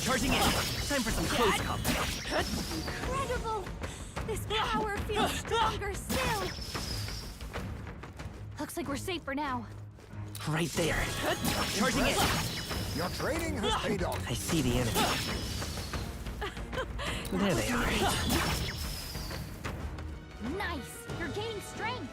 Charging in. Time for some close combat. Incredible! This power feels stronger still! Looks like we're safe for now. Right there. Charging in. Your training has paid off. I see the enemy. There they are. Nice! You're gaining strength!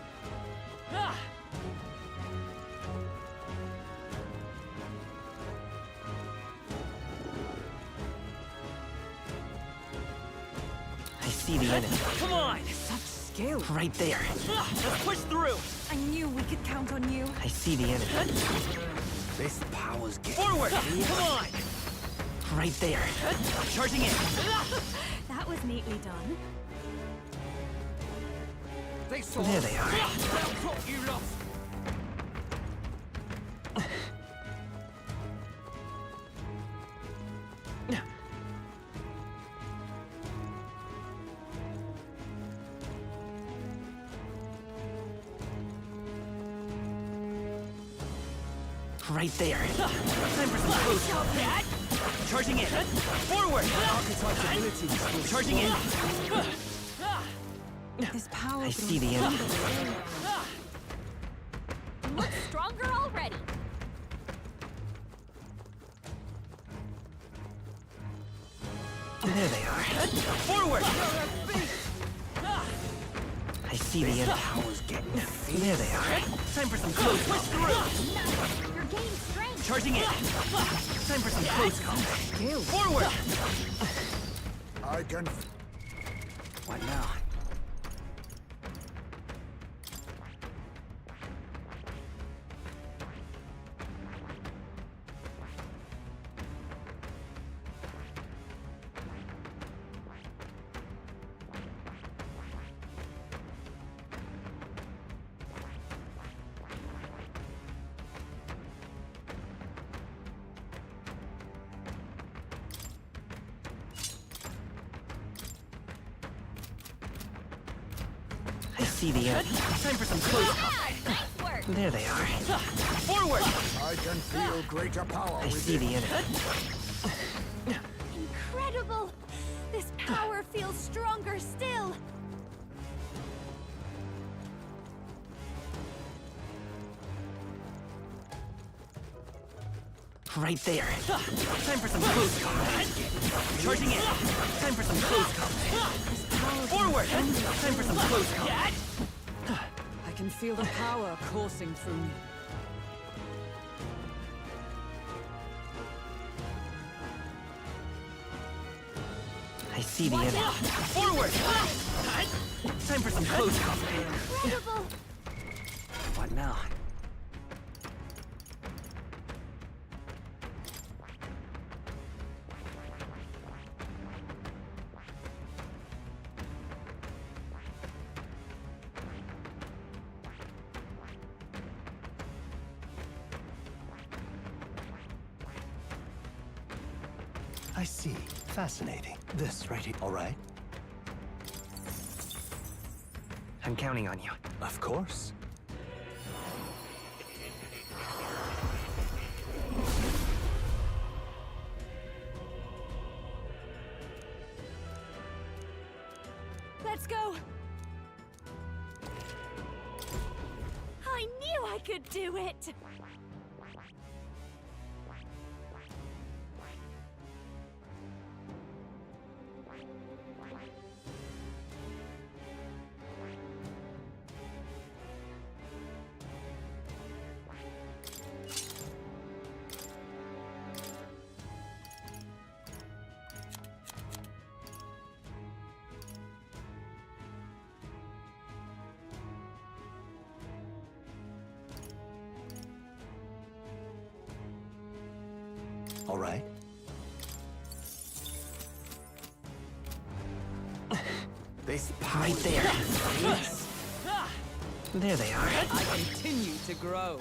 I see the enemy. Come on! Such skill. Right there. Let's push through. I knew we could count on you. I see the enemy. This power's getting Forward! Come on! Right there. Charging in. That was neatly done. There they are. Right there. Time for some close combat. Charging in. Forward! Charging in. This power I see the enemy. Looks stronger already! There they are. Forward! I see the enemy. There they are. Time for some close combat. Nice! You're gaining strength! Charging in. Time for some close combat. Forward! I can. What now? I see the enemy. Time for some close combat. Nice work! There they are. Forward! I can feel greater power I see the within. enemy. Incredible! This power feels stronger still! Right there. Time for some close combat. Charging in. Time for some close combat. Forward! Time for some close combat. I can feel the power coursing through me. I see the enemy. Forward! Time for some close combat. Incredible! What now? I see. Fascinating. This right here. All right. I'm counting on you. Of course. Let's go! I knew I could do it! All right. This Right there. There they are. I continue to grow.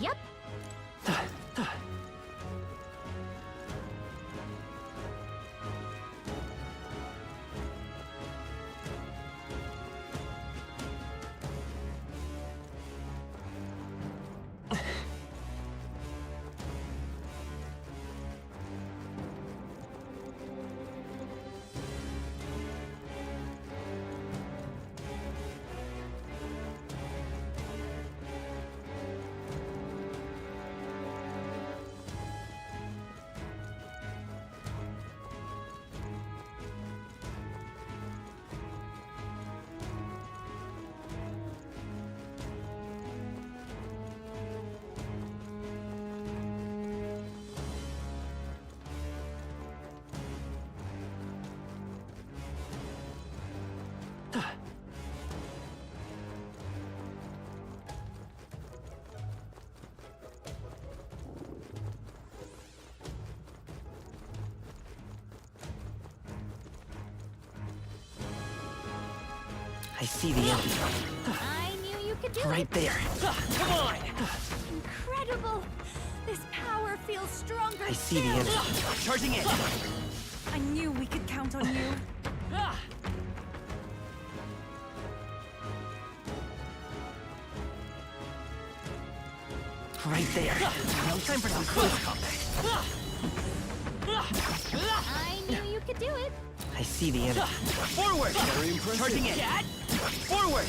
Yep. I see the end. I knew you could do Right it. there. Come on! Incredible. This power feels stronger. I see the end. Charging in. I knew we could count on you. Right there. No time for some close combat. I knew you could do it. I see the end. Forward! Very impressive. Charging in. Forward!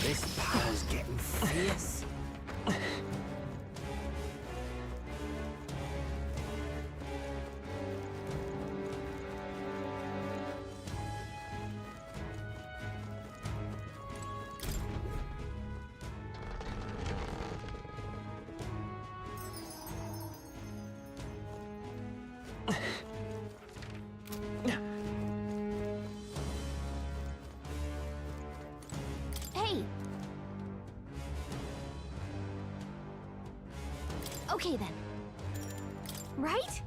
This power's getting fierce. Hey. Okay then. Right?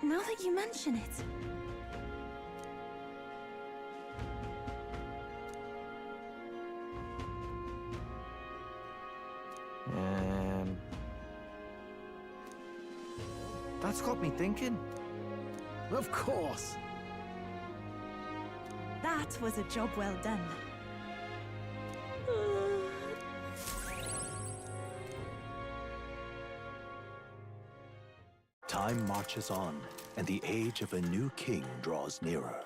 Now that you mention it. That's got me thinking. Of course. That was a job well done. Time marches on, and the age of a new king draws nearer.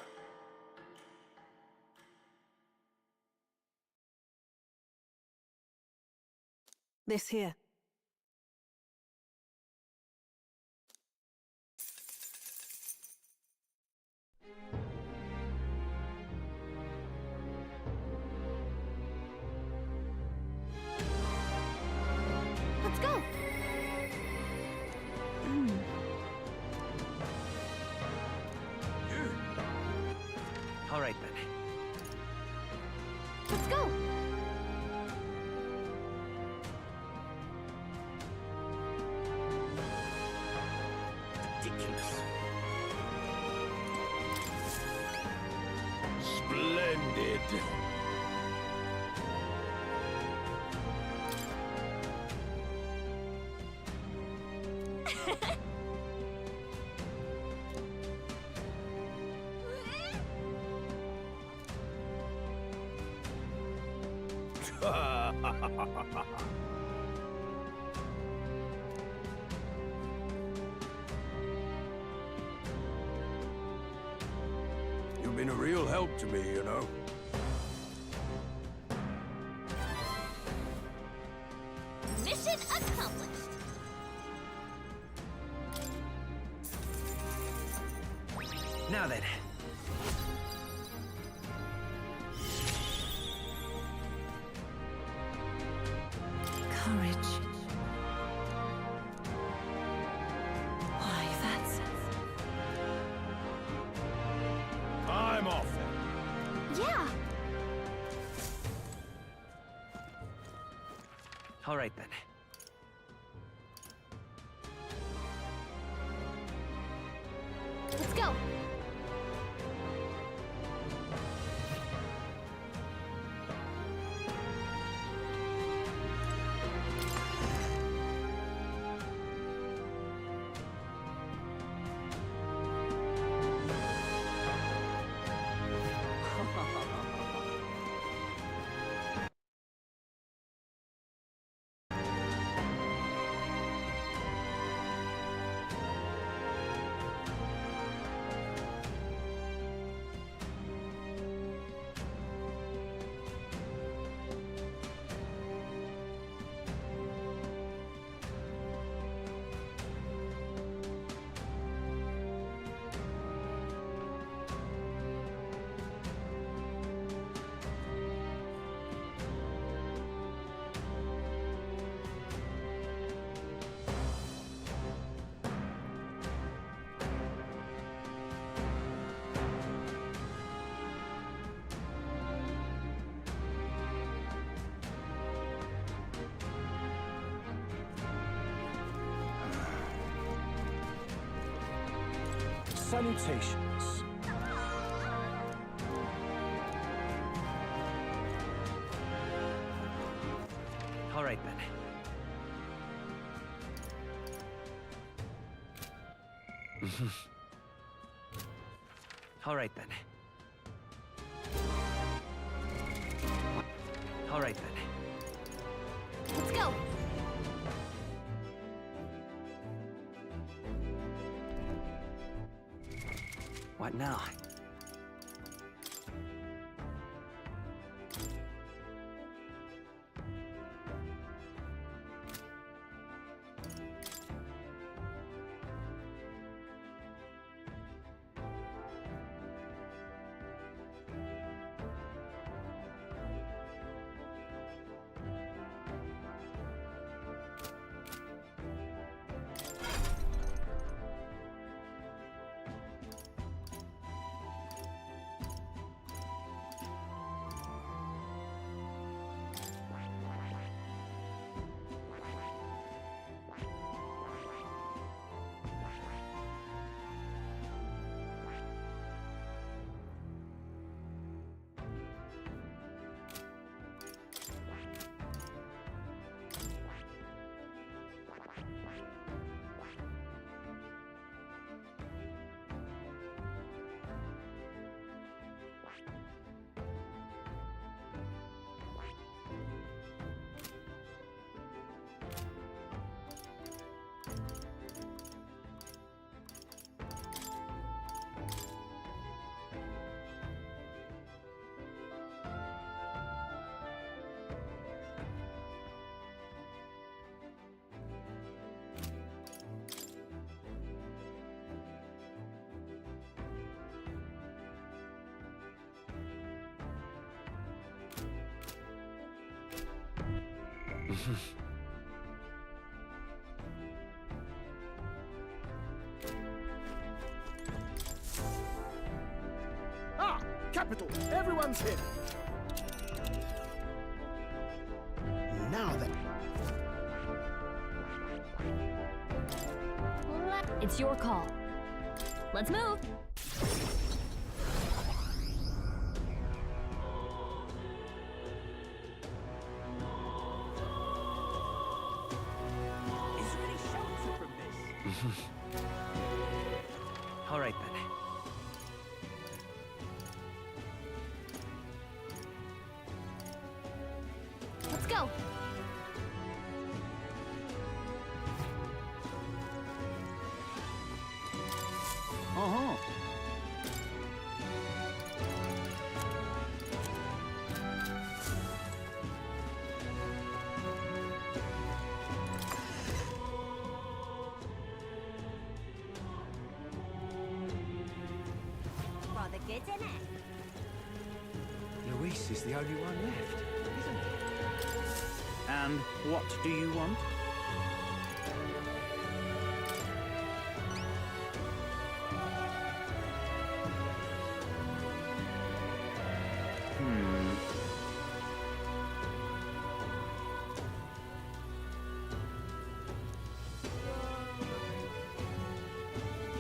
This here. Let's go. All right then. Let's go. Ridiculous. Splendid. You've been a real help to me, you know. Mission accomplished. Now then. Courage. Why All right then. Let's go. Salutations. All right then. All right then. All right then. Let's go. What now? Ah! Capital! Everyone's here! Now then. It's your call. Let's move. Is there any shelter from this? All right then. Let's go. Uh-huh. Rather good, isn't it? Luis is the only one left, isn't he? And what do you want?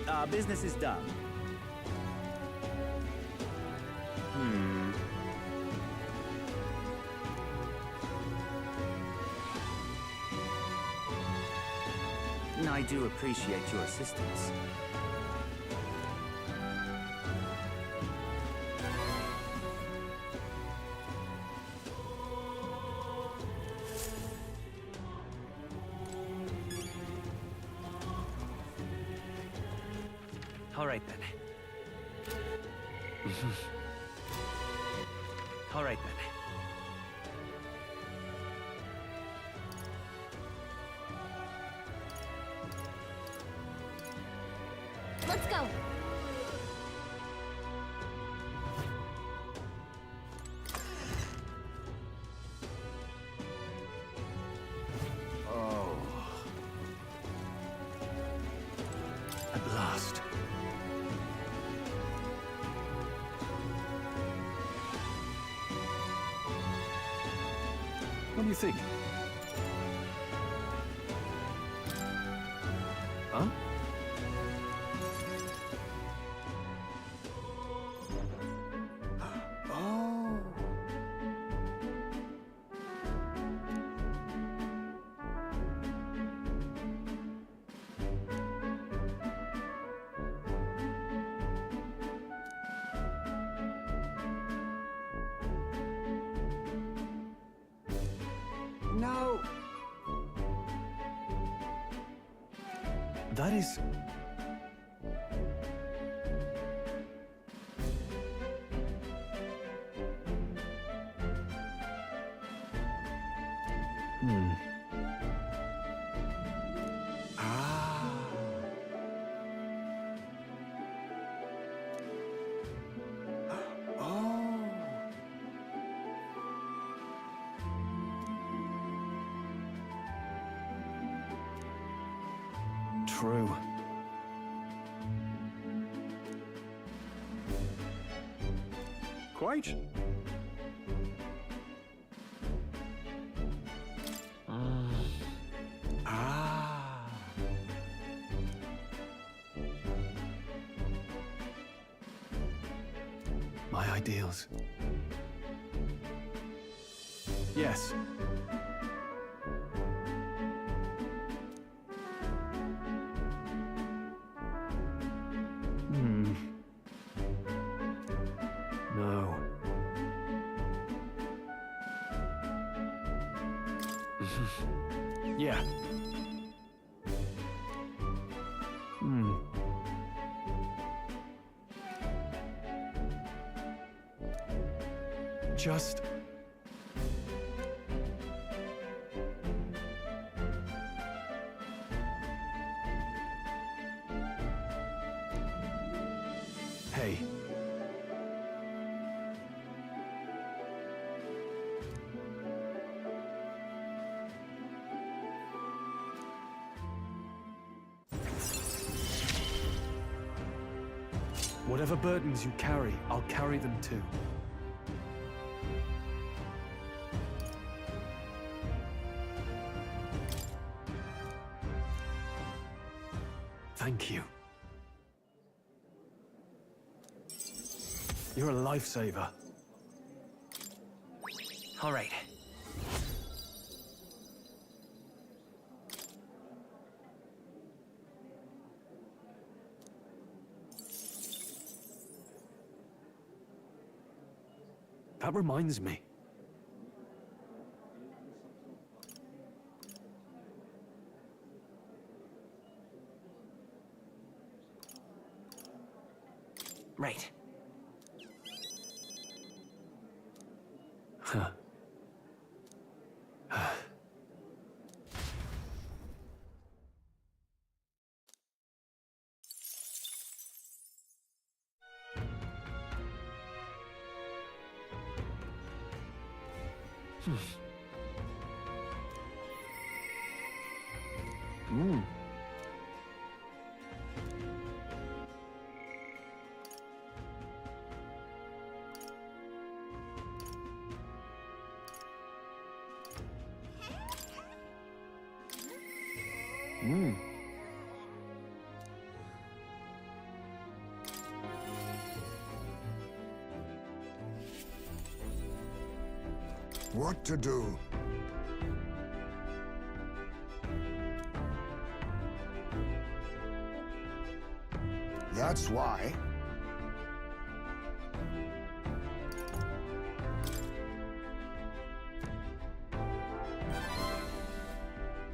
Our business is done. I do appreciate your assistance. All right then. All right then. Let's go. Oh. At last. What do you think? Huh? Oh. No. That is... Ah. Oh. True. Quite. Ah. My ideals. Yes. No. Yeah. Just... Hey. Whatever burdens you carry, I'll carry them too. Thank you. You're a lifesaver. All right. That reminds me. Right. Huh. what to do. That's why.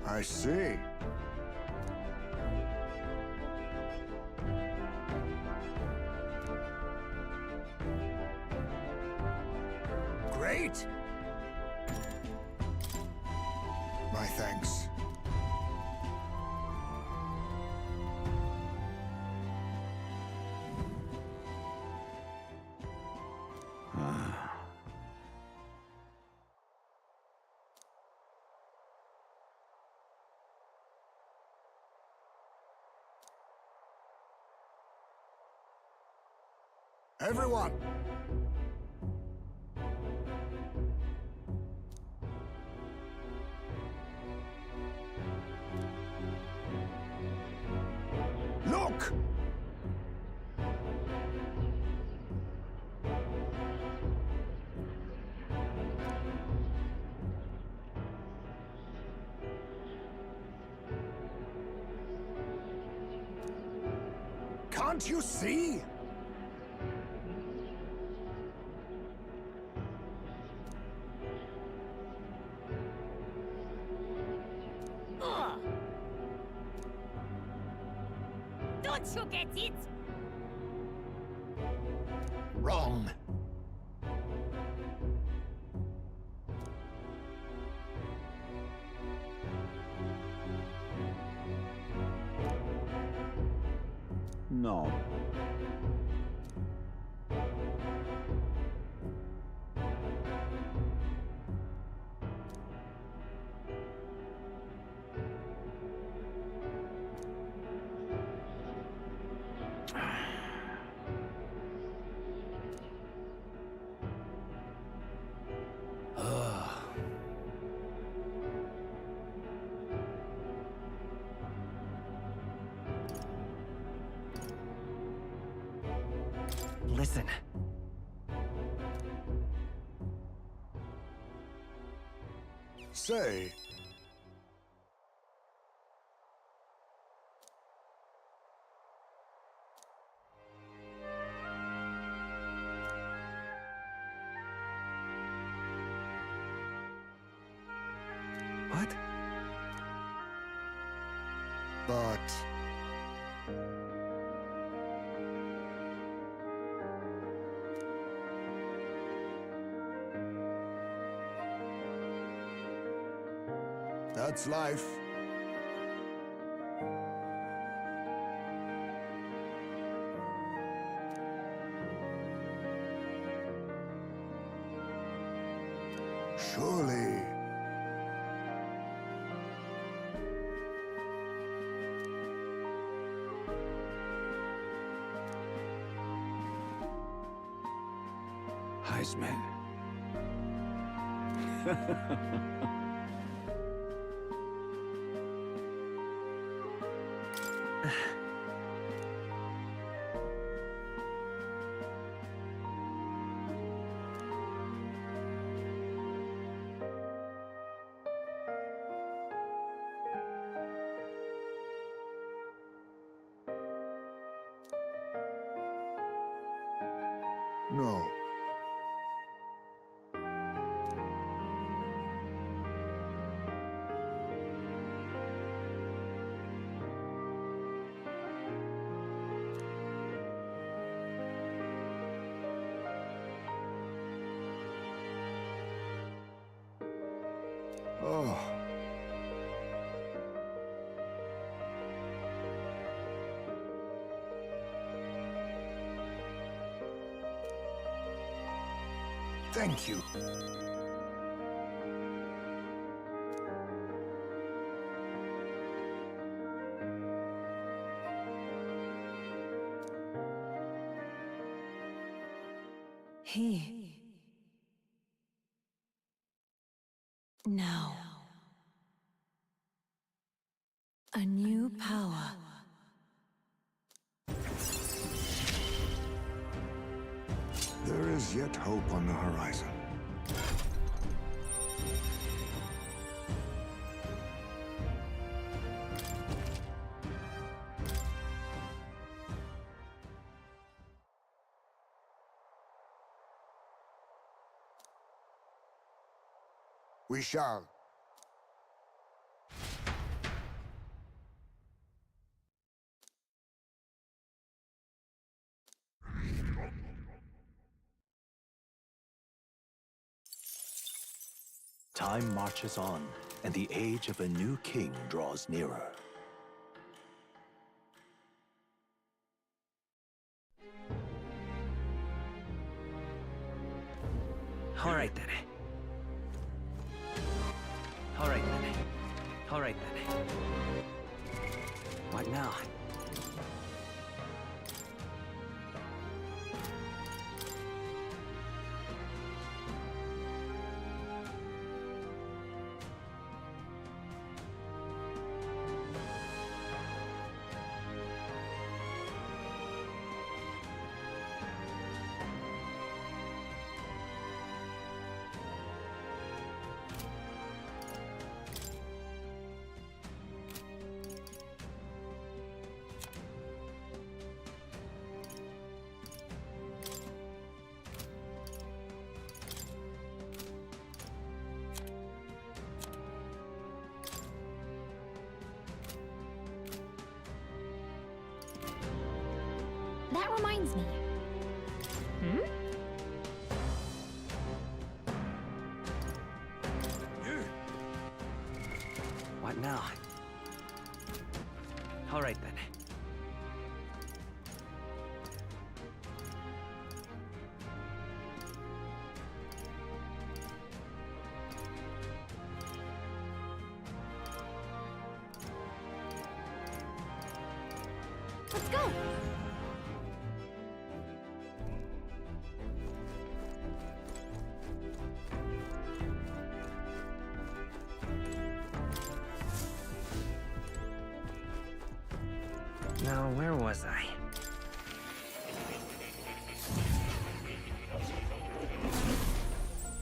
I see. Great! My thanks. Everyone! Look! Can't you see? Don't you get it? Wrong. No. Listen. Say. What? But... that's life. Surely. Heisman. No. Oh. Thank you. He. Now. A new power. There is yet hope on the horizon. We shall. Time marches on, and the age of a new king draws nearer. All right then. All right then. All right then. What now? That reminds me. What now? All right then. Let's go! Now, where was I?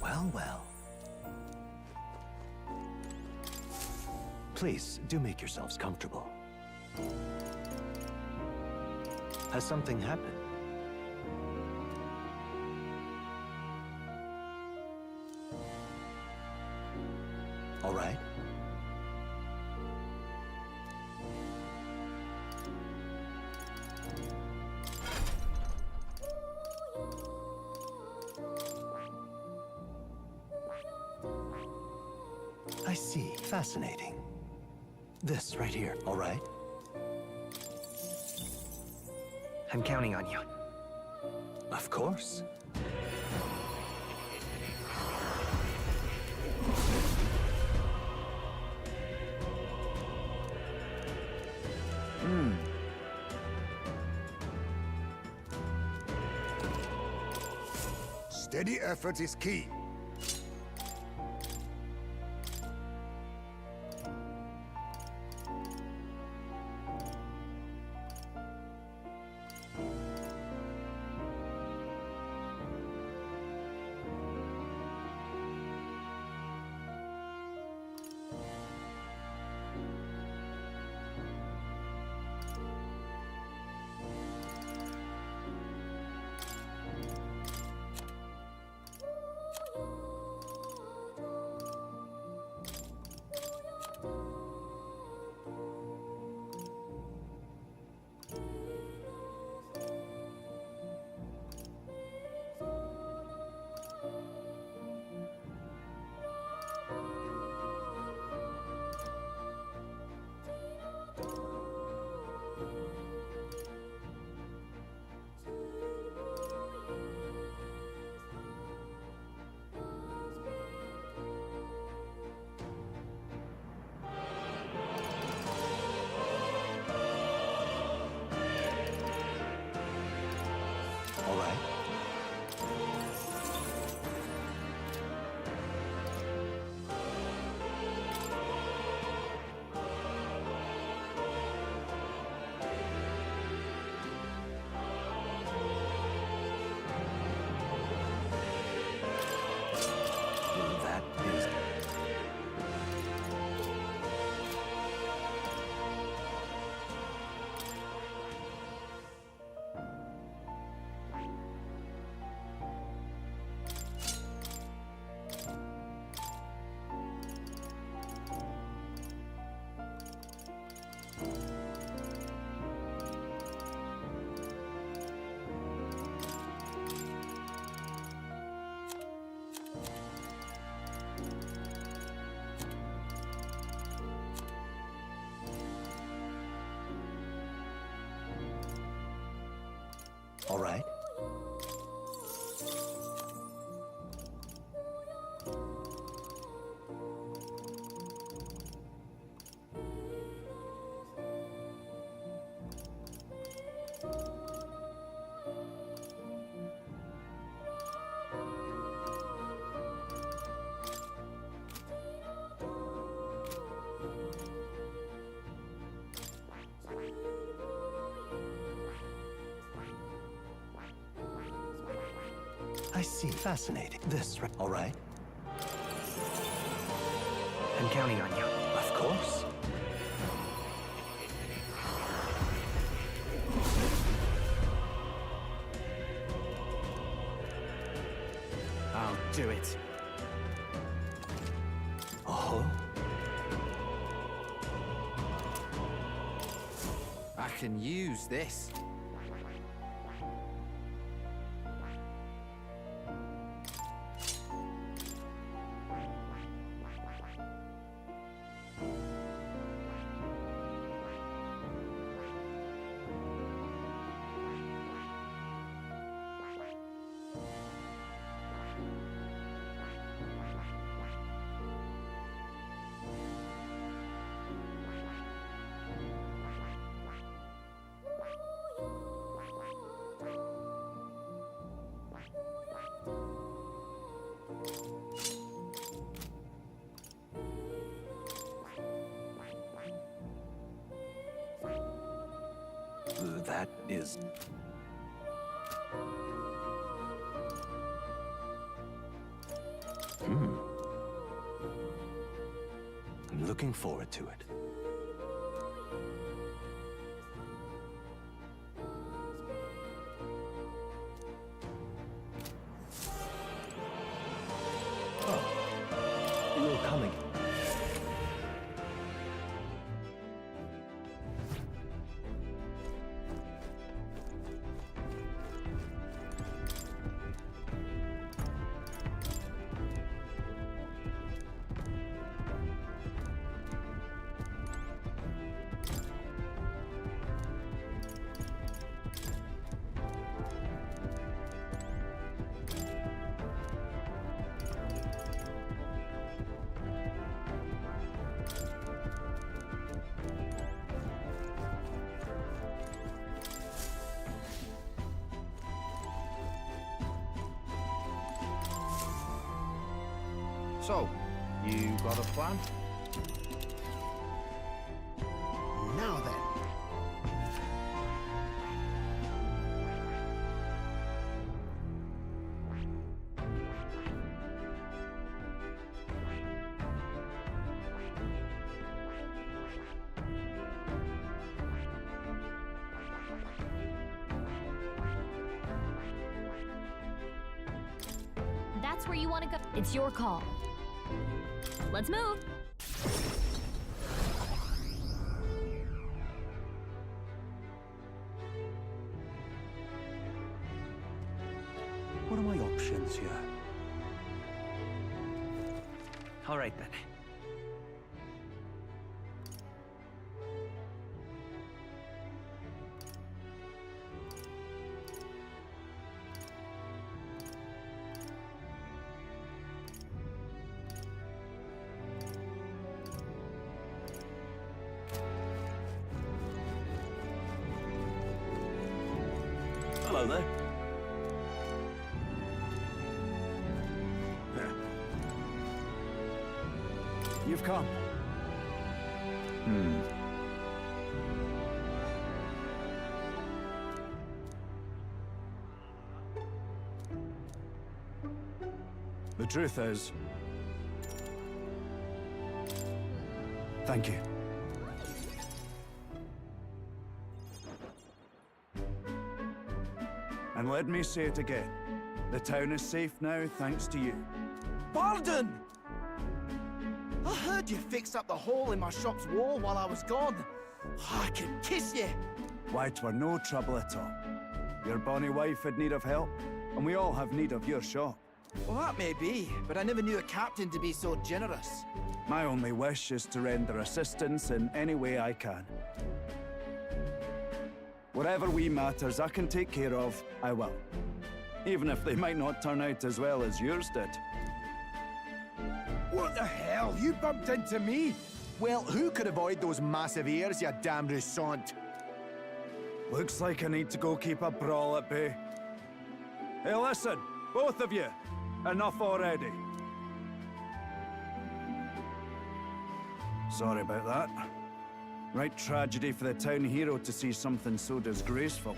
Well, well. Please, do make yourselves comfortable. Has something happened? All right. I see. Fascinating. This right here, all right? I'm counting on you. Of course. Steady effort is key. All right. That is... All right. I see. Fascinating. All right. I'm counting on you. Of course. I'll do it. Oh. I can use this. That is... I'm looking forward to it. Oh, you're coming. So, you got a plan? Now then. That's where you want to go. It's your call. Let's move. What are my options here? All right then. Hello there. You've come. The truth is... Thank you. And let me say it again. The town is safe now, thanks to you. Pardon! I heard you fixed up the hole in my shop's wall while I was gone. I could kiss you. Why, 'twere no trouble at all. Your bonny wife had need of help, and we all have need of your shop. Well, that may be, but I never knew a captain to be so generous. My only wish is to render assistance in any way I can. Whatever wee matters I can take care of, I will. Even if they might not turn out as well as yours did. What the hell? You bumped into me? Well, who could avoid those massive ears, you damn russant? Looks like I need to go keep a brawl at bay. Hey, listen, both of you. Enough already. Sorry about that. Right tragedy for the town hero to see something so disgraceful.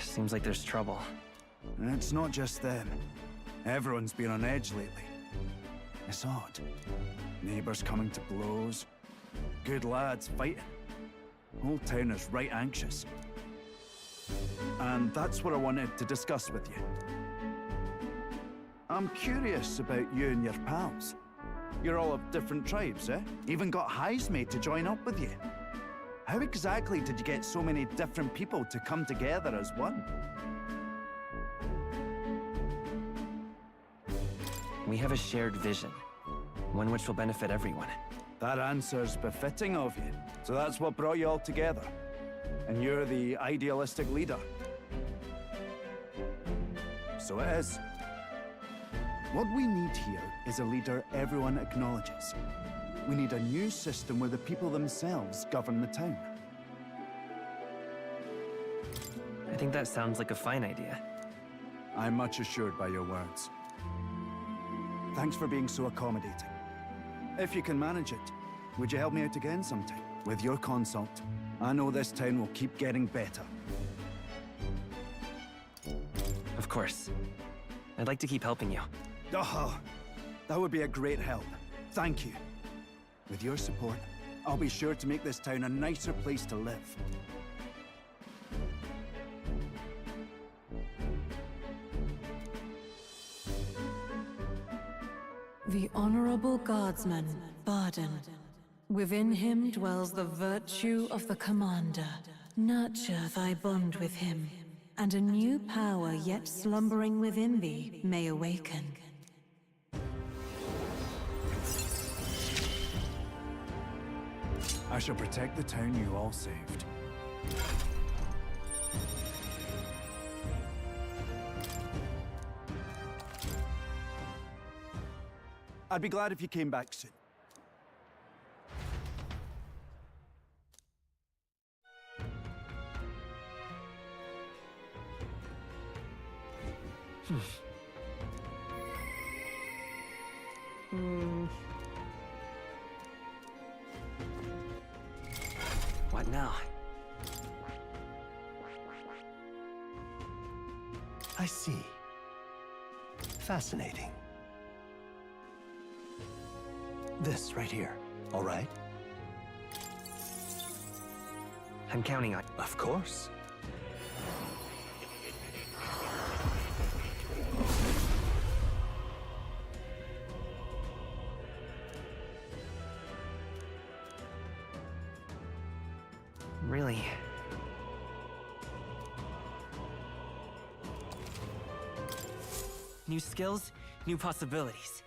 Seems like there's trouble. And it's not just them. Everyone's been on edge lately. It's odd. Neighbors coming to blows. Good lads fighting. Whole town is right anxious. And that's what I wanted to discuss with you. I'm curious about you and your pals. You're all of different tribes, eh? Even got highs made to join up with you. How exactly did you get so many different people to come together as one? We have a shared vision, one which will benefit everyone. That answer's befitting of you. So that's what brought you all together. And you're the idealistic leader. So it is. What we need here is a leader everyone acknowledges. We need a new system where the people themselves govern the town. I think that sounds like a fine idea. I'm much assured by your words. Thanks for being so accommodating. If you can manage it, would you help me out again sometime? With your consult, I know this town will keep getting better. Of course. I'd like to keep helping you. Oh, that would be a great help. Thank you. With your support, I'll be sure to make this town a nicer place to live. The Honorable Guardsman, Barden. Within him dwells the virtue of the Commander. Nurture thy bond with him, and a new power yet slumbering within thee may awaken. I shall protect the town you all saved. I'd be glad if you came back soon. What now? I see. Fascinating. This right here, all right? I'm counting on you. Of course. Really? New skills, new possibilities.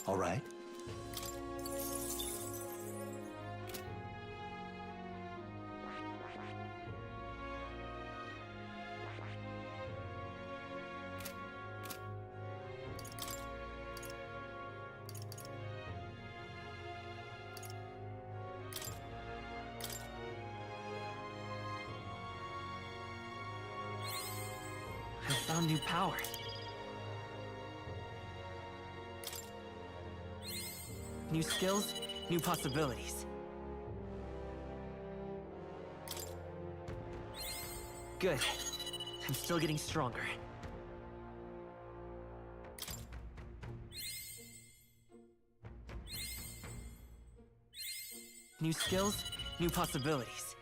All right. I found new power. New skills, new possibilities. Good. I'm still getting stronger. New skills, new possibilities.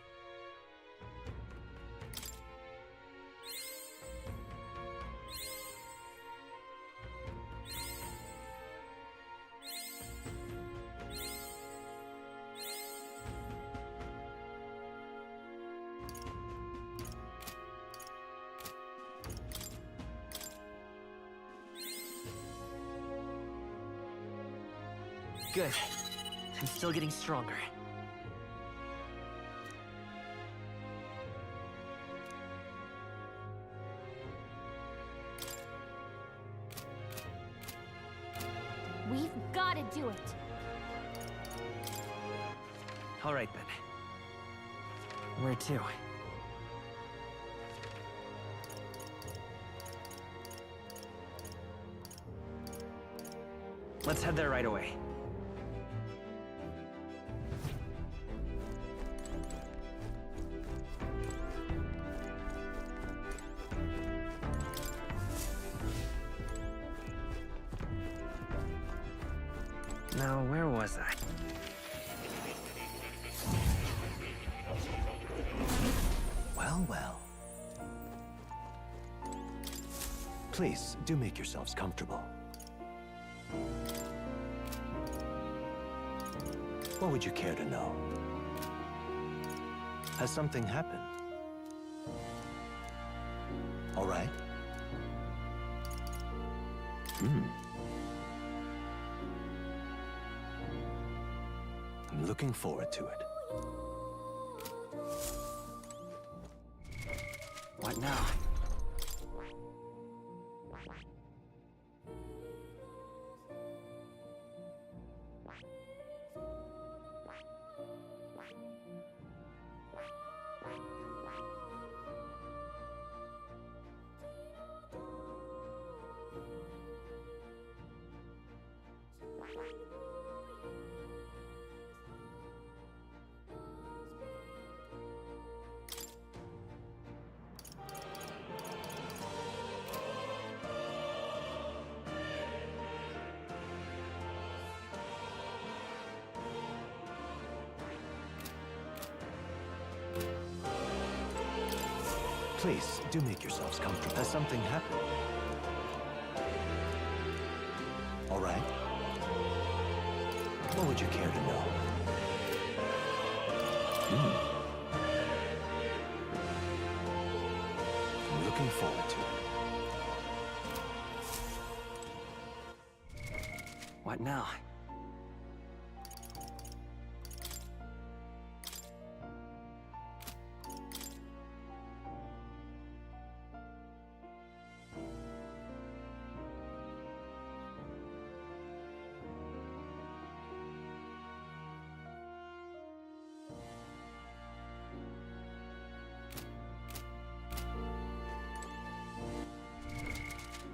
Good. I'm still getting stronger. We've got to do it. All right, then. Where to? Let's head there right away. Now, where was I? Well, well. Please, do make yourselves comfortable. What would you care to know? Has something happened? All right. I'm looking forward to it. What now? Please, do make yourselves comfortable. Has something happened? All right. What would you care to know? I'm looking forward to it. What now?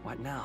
What now?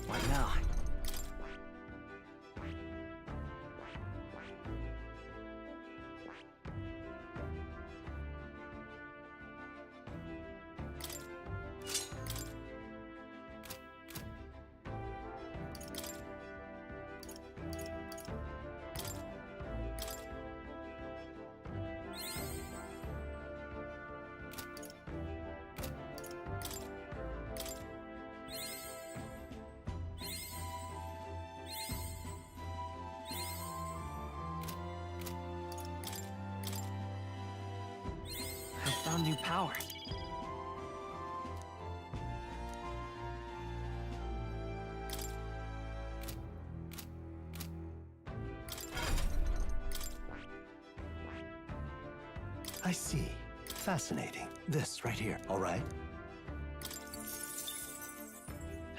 What now? I found new power. see. Fascinating. This right here, all right?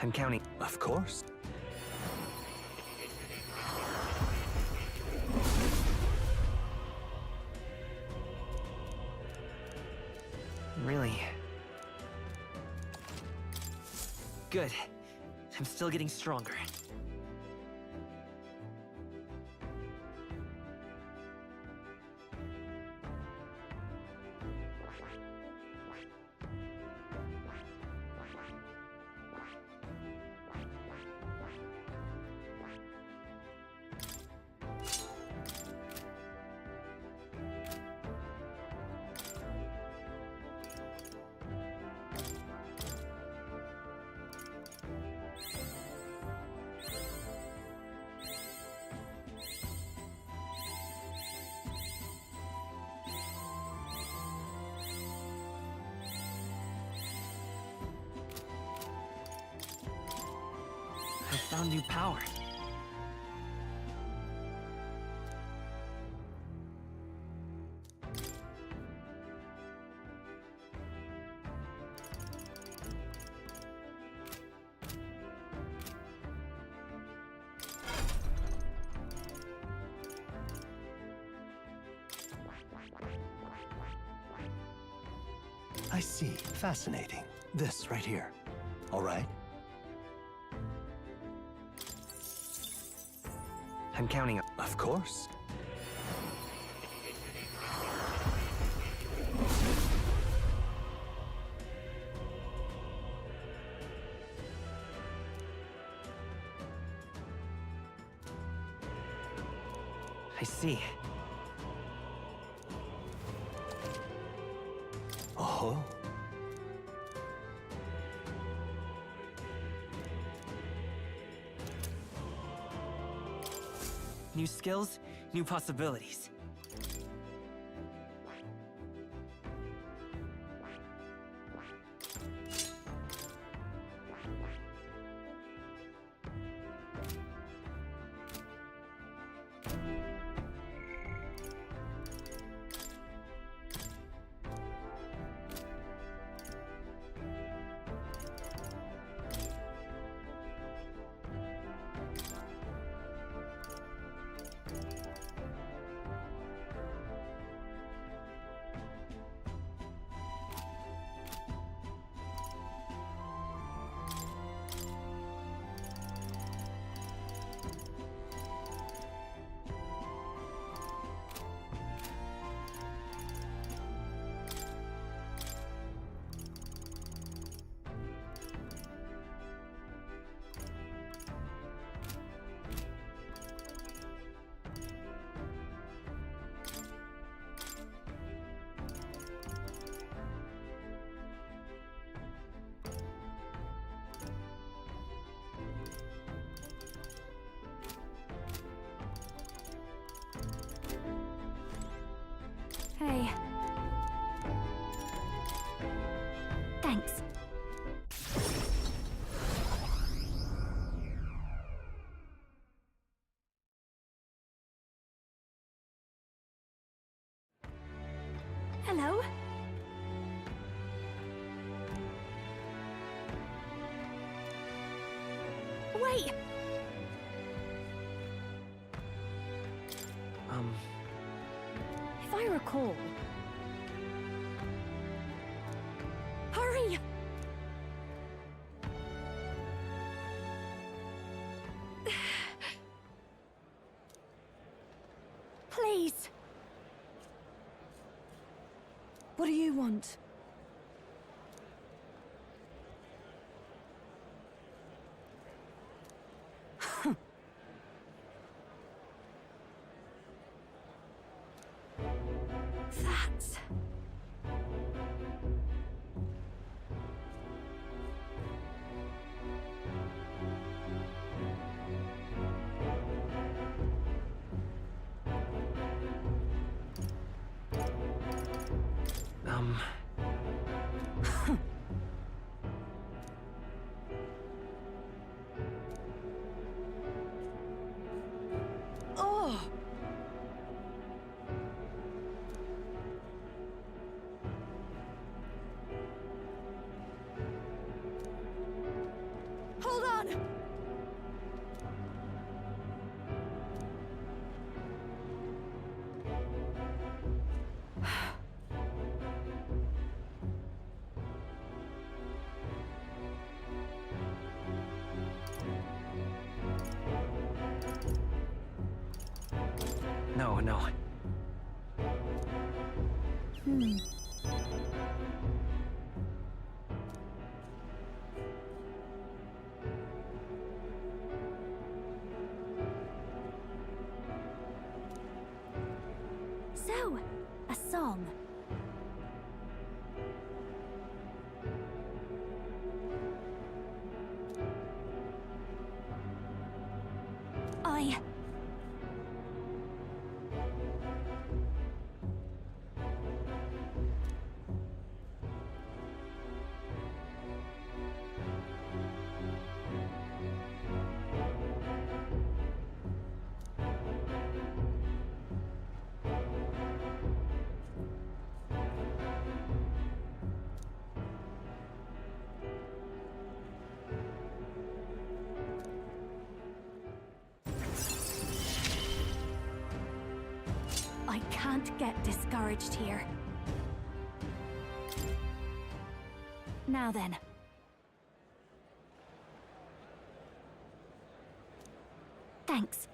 I'm counting. Of course. Really? Good. I'm still getting stronger. I found new power. I see. Fascinating. This right here, all right? I'm counting. Of course. I see. Oh. New skills, new possibilities. Hey. Thanks. Hello? Wait! If I recall... Hurry! Please! What do you want? That's... No, no. So, a song. I can't get discouraged here. Now then. Thanks.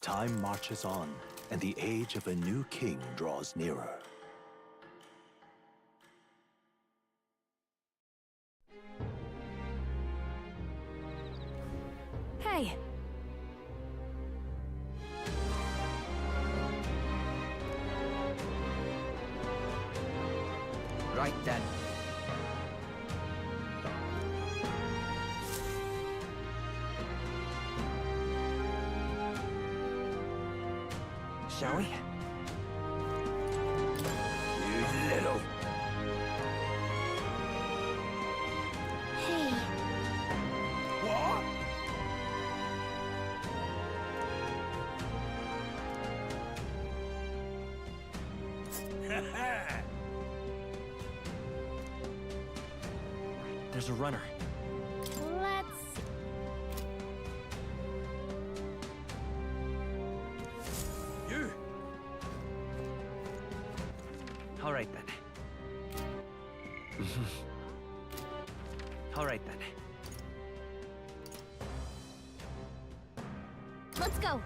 Time marches on, and the age of a new king draws nearer. Hey. Right then. Shall we? You little... Hey. What? There's a runner. Let's see. You? All right then. All right then. Let's go.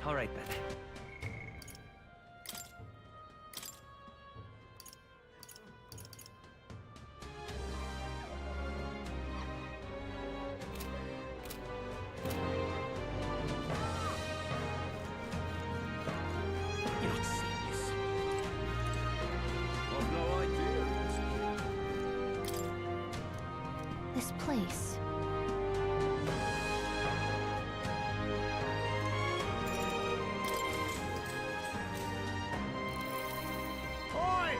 All right then. You're not serious. I've no idea. This place. Oi!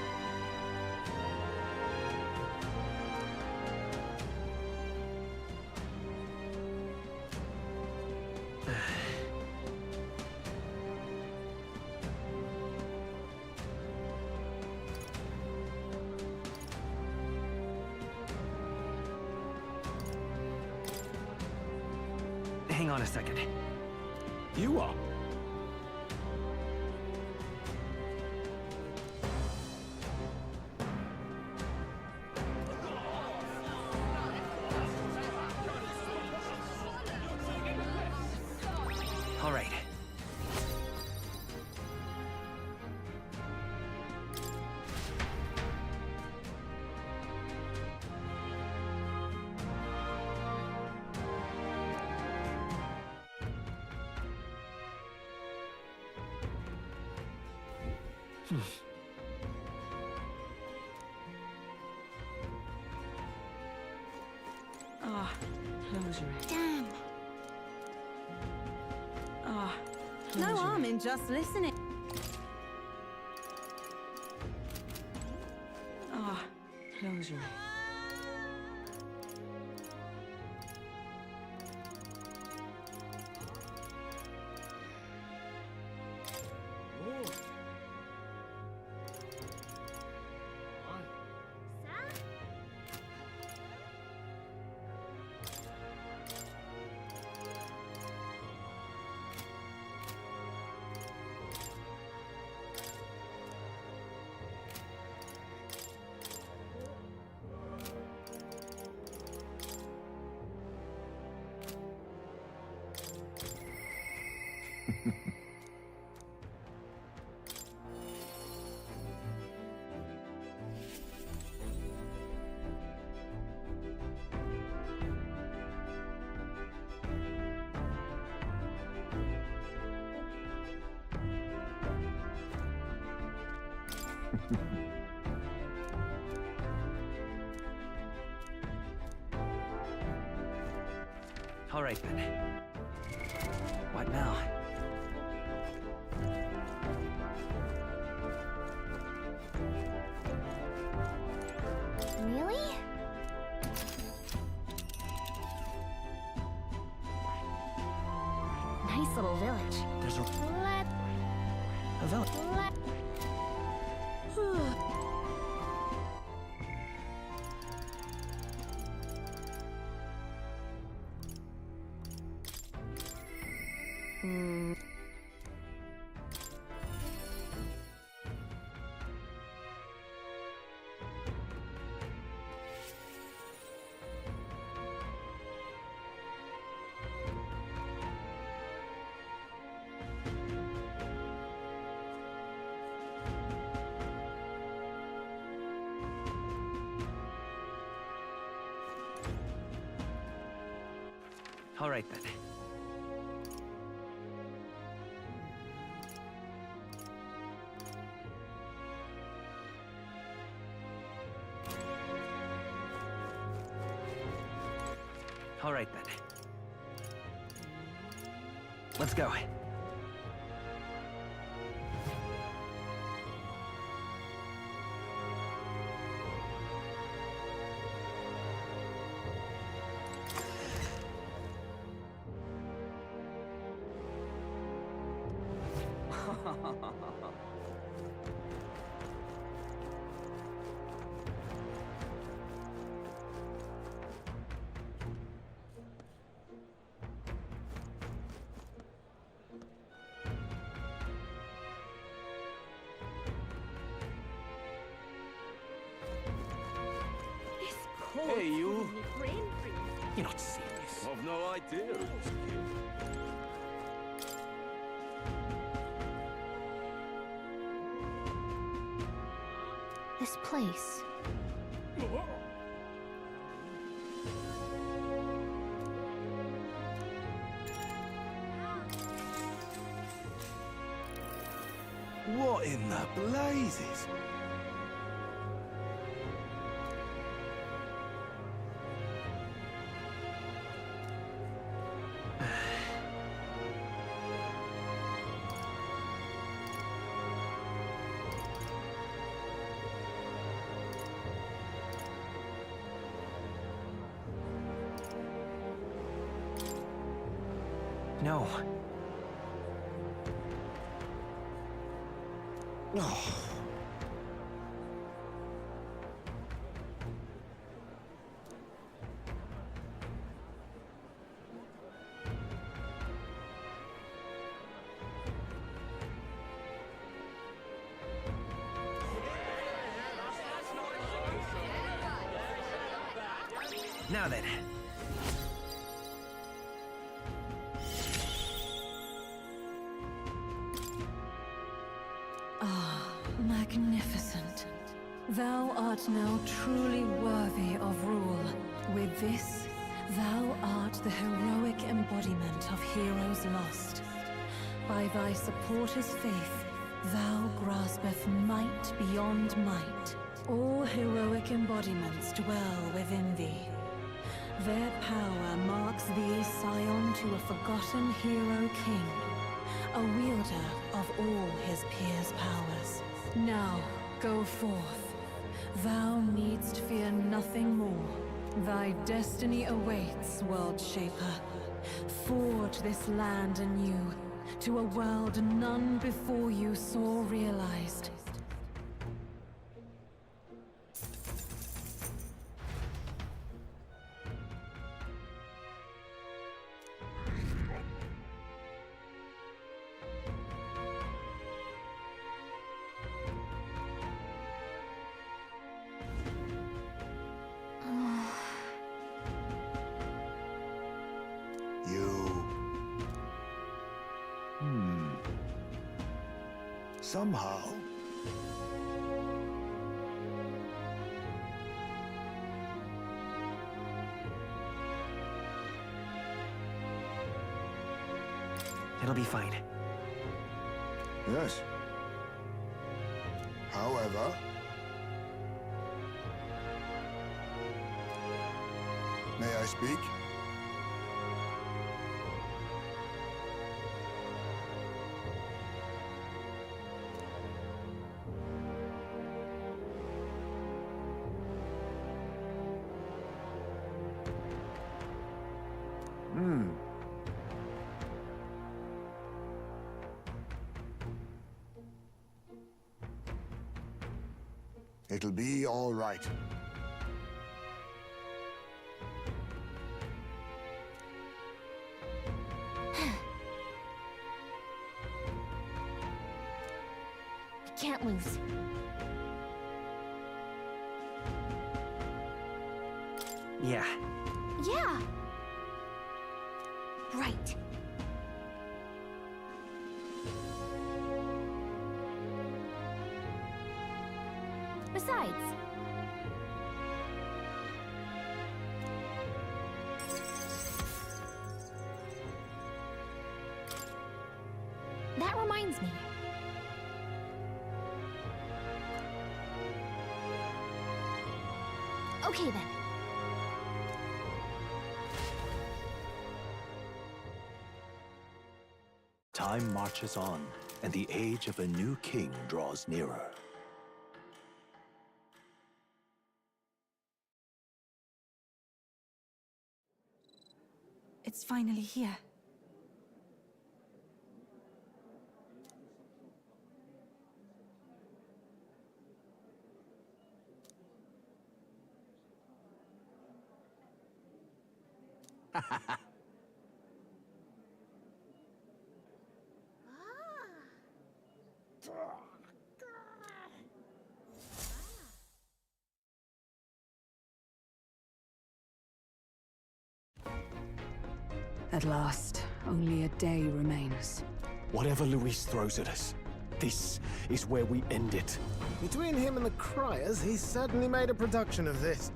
Hang on a second. You are? All right. Ah, close your eyes. Damn. Ah, no harm in just listening. Ah, close your eyes. All right, then. What now? Really? Nice little village. There's a village. All right, then. All right, then. Let's go. Hey, you. You're not serious. I've no idea. This place. What in the blazes? No. Oh. Now then. Magnificent. Thou art now truly worthy of rule. With this, thou art the heroic embodiment of heroes lost. By thy supporters' faith, thou graspeth might beyond might. All heroic embodiments dwell within thee. Their power marks thee scion to a forgotten hero king, a wielder of all his peers' powers. Now, go forth. Thou needst fear nothing more. Thy destiny awaits, World Shaper. Forge this land anew, to a world none before you saw realized. Somehow. It'll be fine. Yes. However, may I speak? It'll be all right. We can't lose. Yeah. Yeah! Right. Besides, that reminds me. Okay then. Time marches on, and the age of a new king draws nearer. It's finally here. At last, only a day remains. Whatever Luis throws at us, this is where we end it. Between him and the Criers, he's certainly made a production of this.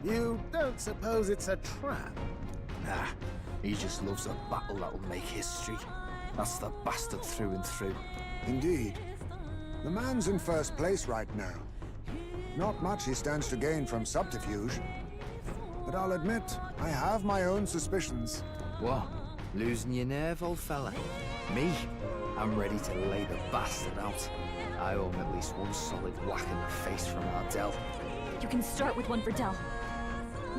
You don't suppose it's a trap? Nah, he just loves a battle that'll make history. That's the bastard through and through. Indeed. The man's in first place right now. Not much he stands to gain from subterfuge. But I'll admit, I have my own suspicions. What? Losing your nerve, old fella? Me? I'm ready to lay the bastard out. I owe him at least one solid whack in the face from Ardell. You can start with one for Del.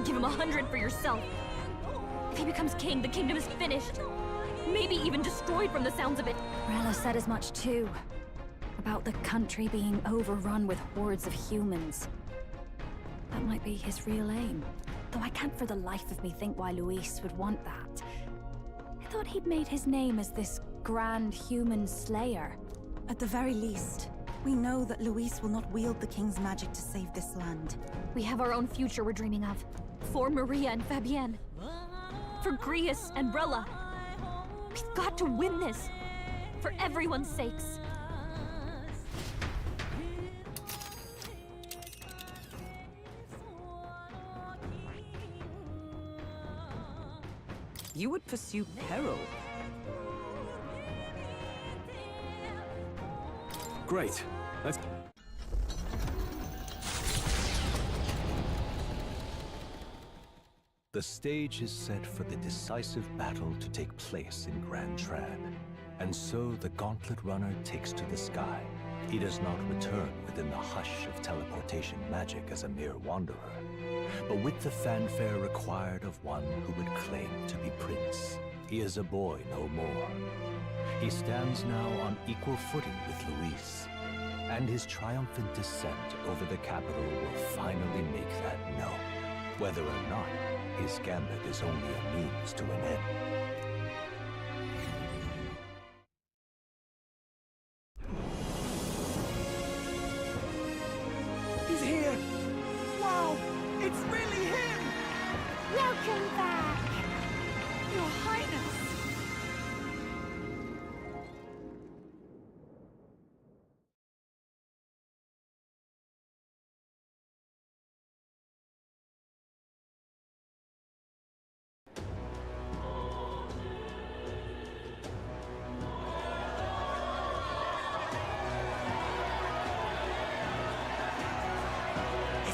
Give him 100 for yourself. If he becomes king, the kingdom is finished. Maybe even destroyed from the sounds of it. Rella said as much too. About the country being overrun with hordes of humans. That might be his real aim. Though I can't for the life of me think why Luis would want that. I thought he'd made his name as this grand human slayer. At the very least, we know that Luis will not wield the king's magic to save this land. We have our own future we're dreaming of. For Maria and Fabienne. For Grius and Rella. We've got to win this. For everyone's sakes. You would pursue peril. Great. Let's... The stage is set for the decisive battle to take place in Grand Trad. And so the Gauntlet Runner takes to the sky. He does not return within the hush of teleportation magic as a mere wanderer, but with the fanfare required of one who would claim to be prince. He is a boy no more. He stands now on equal footing with Luis, and his triumphant descent over the capital will finally make that known, whether or not his gambit is only a means to an end. He's here! Wow! It's really him! Welcome back! Your Highness!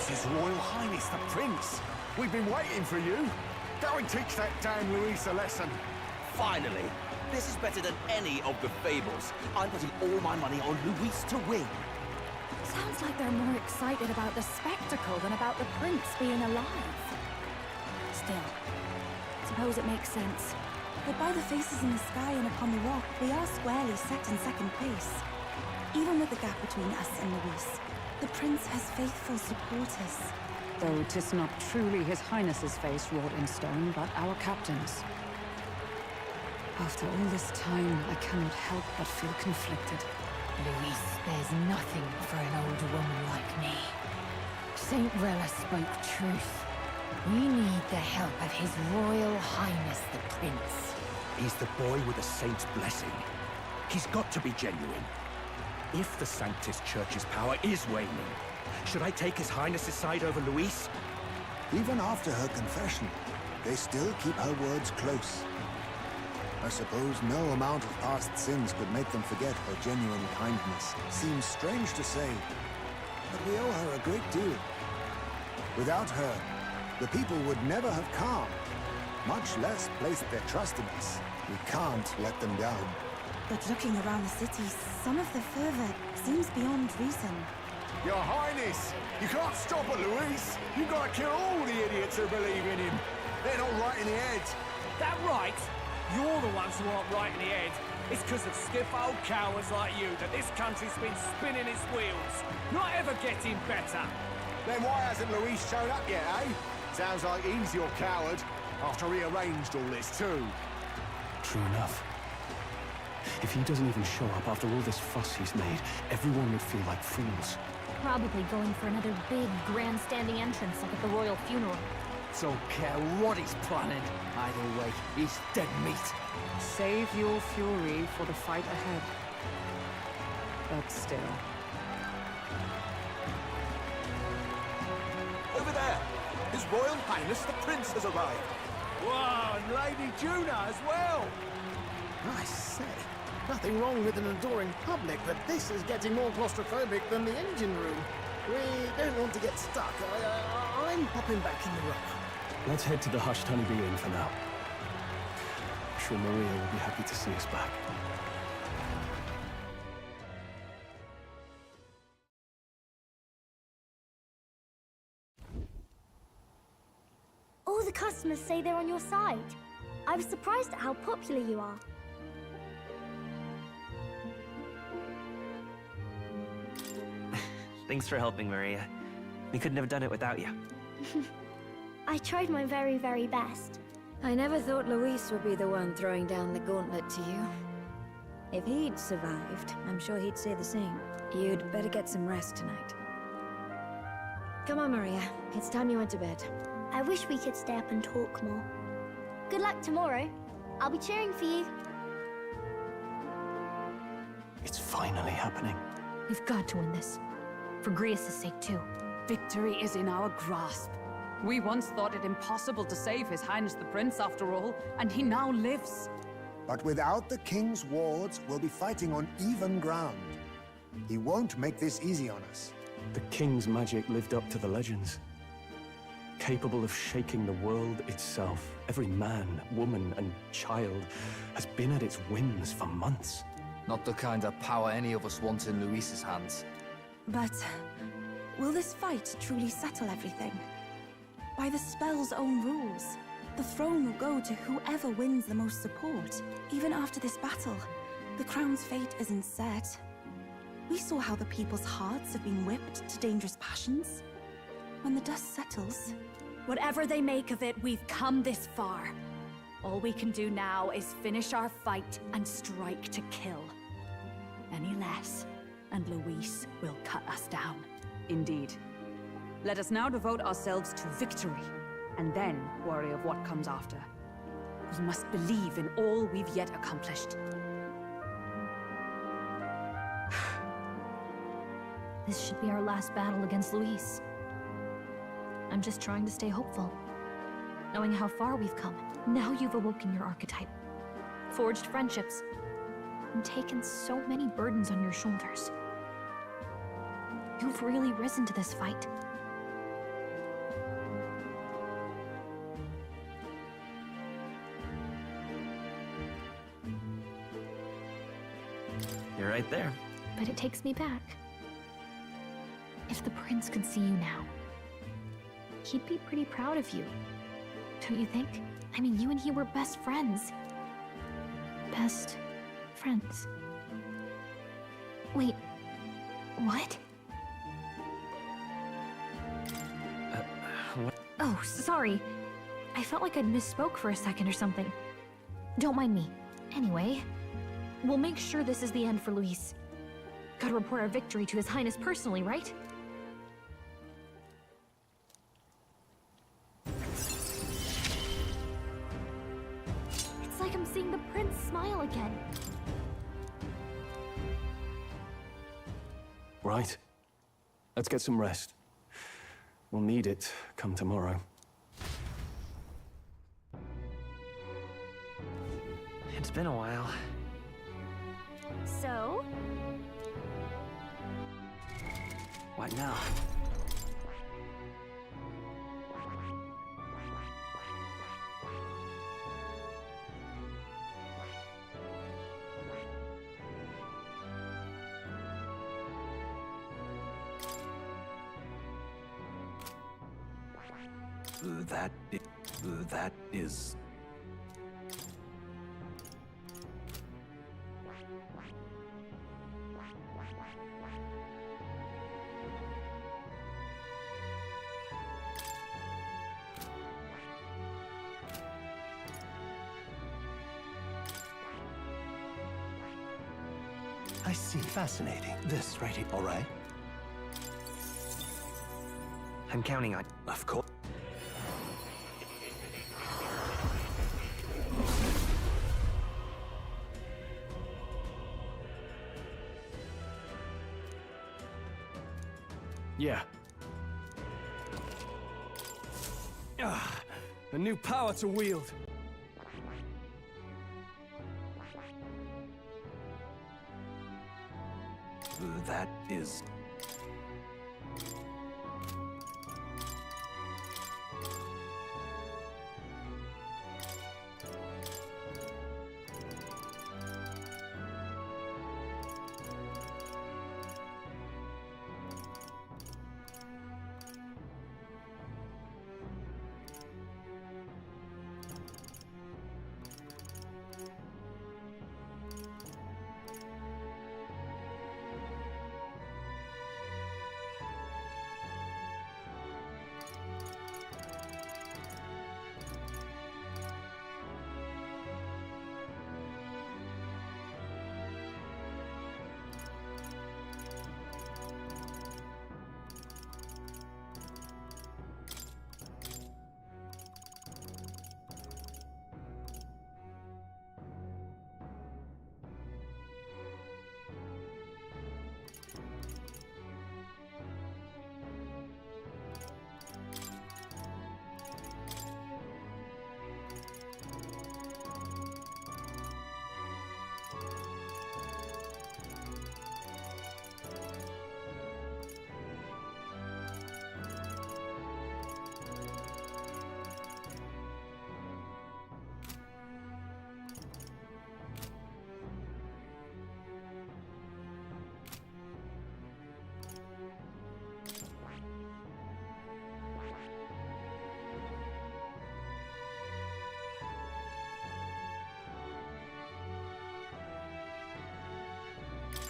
His Royal Highness the Prince. We've been waiting for you. Go and teach that damn Luis a lesson. Finally! This is better than any of the fables. I'm putting all my money on Luis to win. Sounds like they're more excited about the spectacle than about the prince being alive. Still, suppose it makes sense. But by the faces in the sky and upon the rock, we are squarely set in second place. Even with the gap between us and Luis, the prince has faithful supporters. Though 'tis not truly His Highness's face wrought in stone, but our captain's. After all this time, I cannot help but feel conflicted. Luis, there's nothing for an old woman like me. Saint Rella spoke truth. We need the help of His Royal Highness the Prince. He's the boy with a saint's blessing. He's got to be genuine. If the Sanctus Church's power is waning, should I take His Highness's side over Luis? Even after her confession, they still keep her words close. I suppose no amount of past sins could make them forget her genuine kindness. Seems strange to say, but we owe her a great deal. Without her, the people would never have come, much less placed their trust in us. We can't let them down. But looking around the city, some of the fervor seems beyond reason. Your Highness, you can't stop at Luis. You've got to kill all the idiots who believe in him. They're not right in the head. That right? You're the ones who aren't right in the head. It's because of stiff old cowards like you that this country's been spinning its wheels. Not ever getting better. Then why hasn't Luis shown up yet, eh? Sounds like he's your coward, after he arranged all this too. True enough. If he doesn't even show up after all this fuss he's made, everyone would feel like fools. Probably going for another big, grandstanding entrance like at the royal funeral. Don't care what he's planning. Either way, he's dead meat. Save your fury for the fight ahead. But still. Over there! His Royal Highness the Prince has arrived. Whoa, and Lady Juna as well! I say, nothing wrong with an adoring public, but this is getting more claustrophobic than the engine room. We don't want to get stuck. I'm popping back in the rock. Let's head to the Hushed Honeybee Inn for now. I'm sure Maria will be happy to see us back. All the customers say they're on your side. I was surprised at how popular you are. Thanks for helping, Maria. We couldn't have done it without you. I tried my very, very best. I never thought Luis would be the one throwing down the gauntlet to you. If he'd survived, I'm sure he'd say the same. You'd better get some rest tonight. Come on, Maria. It's time you went to bed. I wish we could stay up and talk more. Good luck tomorrow. I'll be cheering for you. It's finally happening. We've got to win this. For Grius' sake, too. Victory is in our grasp. We once thought it impossible to save His Highness the Prince after all, and he now lives. But without the king's wards, we'll be fighting on even ground. He won't make this easy on us. The king's magic lived up to the legends. Capable of shaking the world itself. Every man, woman, and child has been at its whims for months. Not the kind of power any of us want in Luis's hands. But will this fight truly settle everything? By the spell's own rules, the throne will go to whoever wins the most support. Even after this battle, the crown's fate isn't set. We saw how the people's hearts have been whipped to dangerous passions. When the dust settles... Whatever they make of it, we've come this far. All we can do now is finish our fight and strike to kill. Any less, and Luis will cut us down. Indeed. Let us now devote ourselves to victory, and then worry of what comes after. We must believe in all we've yet accomplished. This should be our last battle against Luis. I'm just trying to stay hopeful. Knowing how far we've come. Now you've awoken your archetype. Forged friendships. And taken so many burdens on your shoulders. You've really risen to this fight. You're right there. But it takes me back. If the prince could see you now, he'd be pretty proud of you. Don't you think? I mean, you and he were best friends. Best friends. Wait, what? What? Oh, sorry. I felt like I'd misspoke for a second or something. Don't mind me. Anyway, we'll make sure this is the end for Luis. Gotta report our victory to His Highness personally, right? It's like I'm seeing the prince smile again. Right. Let's get some rest. We'll need it come tomorrow. It's been a while. So? What now? That is... I see. Fascinating. This right here. All right. I'm counting on... Of course. Yeah. A new power to wield. That is...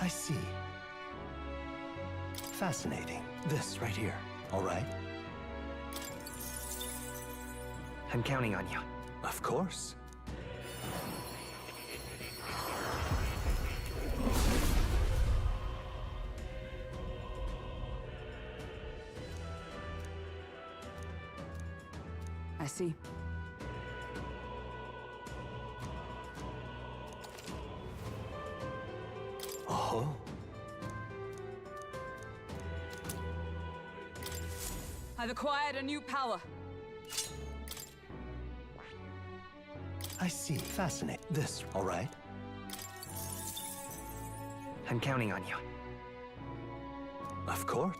I see. Fascinating. This right here. All right. I'm counting on you. Of course. I see. Oh. I've acquired a new power. I see. Fascinating. This, all right. I'm counting on you. Of course.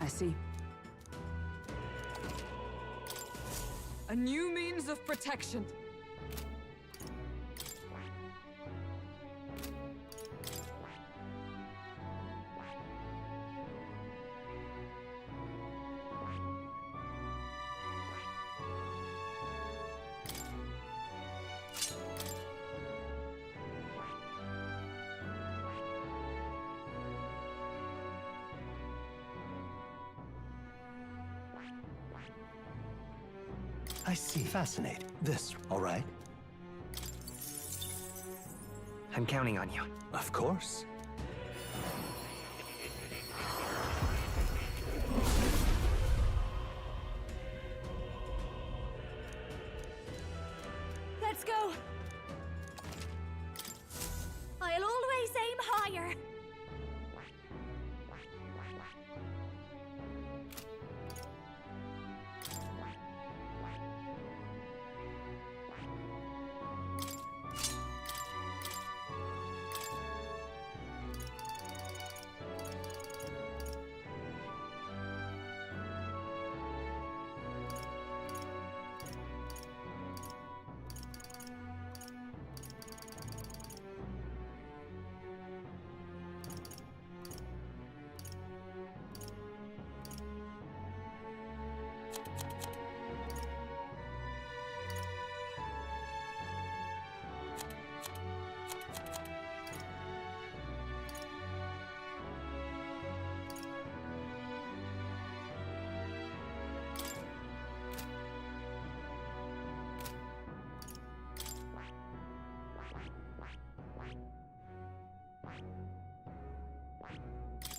I see. A new means of protection. I see. Fascinating. This, all right? I'm counting on you. Of course. Let's go! I'll always aim higher!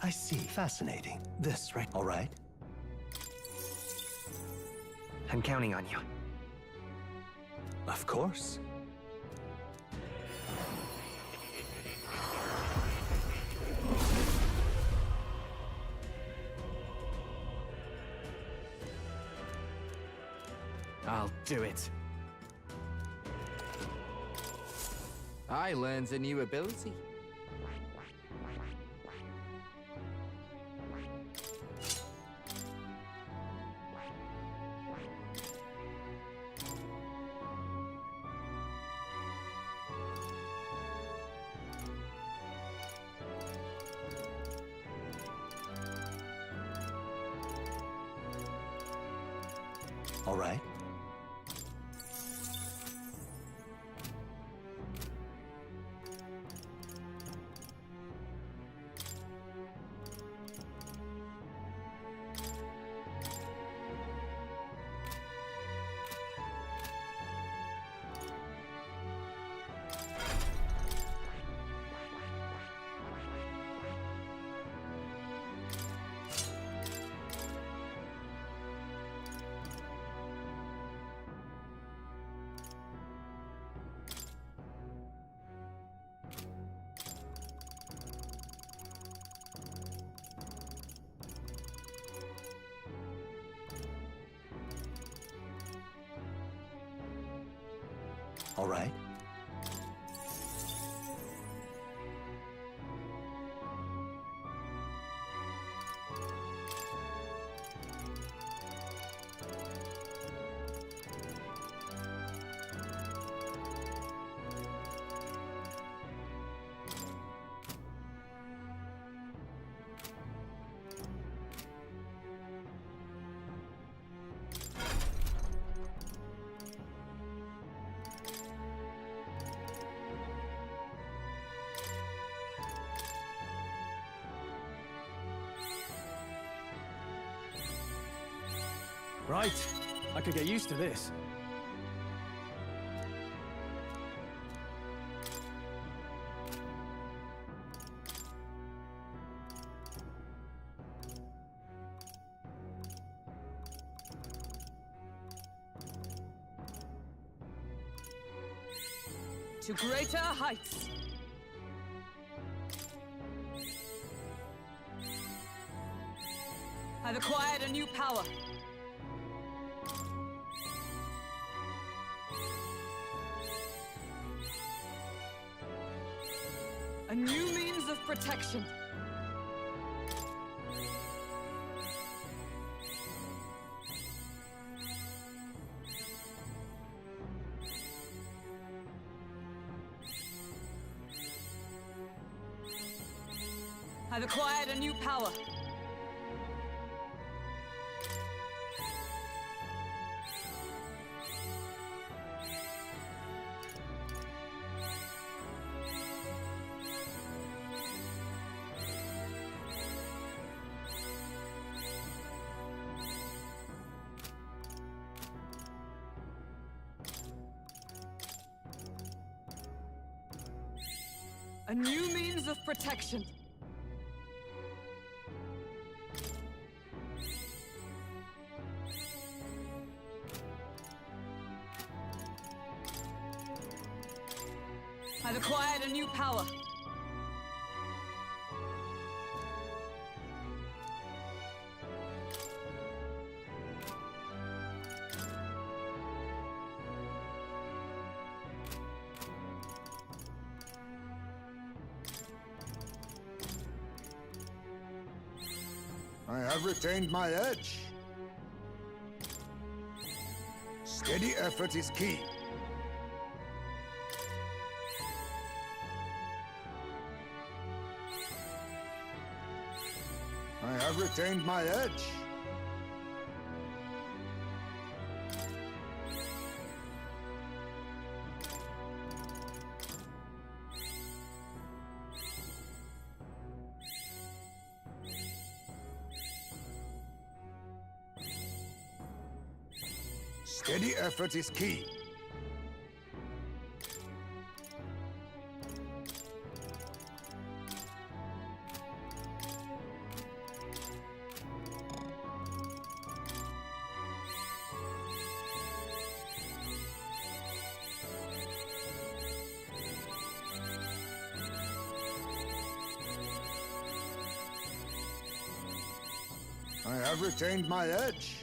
I see. Fascinating. This, right? All right? I'm counting on you. Of course. I'll do it. I learned a new ability. All right? All right? Right. I could get used to this. To greater heights. I've acquired a new power. A new means of protection. I've acquired a new power. A new means of protection. I've acquired a new power. I have retained my edge. Steady effort is key. I have retained my edge. Steady effort is key. I have retained my edge.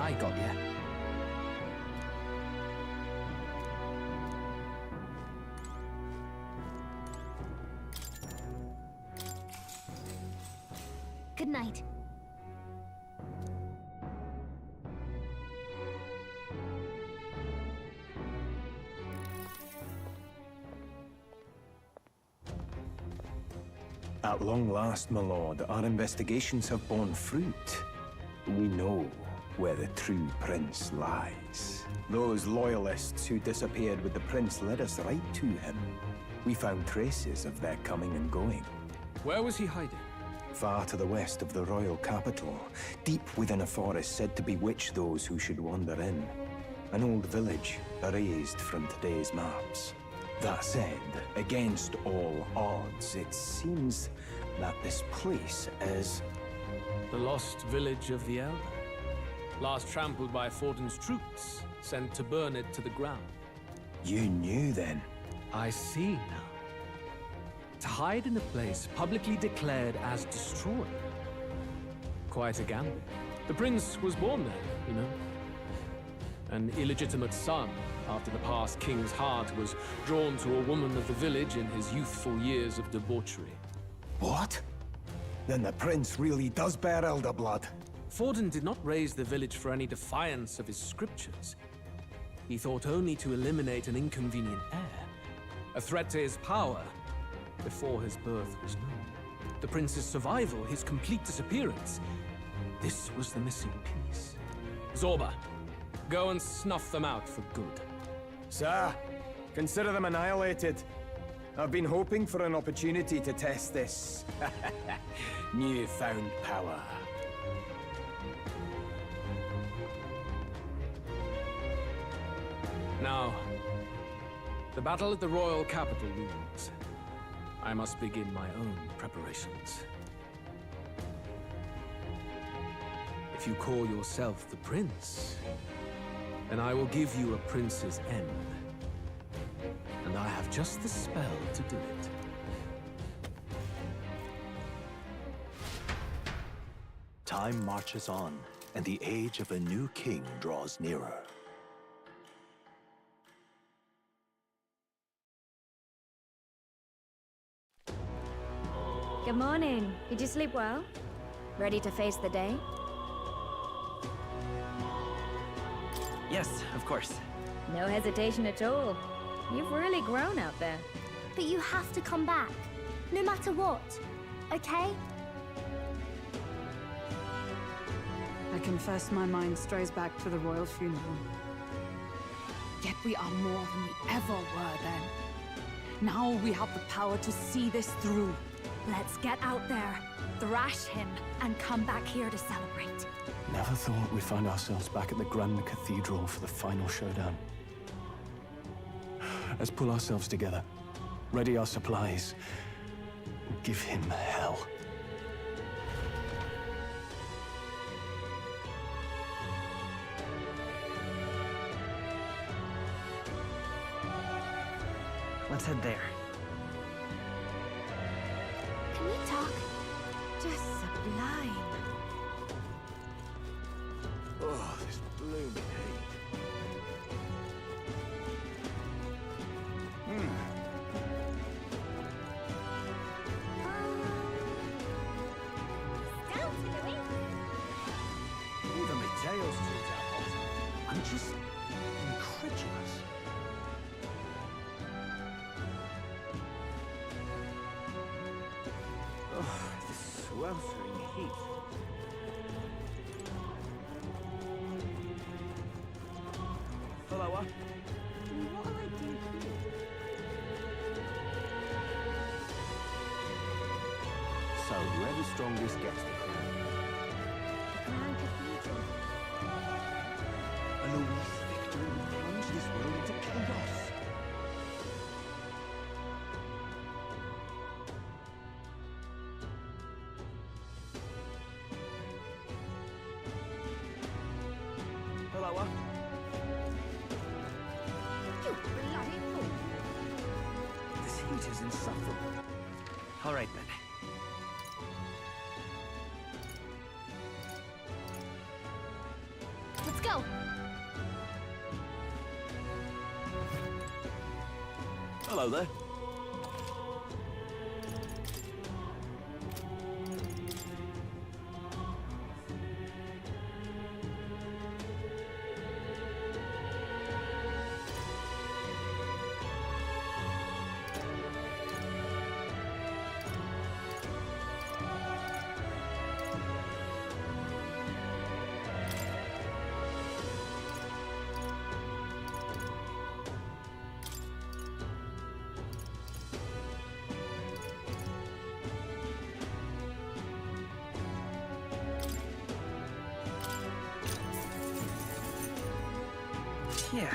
I got you. Good night. At long last, my lord, our investigations have borne fruit. We know where the true prince lies. Those loyalists who disappeared with the prince led us right to him. We found traces of their coming and going. Where was he hiding? Far to the west of the royal capital, deep within a forest said to bewitch those who should wander in. An old village erased from today's maps. That said, against all odds, it seems that this place is... The lost village of the Elder. Last trampled by Fortin's troops, sent to burn it to the ground. You knew then? I see now. To hide in a place publicly declared as destroyed. Quite a gamble. The prince was born there, you know. An illegitimate son, after the past king's heart was drawn to a woman of the village in his youthful years of debauchery. What? Then the prince really does bear elder blood. Fortin did not raise the village for any defiance of his scriptures. He thought only to eliminate an inconvenient heir, a threat to his power, before his birth was known. The prince's survival, his complete disappearance. This was the missing piece. Zorba, go and snuff them out for good. Sir, consider them annihilated. I've been hoping for an opportunity to test this newfound power. Now, the battle at the royal capital looms. I must begin my own preparations. If you call yourself the prince, then I will give you a prince's end. And I have just the spell to do it. Time marches on, and the age of a new king draws nearer. Good morning. Did you sleep well? Ready to face the day? Yes, of course. No hesitation at all. You've really grown out there. But you have to come back, no matter what, okay? I confess my mind strays back to the royal funeral. Yet we are more than we ever were then. Now we have the power to see this through. Let's get out there, thrash him, and come back here to celebrate. Never thought we'd find ourselves back at the Grand Cathedral for the final showdown. Let's pull ourselves together, ready our supplies, and give him hell. Let's head there. Can we talk? Just sublime. Oh, this blooming heat. Even my tail's turned out hot. I'm just incredulous. Oh, this sweltering heat. Follower? What will I do here? So, whoever strongest gets the crown. Grand Cathedral. A Louis victory will plunge this world into chaos. Follower? You bloody fool! This heat is insufferable. All right, then. Let's Hello there. Yeah.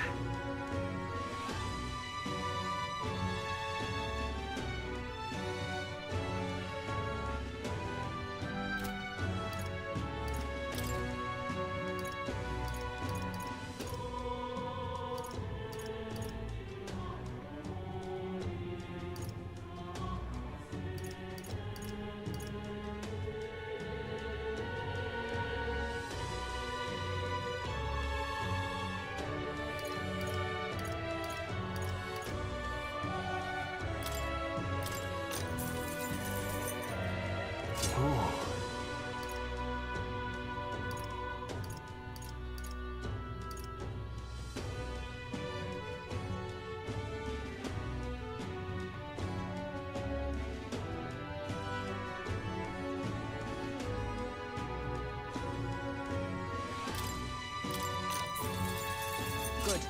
Good.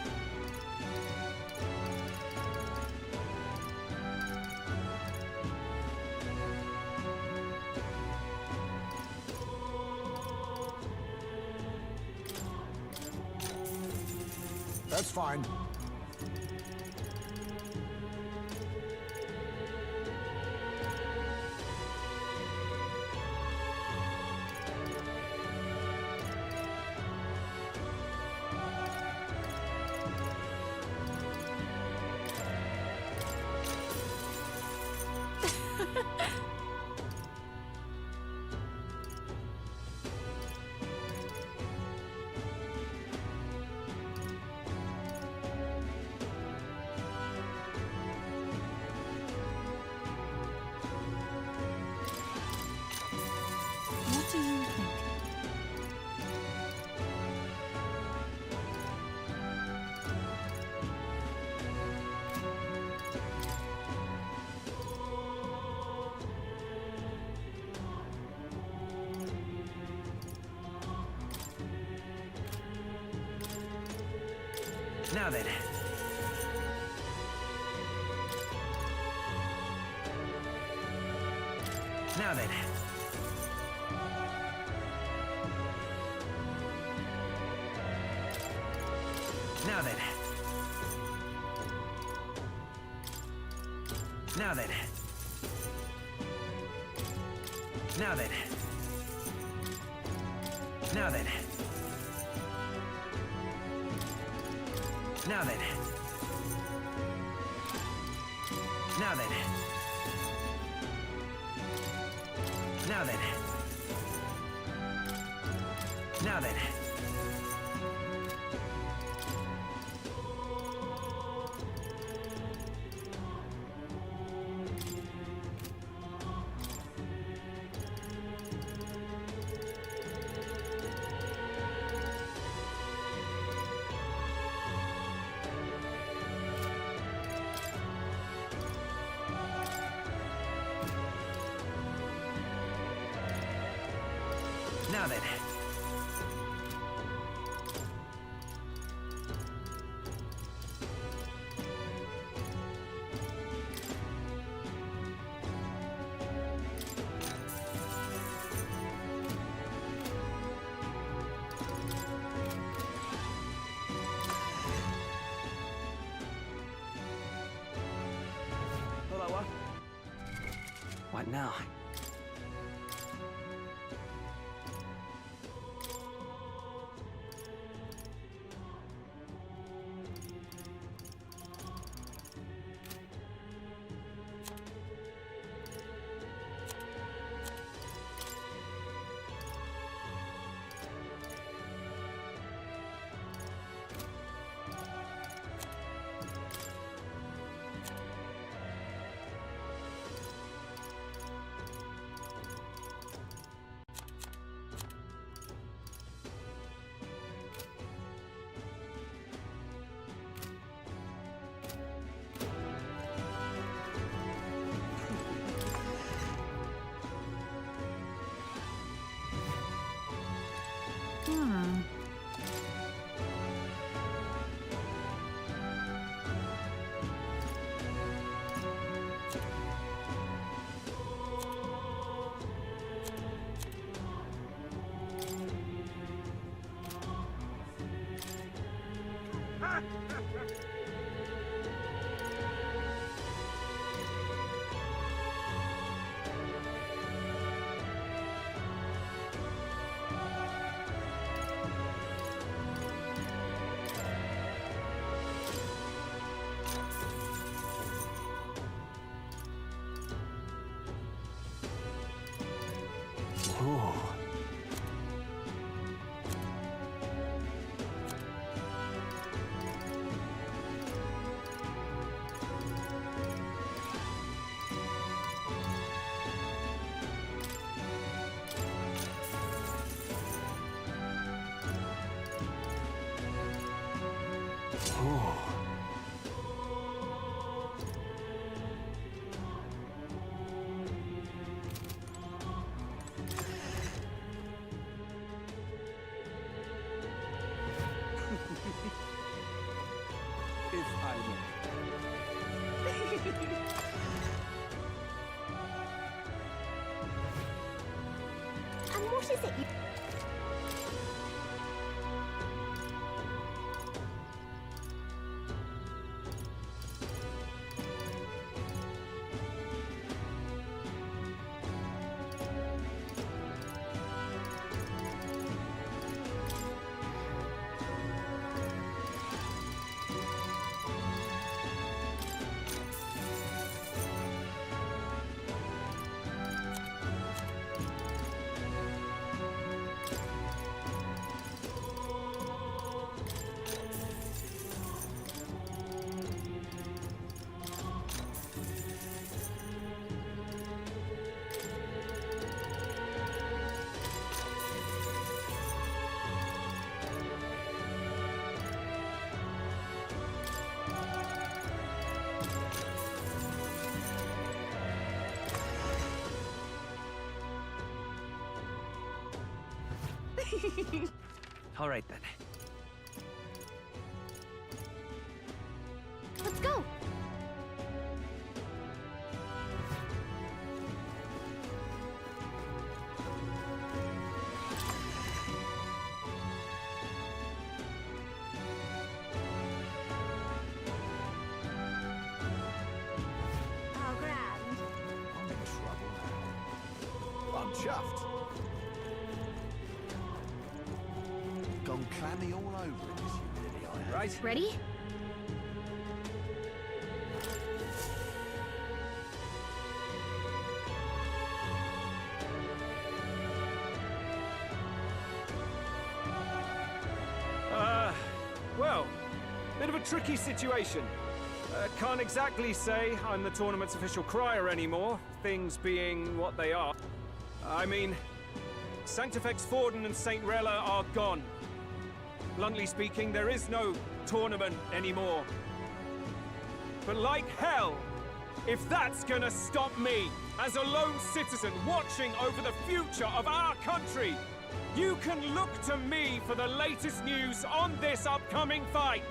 That's fine. What do you think? Now then. Now then. Now then. Now then. Now then. Now then. Now then. Now then. Now then. Now then. Now then. Hello, What now? If I may. And what is it you... All right then. Let's go! Oh, grand. I'm in trouble now. I'm chuffed. Gone clammy all over in this humidity, I have. Right? Ready? Well, bit of a tricky situation. Can't exactly say I'm the tournament's official crier anymore, things being what they are. I mean, Sanctifex Forden and St. Rella are gone. Bluntly speaking, there is no tournament anymore. But like hell, if that's gonna stop me, as a lone citizen watching over the future of our country, you can look to me for the latest news on this upcoming fight.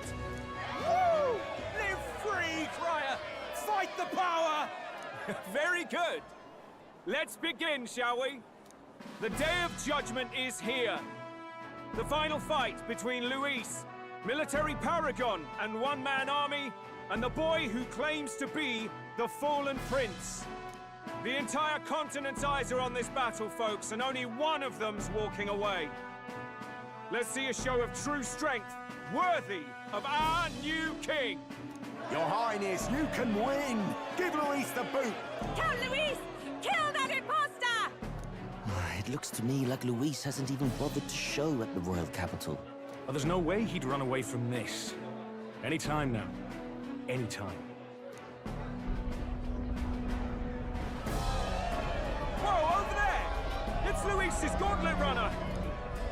Woo! Live free, crier! Fight the power! Very good. Let's begin, shall we? The Day of Judgment is here. The final fight between Luis, military paragon and one-man army, and the boy who claims to be the fallen prince. The entire continent's eyes are on this battle, folks, and only one of them's walking away. Let's see a show of true strength, worthy of our new king. Your Highness, you can win! Give Luis the boot! Count Luis! Kill that imposter! It looks to me like Luis hasn't even bothered to show at the royal capital. Well, there's no way he'd run away from this. Any time now. Any time. Whoa, over there! It's Luis's gauntlet runner!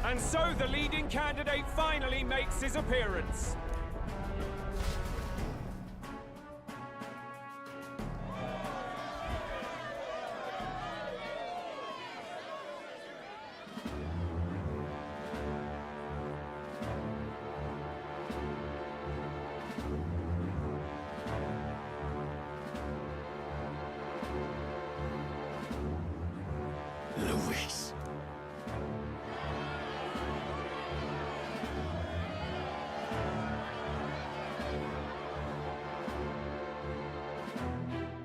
And so the leading candidate finally makes his appearance.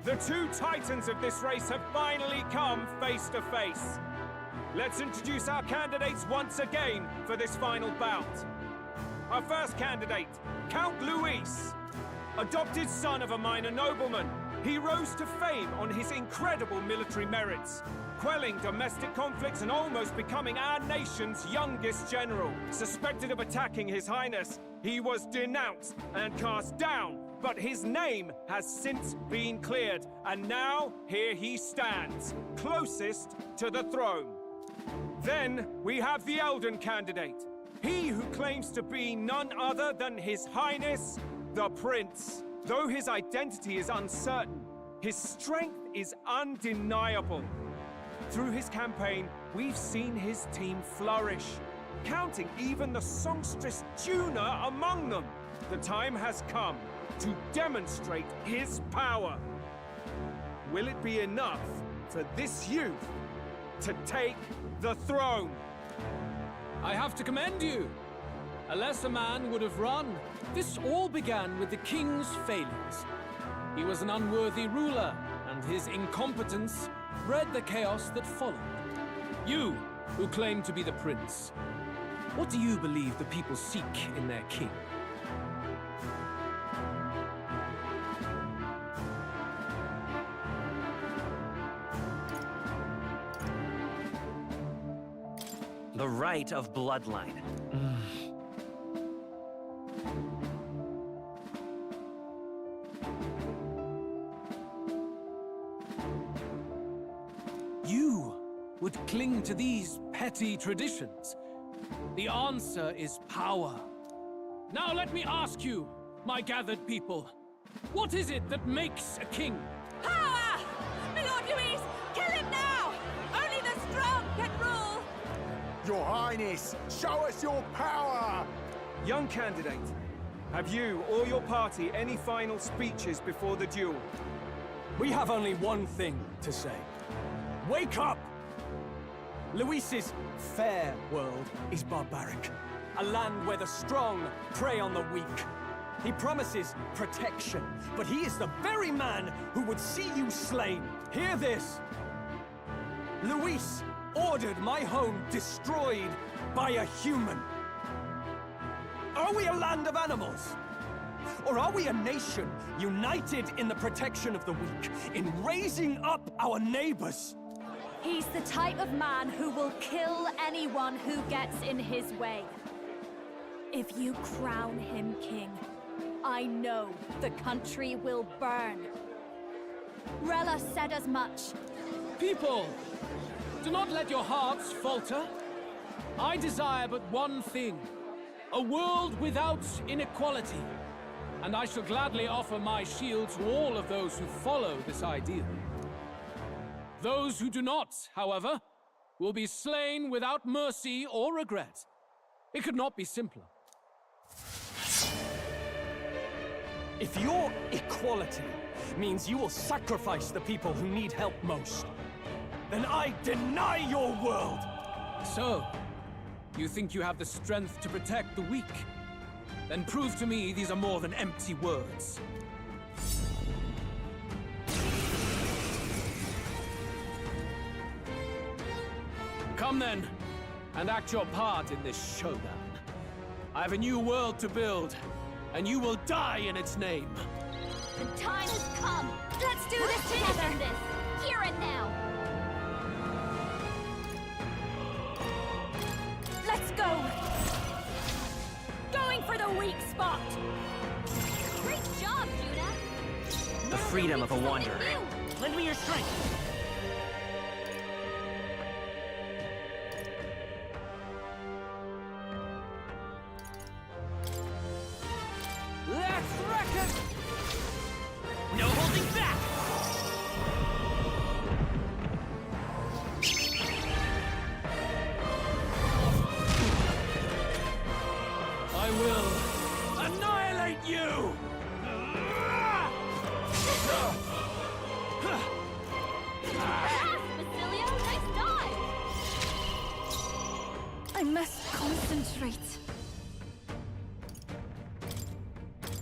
The two titans of this race have finally come face to face. Let's introduce our candidates once again for this final bout. Our first candidate, Count Luis. Adopted son of a minor nobleman, he rose to fame on his incredible military merits, quelling domestic conflicts and almost becoming our nation's youngest general. Suspected of attacking His Highness, he was denounced and cast down, but his name has since been cleared, and now here he stands, closest to the throne. Then we have the Elden candidate, he who claims to be none other than His Highness, the Prince. Though his identity is uncertain, his strength is undeniable. Through his campaign, we've seen his team flourish, counting even the songstress Juna among them. The time has come to demonstrate his power. Will it be enough for this youth to take the throne? I have to commend you. A lesser man would have run. This all began with the king's failures. He was an unworthy ruler, and his incompetence bred the chaos that followed. You, who claim to be the prince, what do you believe the people seek in their king? The right of bloodline. You would cling to these petty traditions. The answer is power. Now let me ask you, my gathered people, what is it that makes a king? Power! My Lord Luis, kill him now! Only the strong can rule! Your Highness, show us your power! Young candidate, have you or your party any final speeches before the duel? We have only one thing to say. Wake up! Luis's fair world is barbaric. A land where the strong prey on the weak. He promises protection, but he is the very man who would see you slain. Hear this! Luis ordered my home destroyed by a human. Are we a land of animals? Or are we a nation united in the protection of the weak, in raising up our neighbors? He's the type of man who will kill anyone who gets in his way. If you crown him king, I know the country will burn. Rella said as much. People, do not let your hearts falter. I desire but one thing, a world without inequality. And I shall gladly offer my shield to all of those who follow this ideal. Those who do not, however, will be slain without mercy or regret. It could not be simpler. If your equality means you will sacrifice the people who need help most, then I deny your world! So, you think you have the strength to protect the weak? Then prove to me these are more than empty words. Come then, and act your part in this showdown. I have a new world to build, and you will die in its name. The time has come. Let's do this together. Here and now. Let's go! Going for the weak spot! Great job, Juna. The freedom of a wanderer. Lend me your strength. Let's wreck it! No holding back! I will annihilate you! Basilio, nice dive! I must concentrate.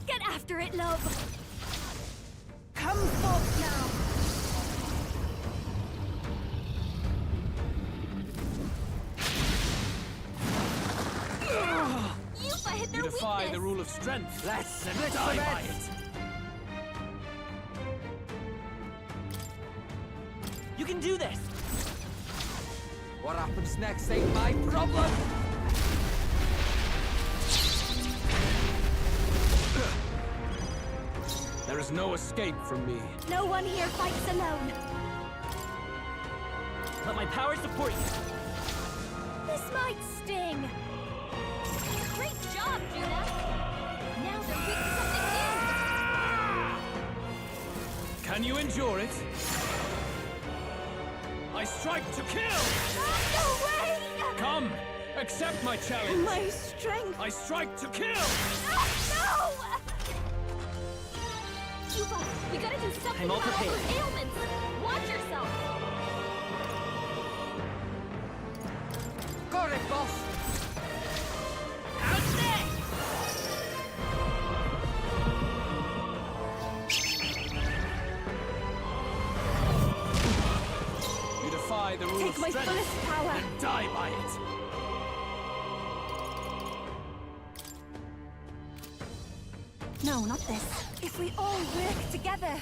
Get after it, love! Come forth now! You defy the rule of strength. Let's die by it. You can do this! What happens next ain't my problem! There is no escape from me. No one here fights alone. Let my power support you. This might sting. Great job, Judah. Now they're weak to something new. Can you endure it? I strike to kill! No way! Come, accept my challenge. My strength. I strike to kill! No! Yuba, we gotta do something I'm all about all prepared. those ailments. Watch yourself. Got it, boss! How's that? You defy the rule of Take my strength fullest power. and die by it. No, not this. If we all work together.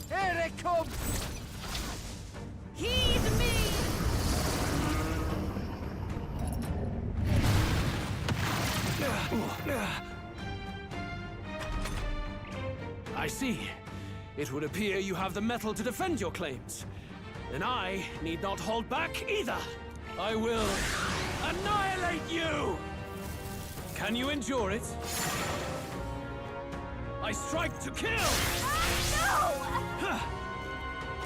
Here it comes! Heed me! I see. It would appear you have the metal to defend your claims. Then I need not hold back either. I will annihilate you! Can you endure it? I strike to kill!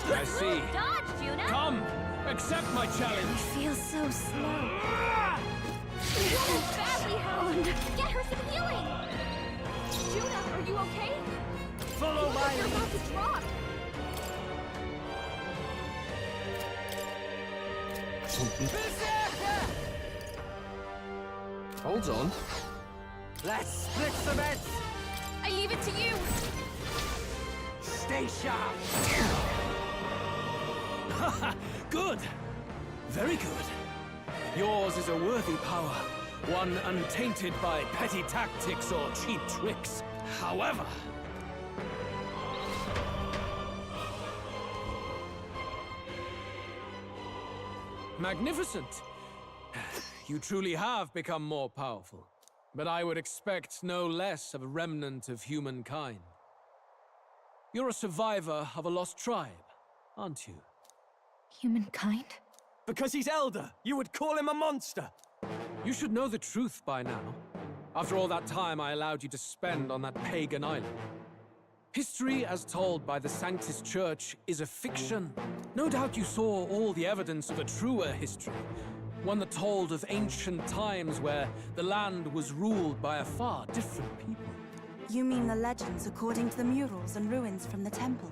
I see. Dodge, Judah. Come, accept my challenge. I feel so slow. Judah, badly hurt. Get her some healing. Judah, are you okay? Follow Look, my you're about to drop. Hold on. Let's split some heads! I leave it to you. Stay sharp! Good. Very good. Yours is a worthy power, one untainted by petty tactics or cheap tricks. However... Magnificent. You truly have become more powerful. But I would expect no less of a remnant of humankind. You're a survivor of a lost tribe, aren't you? Humankind? Because he's elder, you would call him a monster. You should know the truth by now. After all that time I allowed you to spend on that pagan island. History, as told by the Sanctus Church, is a fiction. No doubt you saw all the evidence of a truer history. One that told of ancient times where the land was ruled by a far different people. You mean the legends according to the murals and ruins from the temple?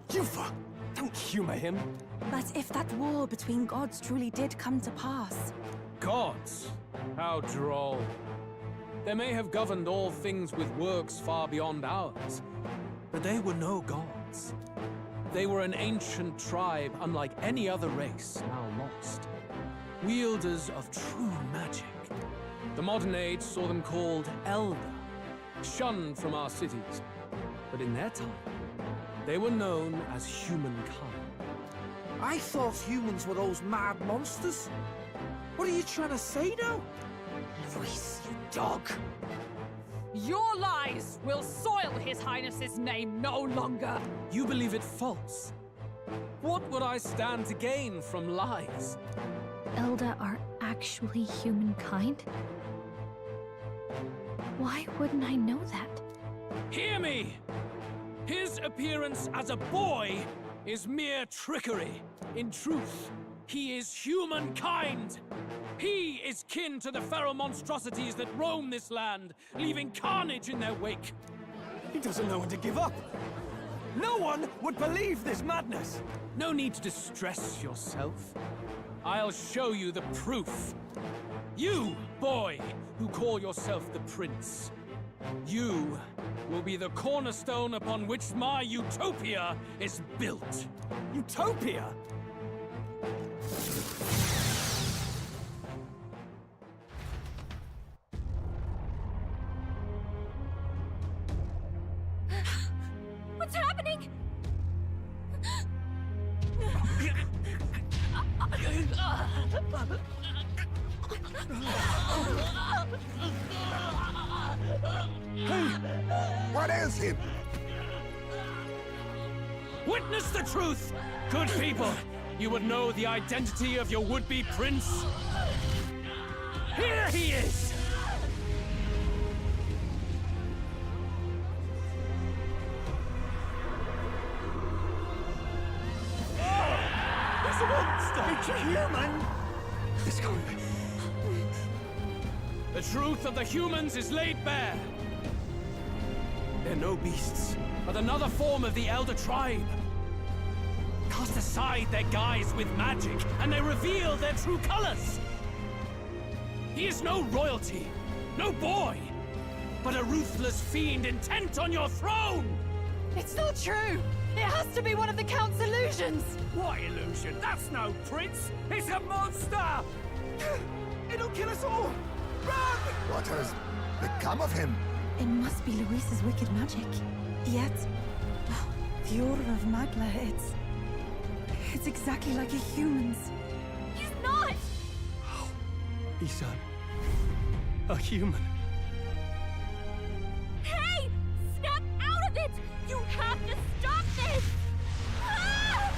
Yufa! Don't humor him. But if that war between gods truly did come to pass... Gods? How droll. They may have governed all things with works far beyond ours, but they were no gods. They were an ancient tribe unlike any other race now lost. Wielders of true magic. The modern age saw them called Elder, shunned from our cities. But in their time, they were known as humankind. I thought humans were those mad monsters. What are you trying to say now? Reese, you dog. Your lies will soil His Highness's name no longer. You believe it false. What would I stand to gain from lies? Elda are actually humankind? Why wouldn't I know that? Hear me! His appearance as a boy is mere trickery. In truth, he is humankind. He is kin to the feral monstrosities that roam this land, leaving carnage in their wake. He doesn't know when to give up. No one would believe this madness. No need to distress yourself. I'll show you the proof. You, boy, who call yourself the prince. You will be the cornerstone upon which my utopia is built. Utopia? What's happening? What ails him? Witness the truth! Good people, you would know the identity of your would-be prince. Here he is! It's a monster! It's a human! It's going. The truth of the humans is laid bare. They're no beasts, but another form of the Elder Tribe. Cast aside their guise with magic, and they reveal their true colors. He is no royalty, no boy, but a ruthless fiend intent on your throne! It's not true! It has to be one of the Count's illusions! What illusion? That's no prince! It's a monster! It'll kill us all! Run! What has become of him? It must be Luis's wicked magic. Yet, the aura of Magla, it's exactly like a human's. He's not! He's a human. Hey! Snap out of it! You have to stop this! Ah!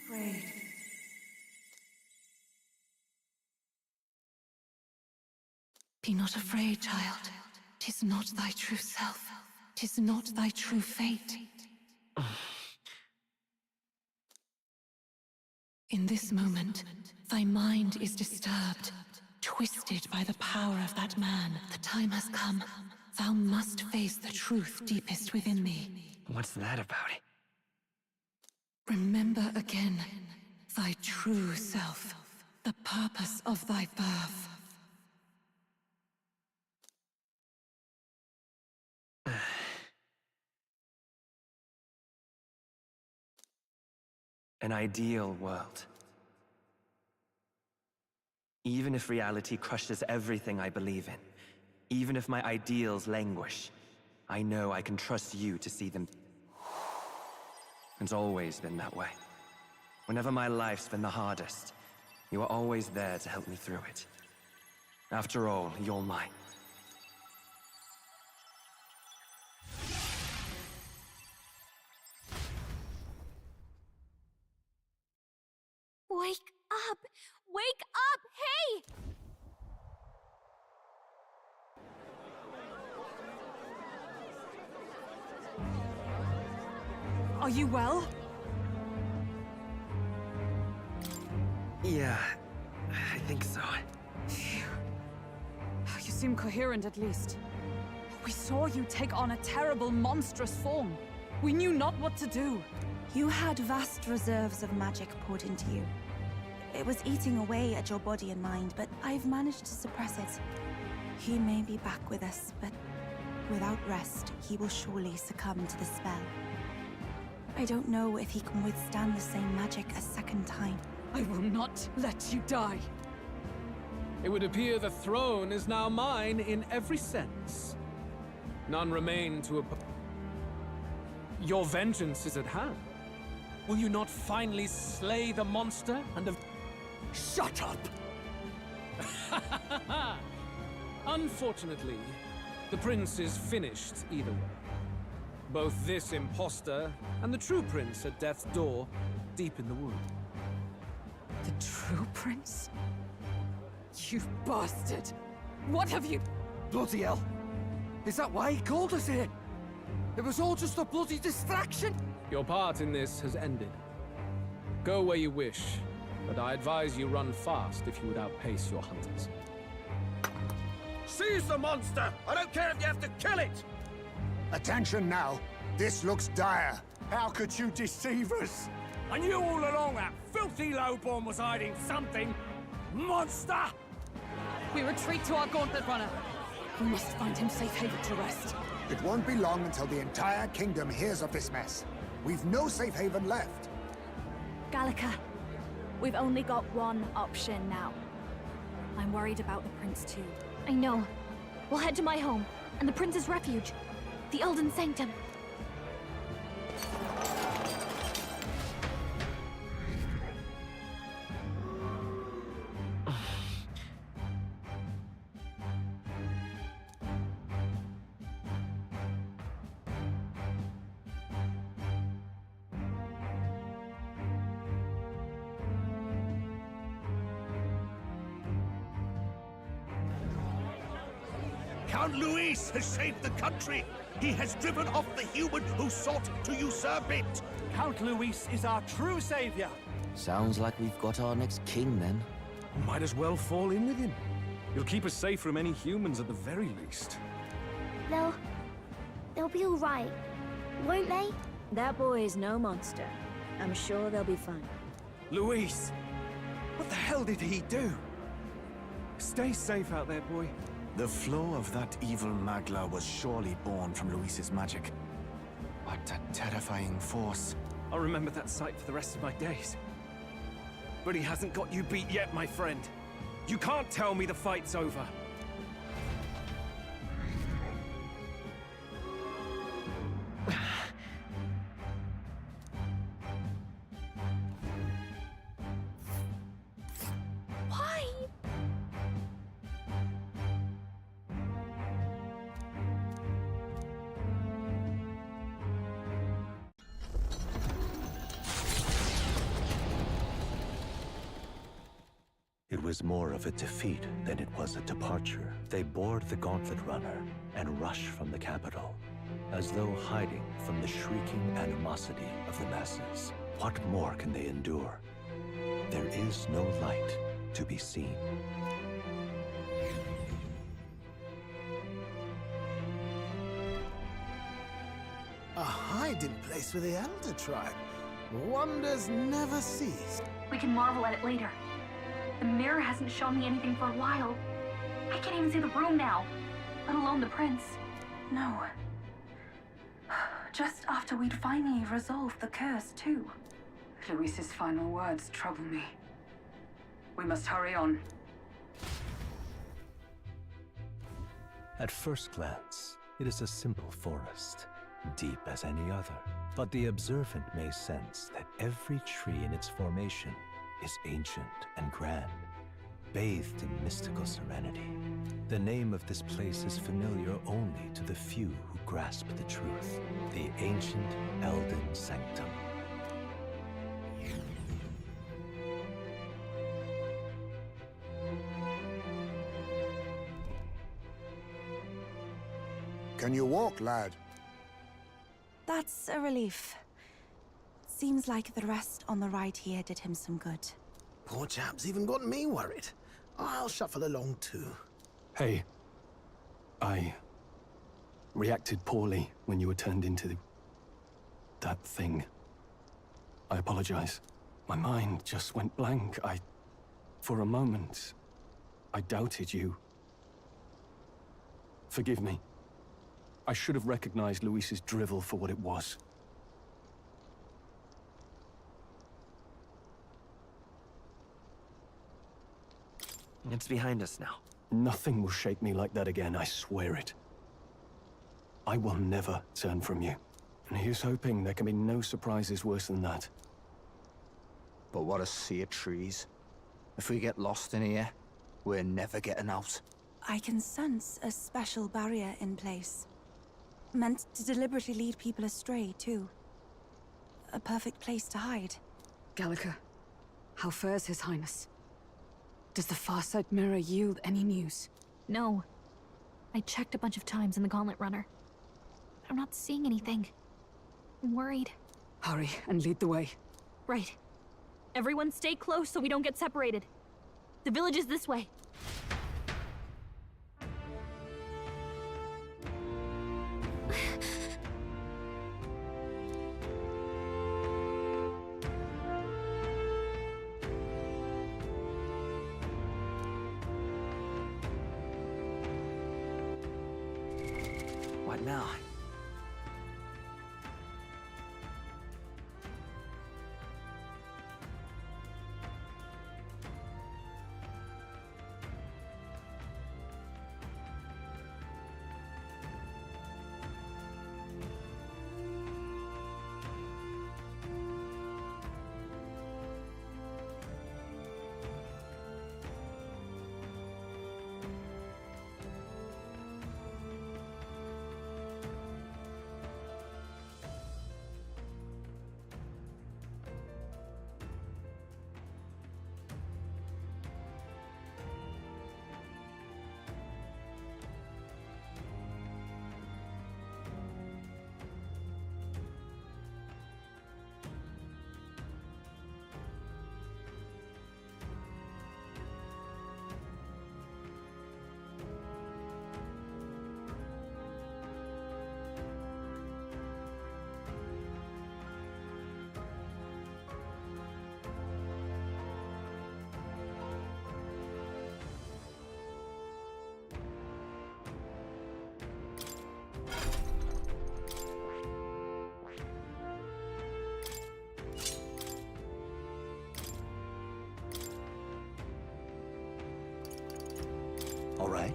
Afraid. Be not afraid, child. 'Tis not thy true self. 'Tis not thy true fate. In this moment, thy mind is disturbed, twisted by the power of that man. The time has come. Thou must face the truth deepest within thee. What's that about? Remember again thy true self, the purpose of thy birth. An ideal world. Even if reality crushes everything I believe in, even if my ideals languish, I know I can trust you to see them. It's always been that way. Whenever my life's been the hardest, you are always there to help me through it. After all, you're mine. Wake up! Wake up! Hey! Are you well? Yeah, I think so. You seem coherent at least. We saw you take on a terrible, monstrous form. We knew not what to do. You had vast reserves of magic poured into you. It was eating away at your body and mind, but I've managed to suppress it. He may be back with us, but without rest, he will surely succumb to the spell. I don't know if he can withstand the same magic a second time. I will not let you die. It would appear the throne is now mine in every sense. None remain to oppose. Your vengeance is at hand. Will you not finally slay the monster and Shut up! Unfortunately, the prince is finished either way. Both this imposter and the true prince at death's door, deep in the wood. The true prince? You bastard! What have you... Bloody hell! Is that why he called us here? It was all just a bloody distraction! Your part in this has ended. Go where you wish, but I advise you run fast if you would outpace your hunters. Seize the monster! I don't care if you have to kill it! Attention now. This looks dire. How could you deceive us? I knew all along that filthy lowborn was hiding something. Monster! We retreat to our gauntlet runner. We must find him safe haven to rest. It won't be long until the entire kingdom hears of this mess. We've no safe haven left. Gallica, we've only got one option now. I'm worried about the prince too. I know. We'll head to my home, and the prince's refuge. The Elden Sanctum. Count Luis has saved the country. He has driven off the human who sought to usurp it. Count Luis is our true savior. Sounds like we've got our next king, then. Might as well fall in with him. He'll keep us safe from any humans at the very least. They'll be all right, won't they? That boy is no monster. I'm sure they'll be fine. Luis! What the hell did he do? Stay safe out there, boy. The flow of that evil Magla was surely born from Luis's magic. What a terrifying force. I'll remember that sight for the rest of my days. But he hasn't got you beat yet, my friend. You can't tell me the fight's over. Why? It was more of a defeat than it was a departure. They board the gauntlet runner and rush from the capital, as though hiding from the shrieking animosity of the masses. What more can they endure? There is no light to be seen. A hiding place for the Elder Tribe. Wonders never cease. We can marvel at it later. The mirror hasn't shown me anything for a while. I can't even see the room now, let alone the prince. No. Just after we'd finally resolved the curse, too. Luis's final words trouble me. We must hurry on. At first glance, it is a simple forest, deep as any other. But the observant may sense that every tree in its formation is ancient and grand, bathed in mystical serenity. The name of this place is familiar only to the few who grasp the truth, the ancient Elden Sanctum. Can you walk, lad? That's a relief. Seems like the rest on the ride here did him some good. Poor chap's even got me worried. I'll shuffle along too. Hey, I reacted poorly when you were turned into that thing. I apologize. My mind just went blank. For a moment, I doubted you. Forgive me. I should have recognized Luis's drivel for what it was. It's behind us now. Nothing will shake me like that again, I swear it. I will never turn from you. And here's hoping there can be no surprises worse than that. But what a sea of trees. If we get lost in here, we're never getting out. I can sense a special barrier in place. Meant to deliberately lead people astray, too. A perfect place to hide. Gallica, how fares His Highness? Does the Farsight mirror yield any news? No. I checked a bunch of times in the Gauntlet Runner. But I'm not seeing anything. I'm worried. Hurry and lead the way. Right. Everyone stay close so we don't get separated. The village is this way. What now? All right.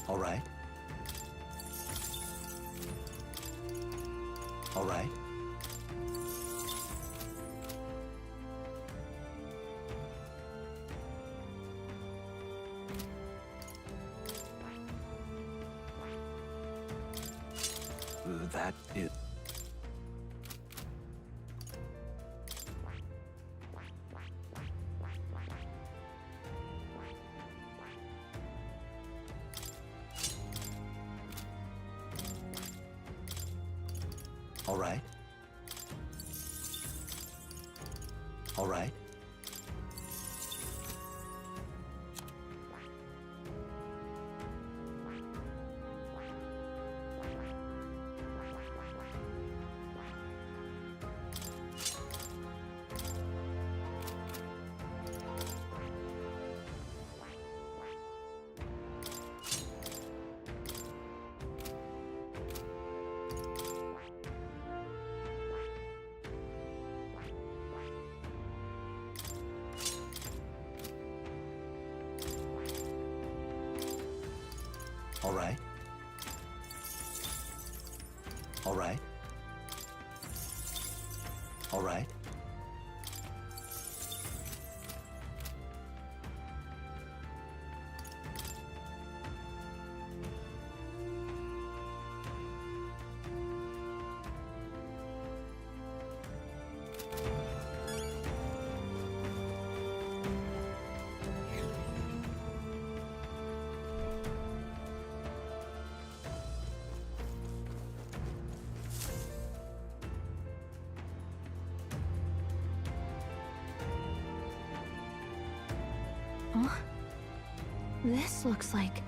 All right. All right. That is... All right. All right. All right. All right. All right. Huh? This looks like...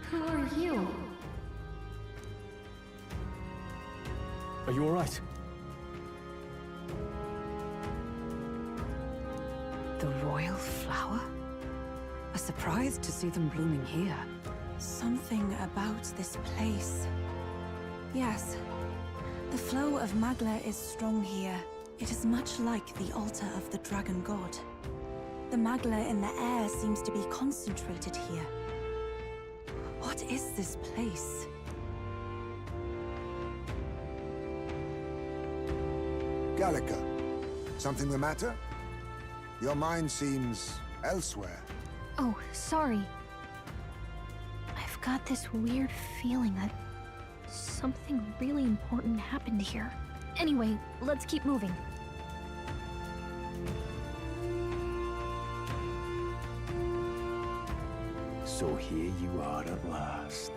Who are you? Are you all right? The royal flower? A surprise to see them blooming here. Something about this place. Yes. The flow of Magla is strong here. It is much like the altar of the dragon god. The Magla in the air seems to be concentrated here. What is this place? Gallica, something the matter? Your mind seems elsewhere. Oh, sorry. I've got this weird feeling that something really important happened here. Anyway, let's keep moving. So here you are at last.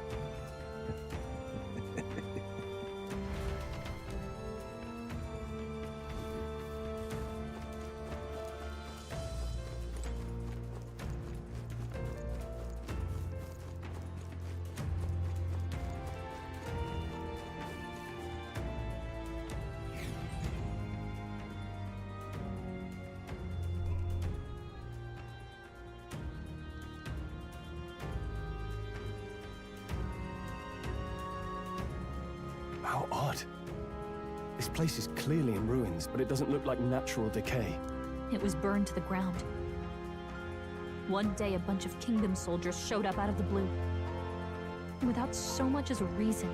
How odd. This place is clearly in ruins, but it doesn't look like natural decay. It was burned to the ground. One day, a bunch of kingdom soldiers showed up out of the blue. Without so much as a reason.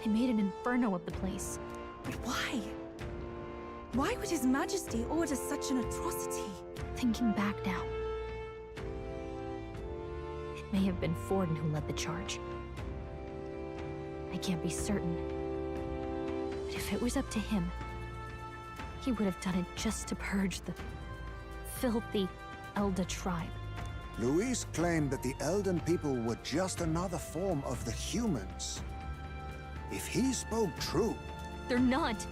They made an inferno of the place. But why? Why would His Majesty order such an atrocity? Thinking back now, it may have been Forden who led the charge. I can't be certain. But if it was up to him, he would have done it just to purge the filthy Elda tribe. Luis claimed that the Elden people were just another form of the humans. If he spoke true... They're not.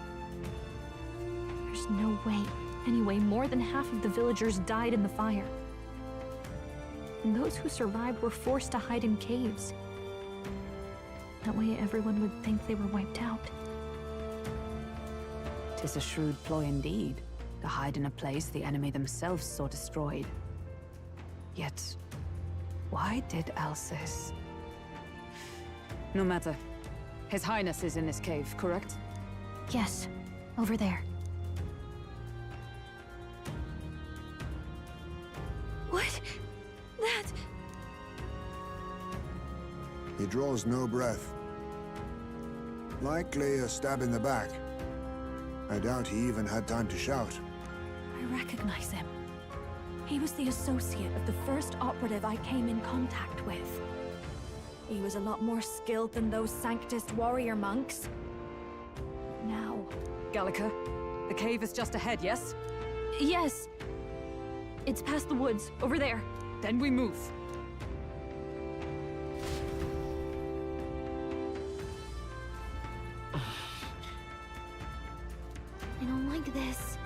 There's no way. Anyway, more than half of the villagers died in the fire. And those who survived were forced to hide in caves. That way everyone would think they were wiped out. 'Tis a shrewd ploy indeed, to hide in a place the enemy themselves saw destroyed. Yet, why did Alcest? No matter. His Highness is in this cave, correct? Yes, over there. What? That... He draws no breath. Likely a stab in the back. I doubt he even had time to shout. I recognize him. He was the associate of the first operative I came in contact with. He was a lot more skilled than those Sanctist warrior monks. Now... Gallica, the cave is just ahead, yes? Yes. It's past the woods, over there. Then we move. I don't like this.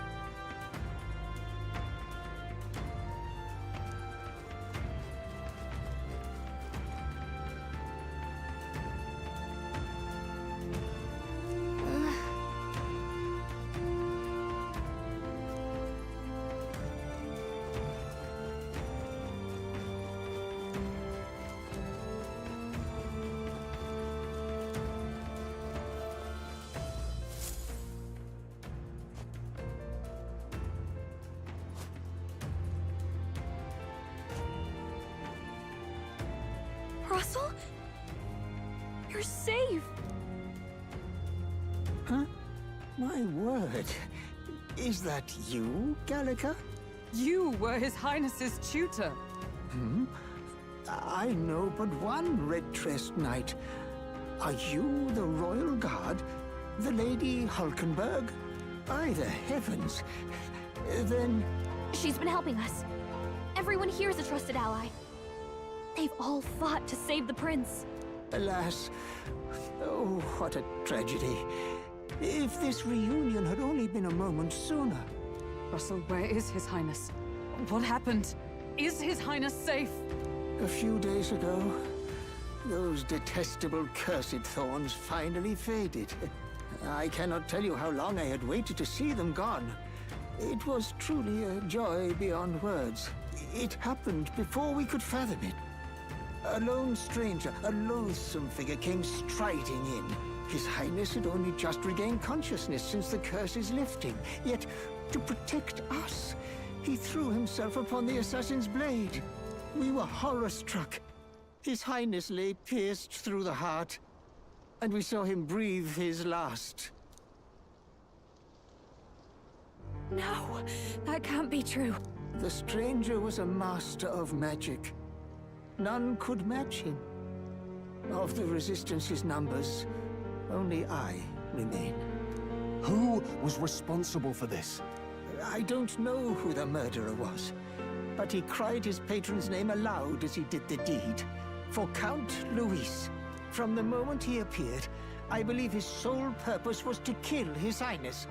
Russell? You're safe! Huh? My word. Is that you, Gallica? You were His Highness's tutor. Hmm? I know but one red-tressed knight. Are you the royal guard? The Lady Hulkenberg? By the heavens. Then... She's been helping us. Everyone here is a trusted ally. They've all fought to save the prince. Alas. Oh, what a tragedy. If this reunion had only been a moment sooner. Russell, where is His Highness? What happened? Is His Highness safe? A few days ago, those detestable cursed thorns finally faded. I cannot tell you how long I had waited to see them gone. It was truly a joy beyond words. It happened before we could fathom it. A lone stranger, a loathsome figure, came striding in. His Highness had only just regained consciousness since the curse's lifting. Yet, to protect us, he threw himself upon the assassin's blade. We were horror-struck. His Highness lay pierced through the heart, and we saw him breathe his last. No, that can't be true. The stranger was a master of magic. None could match him. Of the Resistance's numbers, only I remain. Who was responsible for this? I don't know who the murderer was, but he cried his patron's name aloud as he did the deed. For Count Luis, from the moment he appeared, I believe his sole purpose was to kill His Highness.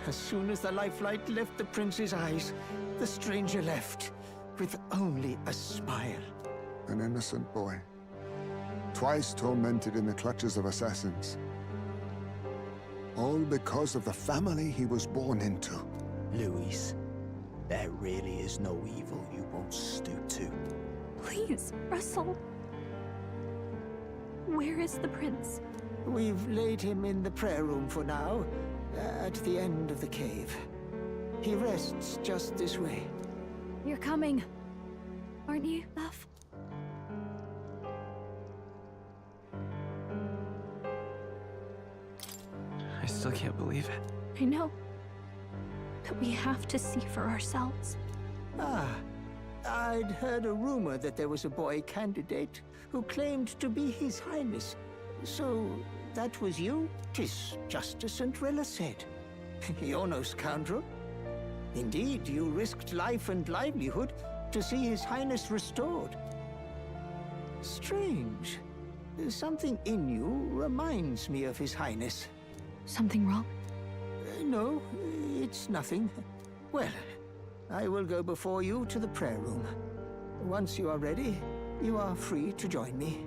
As soon as the lifelight left the prince's eyes, the stranger left, with only a smile. An innocent boy. Twice tormented in the clutches of assassins. All because of the family he was born into. Luis, there really is no evil you won't stoop to. Please, Russell. Where is the prince? We've laid him in the prayer room for now, at the end of the cave. He rests just this way. You're coming, aren't you, love? I still can't believe it. I know. But we have to see for ourselves. Ah, I'd heard a rumor that there was a boy candidate who claimed to be His Highness. So, that was you? 'Tis just as Cinderella said. You're no scoundrel. Indeed, you risked life and livelihood to see His Highness restored. Strange. Something in you reminds me of His Highness. Something wrong? No, it's nothing. Well, I will go before you to the prayer room. Once you are ready, you are free to join me.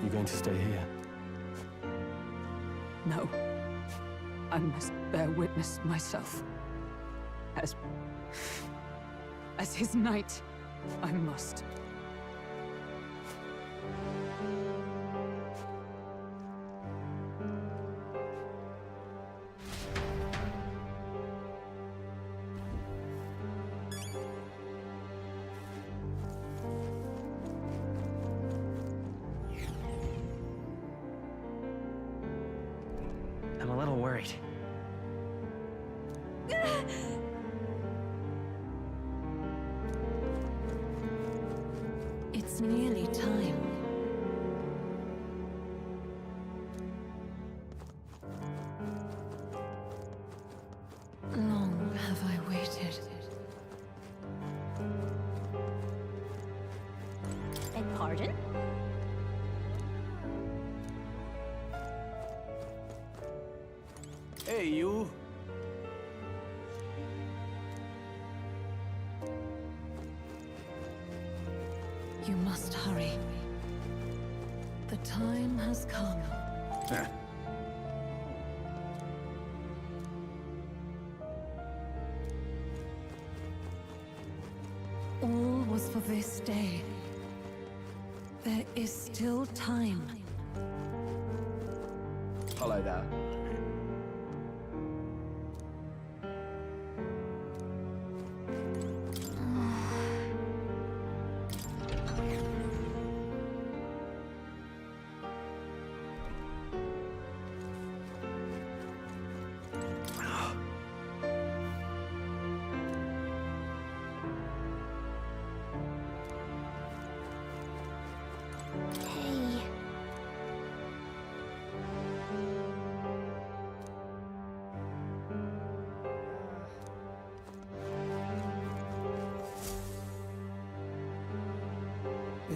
You going to stay here? No. I must bear witness myself. As his knight, I must. I'm a little worried. It's nearly time. Long have I waited. Beg pardon? Hey, you. You must hurry. The time has come. All was for this day. There is still time. Hello there.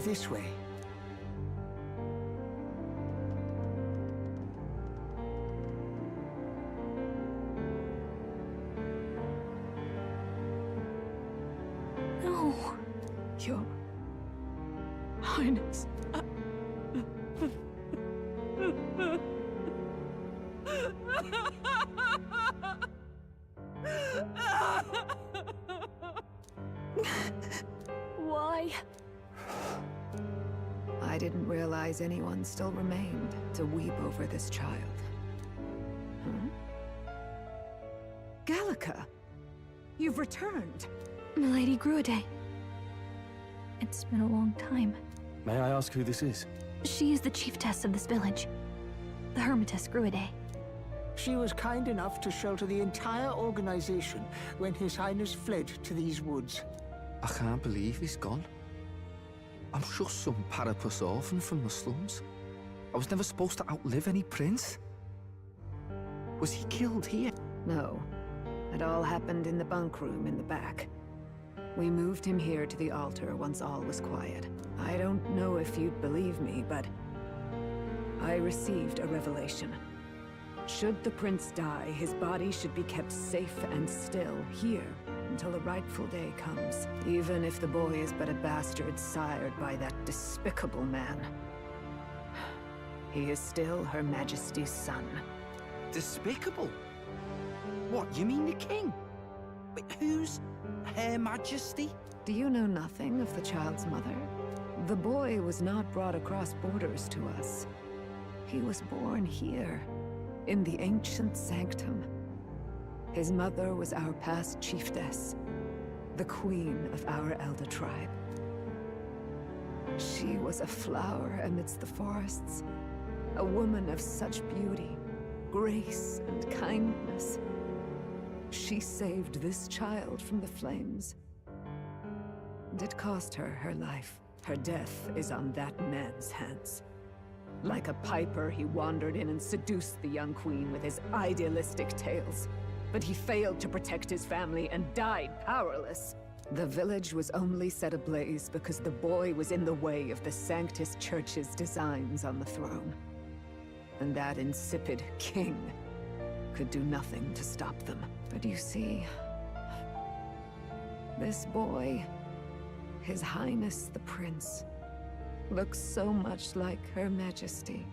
This way. No. Your Highness. Why? I didn't realize anyone still remained to weep over this child. Huh? Gallica! You've returned! Milady Gruide. It's been a long time. May I ask who this is? She is the chiefess of this village. The Hermitess Gruide. She was kind enough to shelter the entire organization when His Highness fled to these woods. I can't believe he's gone. I'm just some parapus orphan from the slums. I was never supposed to outlive any prince. Was he killed here? No. It all happened in the bunk room in the back. We moved him here to the altar once all was quiet. I don't know if you'd believe me, but I received a revelation. Should the prince die, his body should be kept safe and still here until the rightful day comes, even if the boy is but a bastard sired by that despicable man. He is still Her Majesty's son. Despicable? What, you mean the king? Wait, who's Her Majesty? Do you know nothing of the child's mother? The boy was not brought across borders to us. He was born here, in the ancient sanctum. His mother was our past chiefess, the queen of our elder tribe. She was a flower amidst the forests, a woman of such beauty, grace, and kindness. She saved this child from the flames. And it cost her her life. Her death is on that man's hands. Like a piper, he wandered in and seduced the young queen with his idealistic tales. But he failed to protect his family and died powerless. The village was only set ablaze because the boy was in the way of the Sanctus Church's designs on the throne. And that insipid king could do nothing to stop them. But you see, this boy, His Highness the Prince, looks so much like Her Majesty.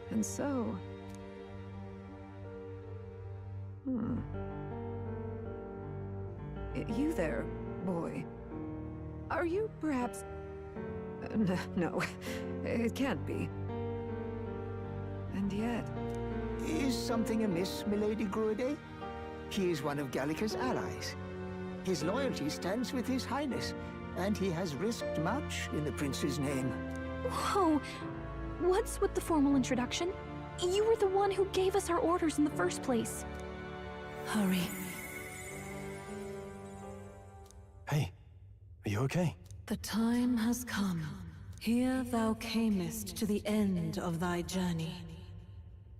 And so... You there, boy. Are you perhaps... No, it can't be. And yet... Is something amiss, Milady Gruede? He is one of Gallica's allies. His loyalty stands with His Highness, and he has risked much in the Prince's name. Whoa! What's with the formal introduction? You were the one who gave us our orders in the first place. Hurry. Hey, are you okay? The time has come. Here thou camest to the end of thy journey.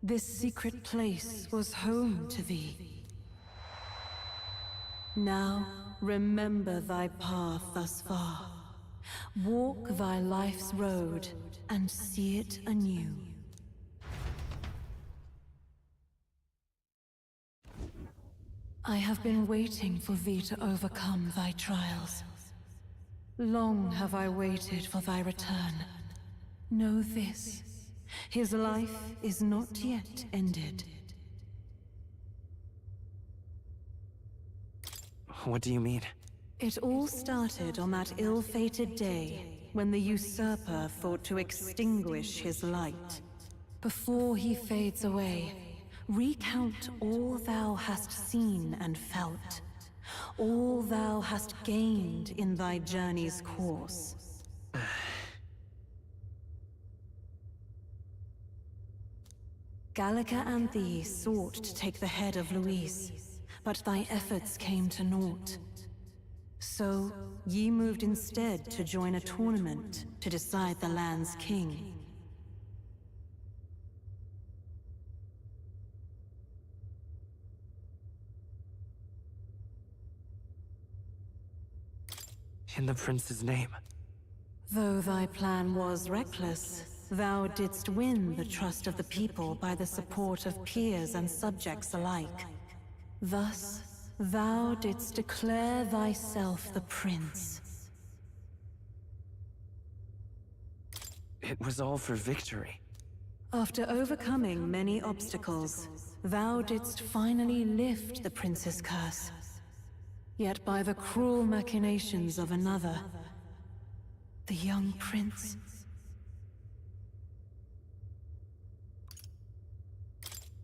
This secret place was home to thee. Now, remember thy path thus far. Walk thy life's road and see it anew. I have been waiting for thee to overcome thy trials. Long have I waited for thy return. Know this, his life is not yet ended. What do you mean? It all started on that ill-fated day when the usurper thought to extinguish his light. Before he fades away, recount all thou hast seen and felt, all thou hast gained in thy journey's course. Gallica and thee sought to take the head of Luis, but thy efforts came to naught. So, ye moved instead to join a tournament to decide the land's king. In the prince's name. Though thy plan was reckless, thou didst win the trust of the people by the support of peers and subjects alike. Thus, thou didst declare thyself the prince. It was all for victory. After overcoming many obstacles, thou didst finally lift the prince's curse. Yet by the cruel machinations of another, the young prince...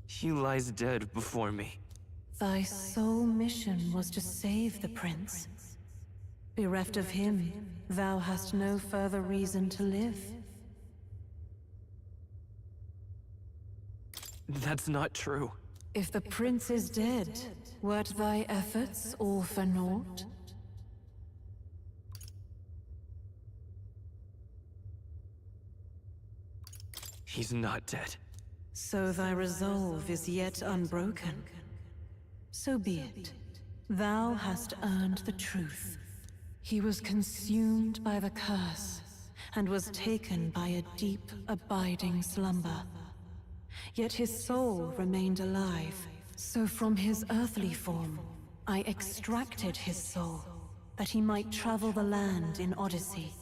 He lies dead before me. Thy sole mission was to save the prince. Bereft of him, thou hast no further reason to live. That's not true. If the prince is dead, wert thy efforts all for naught? He's not dead. So thy resolve is yet unbroken. So be it. Thou hast earned the truth. He was consumed by the curse, and was taken by a deep, abiding slumber. Yet his soul remained alive, so from his earthly form, I extracted his soul, that he might travel the land in Odyssey.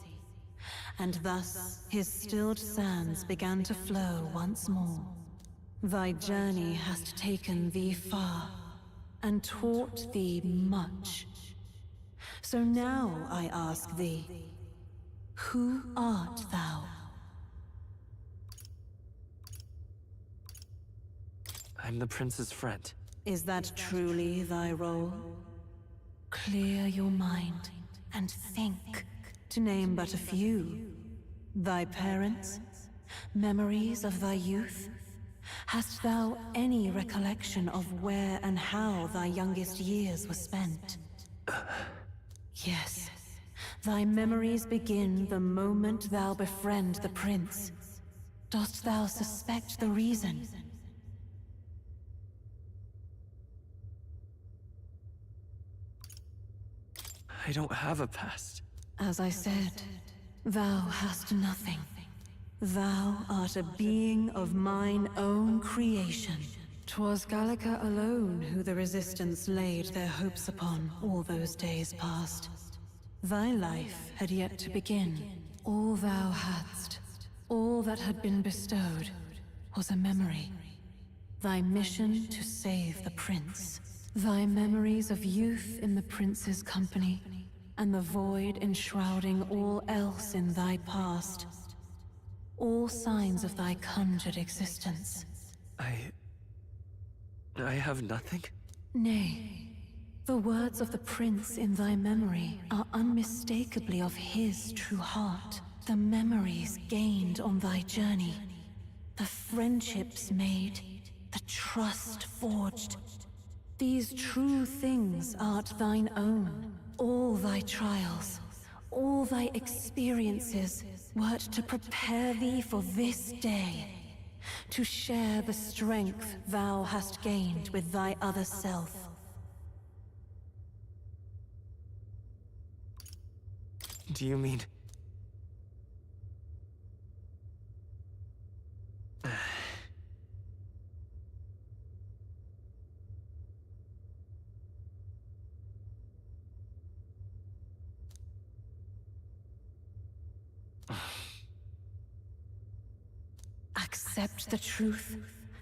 And thus, his stilled sands began to flow once more. Thy journey hast taken thee far, and taught thee much. So now I ask thee, who art thou? I'm the prince's friend. Is that truly thy role? Clear your mind and think, to name but a few. Thy parents, memories of thy youth? Hast thou any recollection of where and how thy youngest years were spent? Yes, thy memories begin the moment thou befriend the prince. Dost thou suspect the reason? I don't have a past. As I said, thou hast nothing. Thou art a being of mine own creation. 'Twas Gallica alone who the Resistance laid their hopes upon all those days past. Thy life had yet to begin. All thou hadst, all that had been bestowed, was a memory. Thy mission to save the prince. Thy memories of youth in the prince's company, and the void enshrouding all else in thy past. All signs of thy conjured existence. I have nothing? Nay, the words of the prince in thy memory are unmistakably of his true heart. The memories gained on thy journey, the friendships made, the trust forged. These true things art thine own. All thy trials, all thy experiences wert to prepare thee for this day, to share the strength thou hast gained with thy other self. Do you mean... Accept the truth,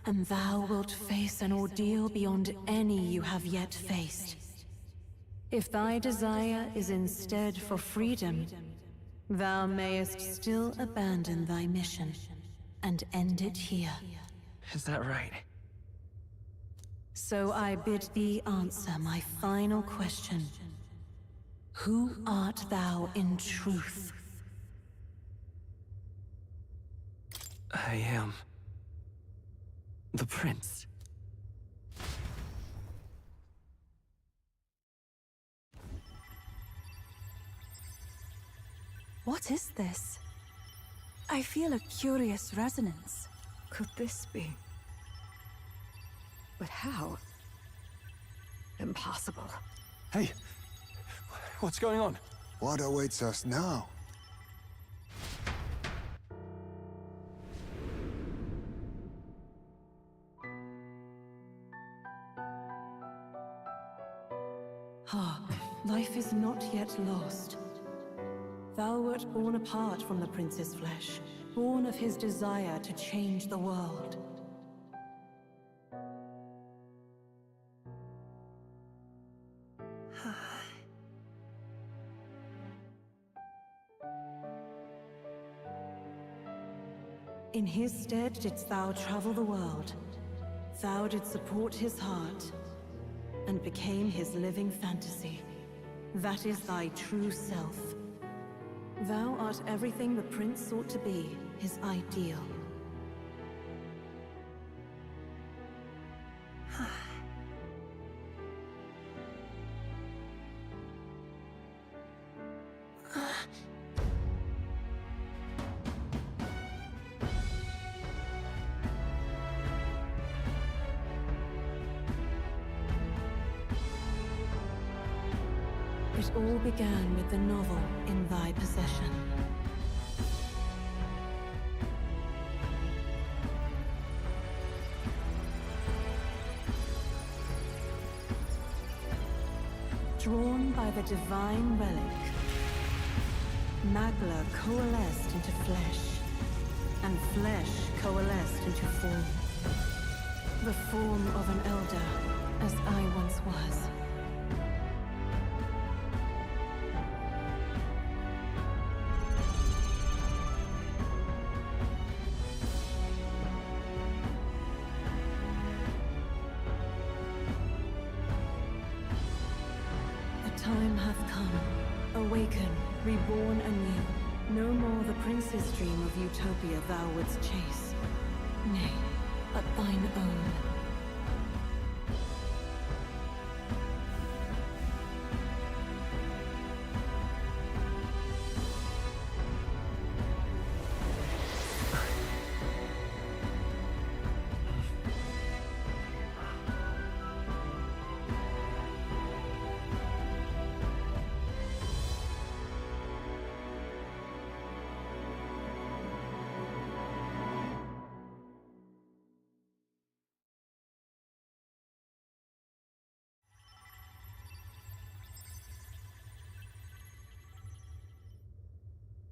and thou wilt face an ordeal beyond any you have yet faced. If thy desire is instead for freedom, thou mayest still abandon thy mission, and end it here. Is that right? So I bid thee answer my final question. Who art thou in truth? I am... the prince. What is this? I feel a curious resonance. Could this be? But how? Impossible. Hey! What's going on? What awaits us now? Hark, life is not yet lost. Thou wert born apart from the prince's flesh, born of his desire to change the world. In his stead didst thou travel the world. Thou didst support his heart, and became his living fantasy. That is thy true self. Thou art everything the prince sought to be, his ideal. It all began with the novel in thy possession. Drawn by the divine relic, Magla coalesced into flesh, and flesh coalesced into form. The form of an elder, as I once was. The time hath come. Awaken, reborn anew. No more the prince's dream of utopia thou wouldst chase. Nay, but thine own.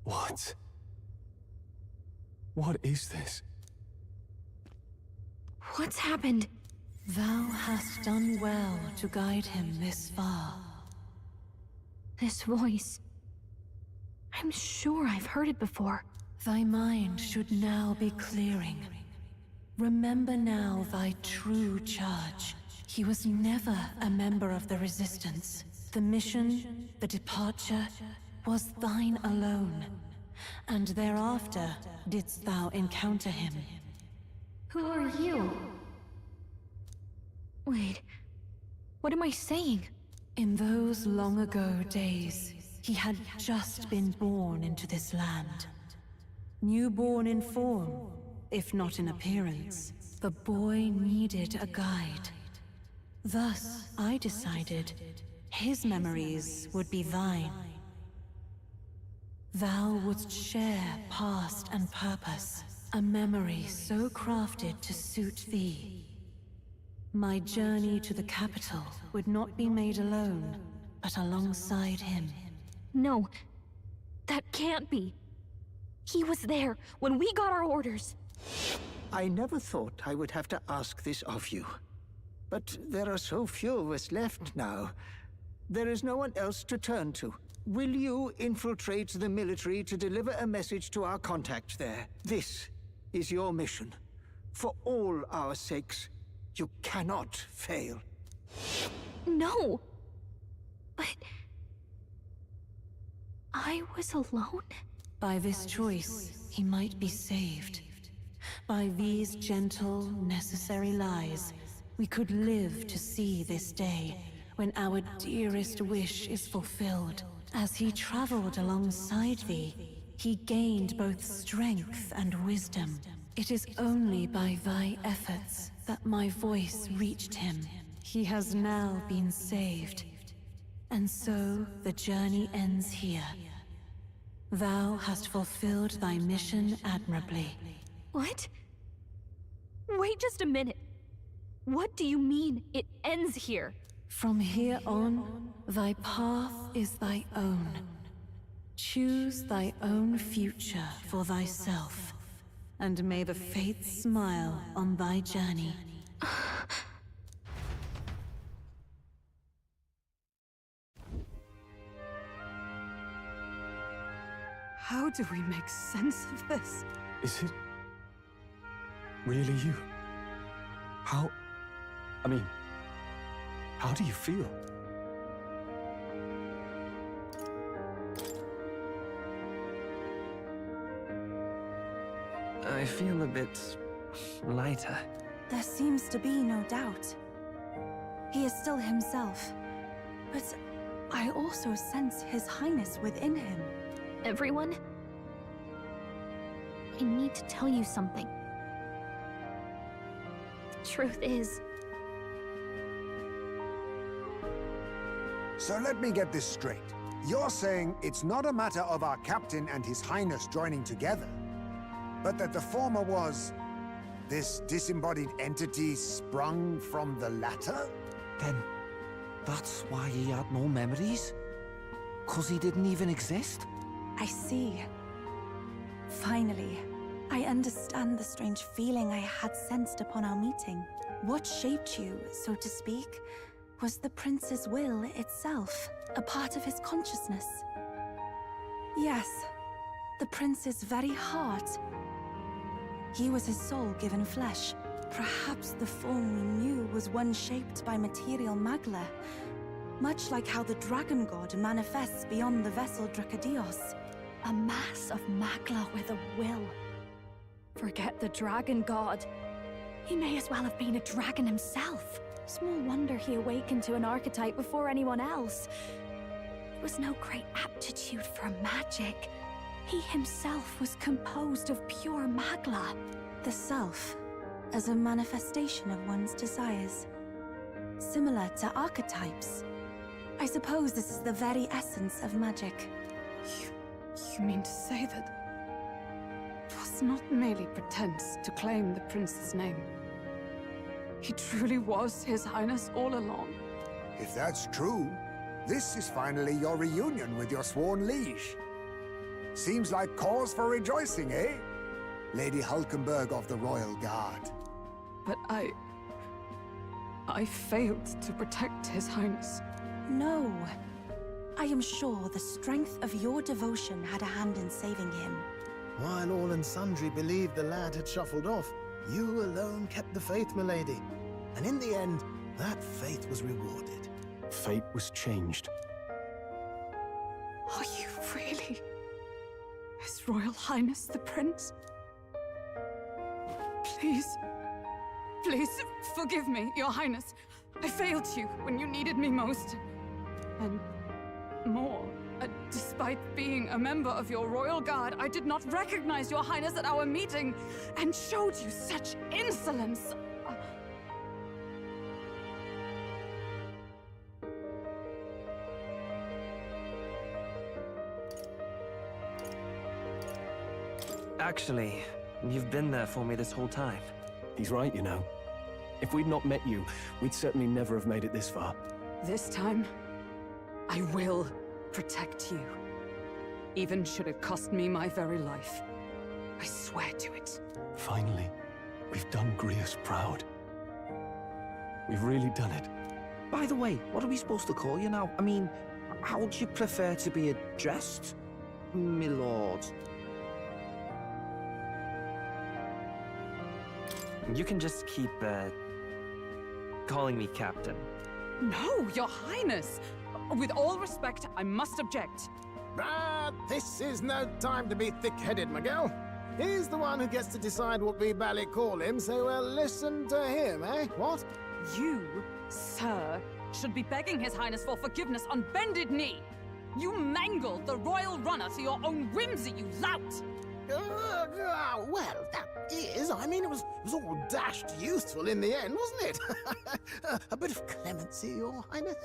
What? What is this? What's happened? Thou hast done well to guide him this far. This voice. I'm sure I've heard it before. Thy mind should now be clearing. Remember now thy true charge. He was never a member of the Resistance. The mission, the departure, was thine alone. And thereafter didst thou encounter him. Who are you? Wait, what am I saying? In those long ago days, he had just been born into this land. Newborn in form, if not in appearance, the boy needed a guide. Thus, I decided his memories would be thine. Thou wouldst share past and purpose, a memory so crafted to suit thee. My journey to the capital would not be made alone, but alongside him. No, that can't be. He was there when we got our orders. I never thought I would have to ask this of you. But there are so few of us left now. There is no one else to turn to. Will you infiltrate the military to deliver a message to our contact there? This is your mission. For all our sakes, you cannot fail. No! But... I was alone? By this choice, he might be saved. By these gentle, necessary lies, we could live to see this day, when our dearest wish is fulfilled. As he traveled alongside thee, he gained both strength and wisdom. It is only by thy efforts that my voice reached him. He has now been saved. And so the journey ends here. Thou hast fulfilled thy mission admirably. What? Wait just a minute. What do you mean, it ends here? From here on, thy path is thy own. Choose thy own future for thyself, and may the fates smile on thy journey. How do we make sense of this? Is it really you? How do you feel? I feel a bit lighter. There seems to be no doubt. He is still himself. But I also sense His Highness within him. Everyone? I need to tell you something. The truth is... So let me get this straight. You're saying it's not a matter of our captain and His Highness joining together, but that the former was this disembodied entity sprung from the latter? Then that's why he had no memories? 'Cause he didn't even exist? I see. Finally, I understand the strange feeling I had sensed upon our meeting. What shaped you, so to speak, was the prince's will itself, a part of his consciousness. Yes, the prince's very heart. He was his soul given flesh. Perhaps the form we knew was one shaped by material magla, much like how the dragon god manifests beyond the vessel Drakadios. A mass of magla with a will. Forget the dragon god. He may as well have been a dragon himself. Small wonder he awakened to an archetype before anyone else. It was no great aptitude for magic. He himself was composed of pure magla. The self, as a manifestation of one's desires. Similar to archetypes. I suppose this is the very essence of magic. You mean to say that it was not merely pretense to claim the prince's name? He truly was His Highness all along. If that's true, this is finally your reunion with your sworn liege. Seems like cause for rejoicing, eh? Lady Hulkenberg of the Royal Guard. But I failed to protect His Highness. No. I am sure the strength of your devotion had a hand in saving him. While all and sundry believed the lad had shuffled off, you alone kept the faith, milady. And in the end, that faith was rewarded. Fate was changed. Are you really His Royal Highness the Prince? Please, please, forgive me, Your Highness. I failed you when you needed me most. And more, despite being a member of your Royal Guard, I did not recognize Your Highness at our meeting and showed you such insolence. Actually, you've been there for me this whole time. He's right, you know. If we'd not met you, we'd certainly never have made it this far. This time, I will protect you. Even should it cost me my very life. I swear to it. Finally, we've done Grius proud. We've really done it. By the way, what are we supposed to call you now? I mean, how would you prefer to be addressed, my lord? You can just keep, calling me Captain. No, Your Highness! With all respect, I must object. But this is no time to be thick-headed, Miguel. He's the one who gets to decide what we bally call him, so we'll listen to him, eh? What? You, sir, should be begging His Highness for forgiveness on bended knee. You mangled the royal runner to your own whimsy, you lout! Well, that is, I mean, it was all dashed useful in the end, wasn't it? A bit of clemency, Your Highness.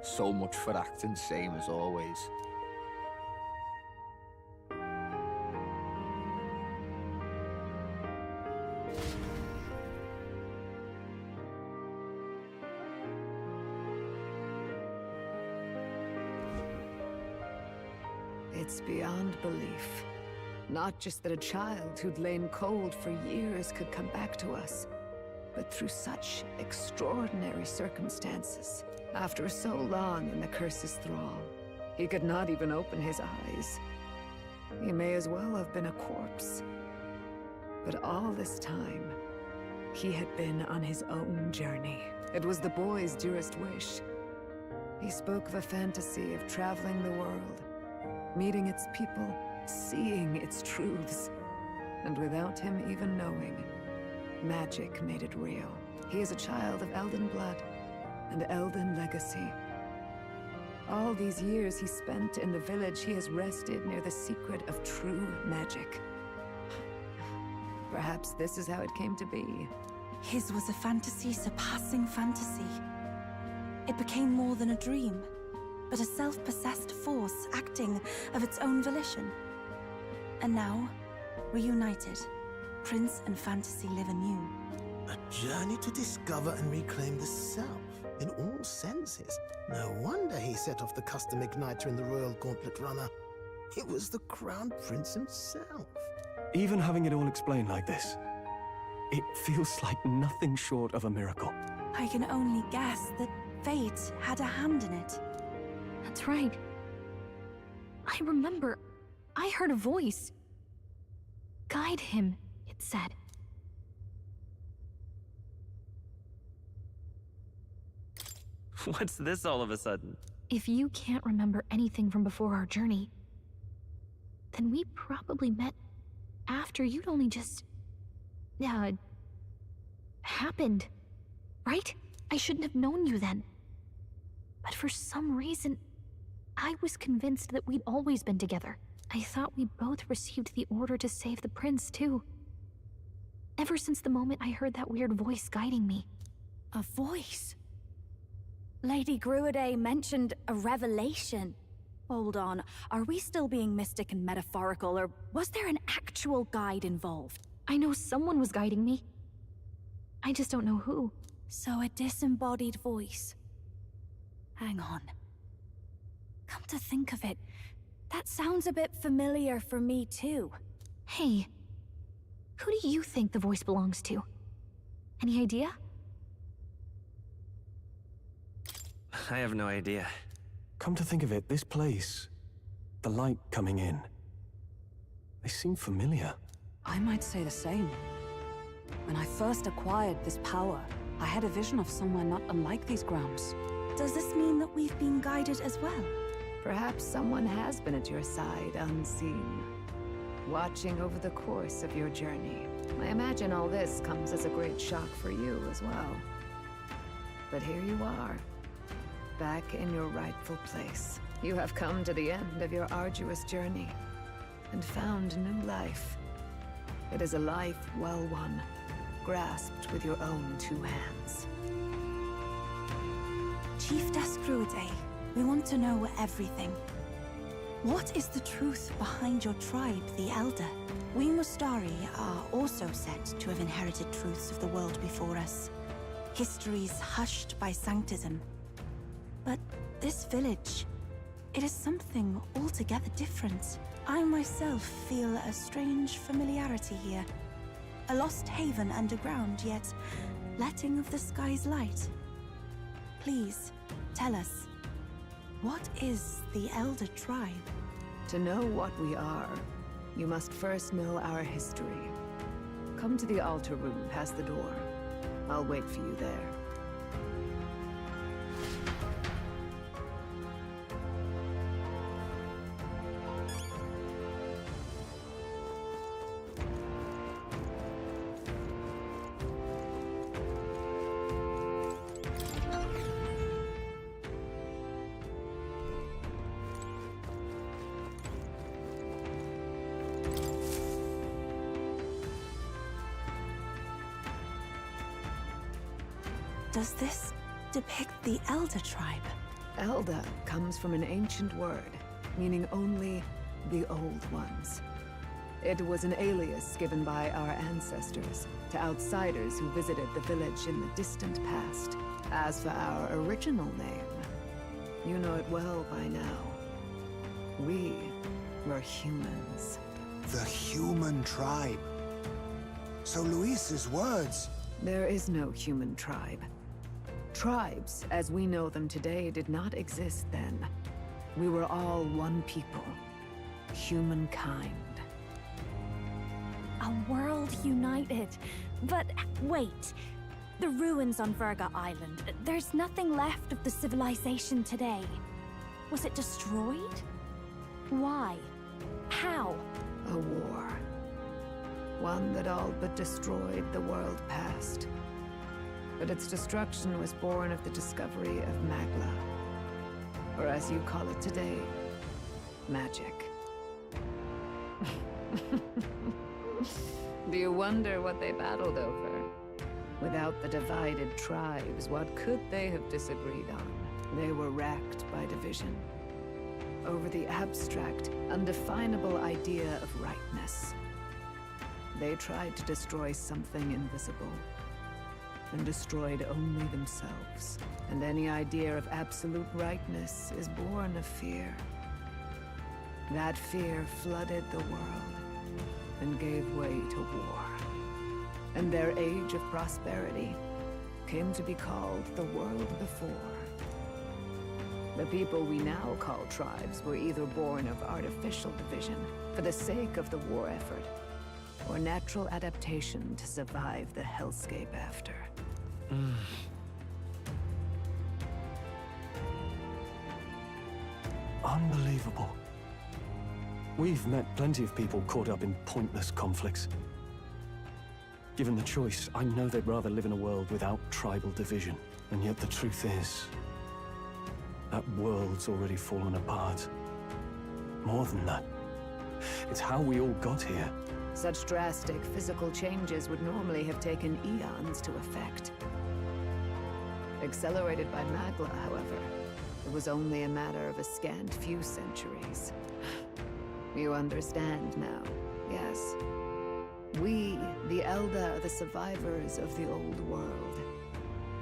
So much for acting same as always. It's beyond belief. Not just that a child who'd lain cold for years could come back to us, but through such extraordinary circumstances. After so long in the curse's thrall, he could not even open his eyes. He may as well have been a corpse. But all this time, he had been on his own journey. It was the boy's dearest wish. He spoke of a fantasy of traveling the world, meeting its people, seeing its truths. And without him even knowing, magic made it real. He is a child of Elden blood and Elden legacy. All these years he spent in the village, he has rested near the secret of true magic. Perhaps this is how it came to be. His was a fantasy surpassing fantasy. It became more than a dream, but a self-possessed force acting of its own volition. And now, reunited, Prince and fantasy live anew. A journey to discover and reclaim the self, in all senses. No wonder he set off the custom igniter in the Royal Gauntlet Runner. It was the Crown Prince himself. Even having it all explained like this, it feels like nothing short of a miracle. I can only guess that fate had a hand in it. That's right. I remember, I heard a voice. Guide him, it said. What's this all of a sudden? If you can't remember anything from before our journey, then we probably met after you'd only just... happened, right? I shouldn't have known you then. But for some reason, I was convinced that we'd always been together. I thought we both received the order to save the prince, too. Ever since the moment I heard that weird voice guiding me. A voice? Lady Gruiday mentioned a revelation. Hold on, are we still being mystic and metaphorical, or was there an actual guide involved? I know someone was guiding me. I just don't know who. So a disembodied voice. Hang on. Come to think of it, that sounds a bit familiar for me too. Hey, who do you think the voice belongs to? Any idea? I have no idea. Come to think of it, this place, the light coming in, they seem familiar. I might say the same. When I first acquired this power, I had a vision of somewhere not unlike these grounds. Does this mean that we've been guided as well? Perhaps someone has been at your side unseen, watching over the course of your journey. I imagine all this comes as a great shock for you as well. But here you are, back in your rightful place. You have come to the end of your arduous journey and found new life. It is a life well won, grasped with your own two hands. Chiefess Gruiday, we want to know everything. What is the truth behind your tribe, the Elder? We Mustari are also said to have inherited truths of the world before us. Histories hushed by sanctism. But this village, it is something altogether different. I myself feel a strange familiarity here. A lost haven underground, yet letting of the sky's light. Please, tell us, what is the Elder Tribe? To know what we are, you must first know our history. Come to the altar room past the door. I'll wait for you there. Does this depict the Elder Tribe? Elda comes from an ancient word, meaning only the Old Ones. It was an alias given by our ancestors to outsiders who visited the village in the distant past. As for our original name, you know it well by now. We were humans. The human tribe. So Luis's words... There is no human tribe. Tribes, as we know them today, did not exist then. We were all one people. Humankind. A world united. But wait. The ruins on Virga Island. There's nothing left of the civilization today. Was it destroyed? Why? How? A war. One that all but destroyed the world past. But its destruction was born of the discovery of Magla. Or as you call it today, magic. Do you wonder what they battled over? Without the divided tribes, what could they have disagreed on? They were racked by division. Over the abstract, undefinable idea of rightness. They tried to destroy something invisible, and destroyed only themselves. And any idea of absolute rightness is born of fear. That fear flooded the world, and gave way to war. And their age of prosperity came to be called the world before. The people we now call tribes were either born of artificial division for the sake of the war effort, or natural adaptation to survive the hellscape after. Unbelievable. We've met plenty of people caught up in pointless conflicts. Given the choice, I know they'd rather live in a world without tribal division. And yet the truth is, that world's already fallen apart. More than that, it's how we all got here. Such drastic physical changes would normally have taken eons to effect. Accelerated by Magla, however, it was only a matter of a scant few centuries. You understand now, yes? We, the Elder, are the survivors of the old world.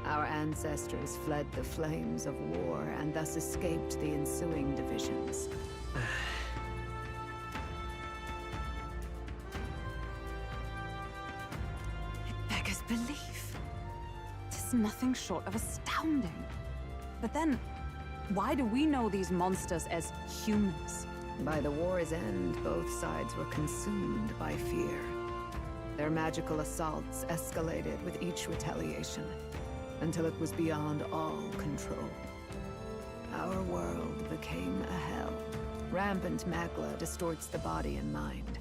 Our ancestors fled the flames of war and thus escaped the ensuing divisions. It beggars belief. It's nothing short of astounding. But then, why do we know these monsters as humans? By the war's end, both sides were consumed by fear. Their magical assaults escalated with each retaliation, until it was beyond all control. Our world became a hell. Rampant Magla distorts the body and mind.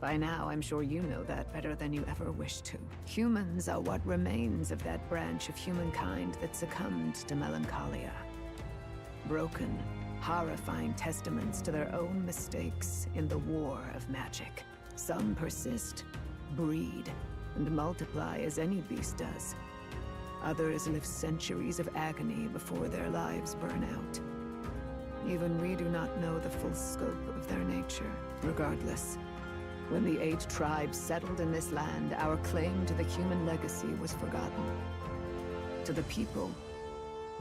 By now, I'm sure you know that better than you ever wished to. Humans are what remains of that branch of humankind that succumbed to melancholia. Broken, horrifying testaments to their own mistakes in the war of magic. Some persist, breed, and multiply as any beast does. Others live centuries of agony before their lives burn out. Even we do not know the full scope of their nature. Regardless, when the 8 tribes settled in this land, our claim to the human legacy was forgotten. To the people,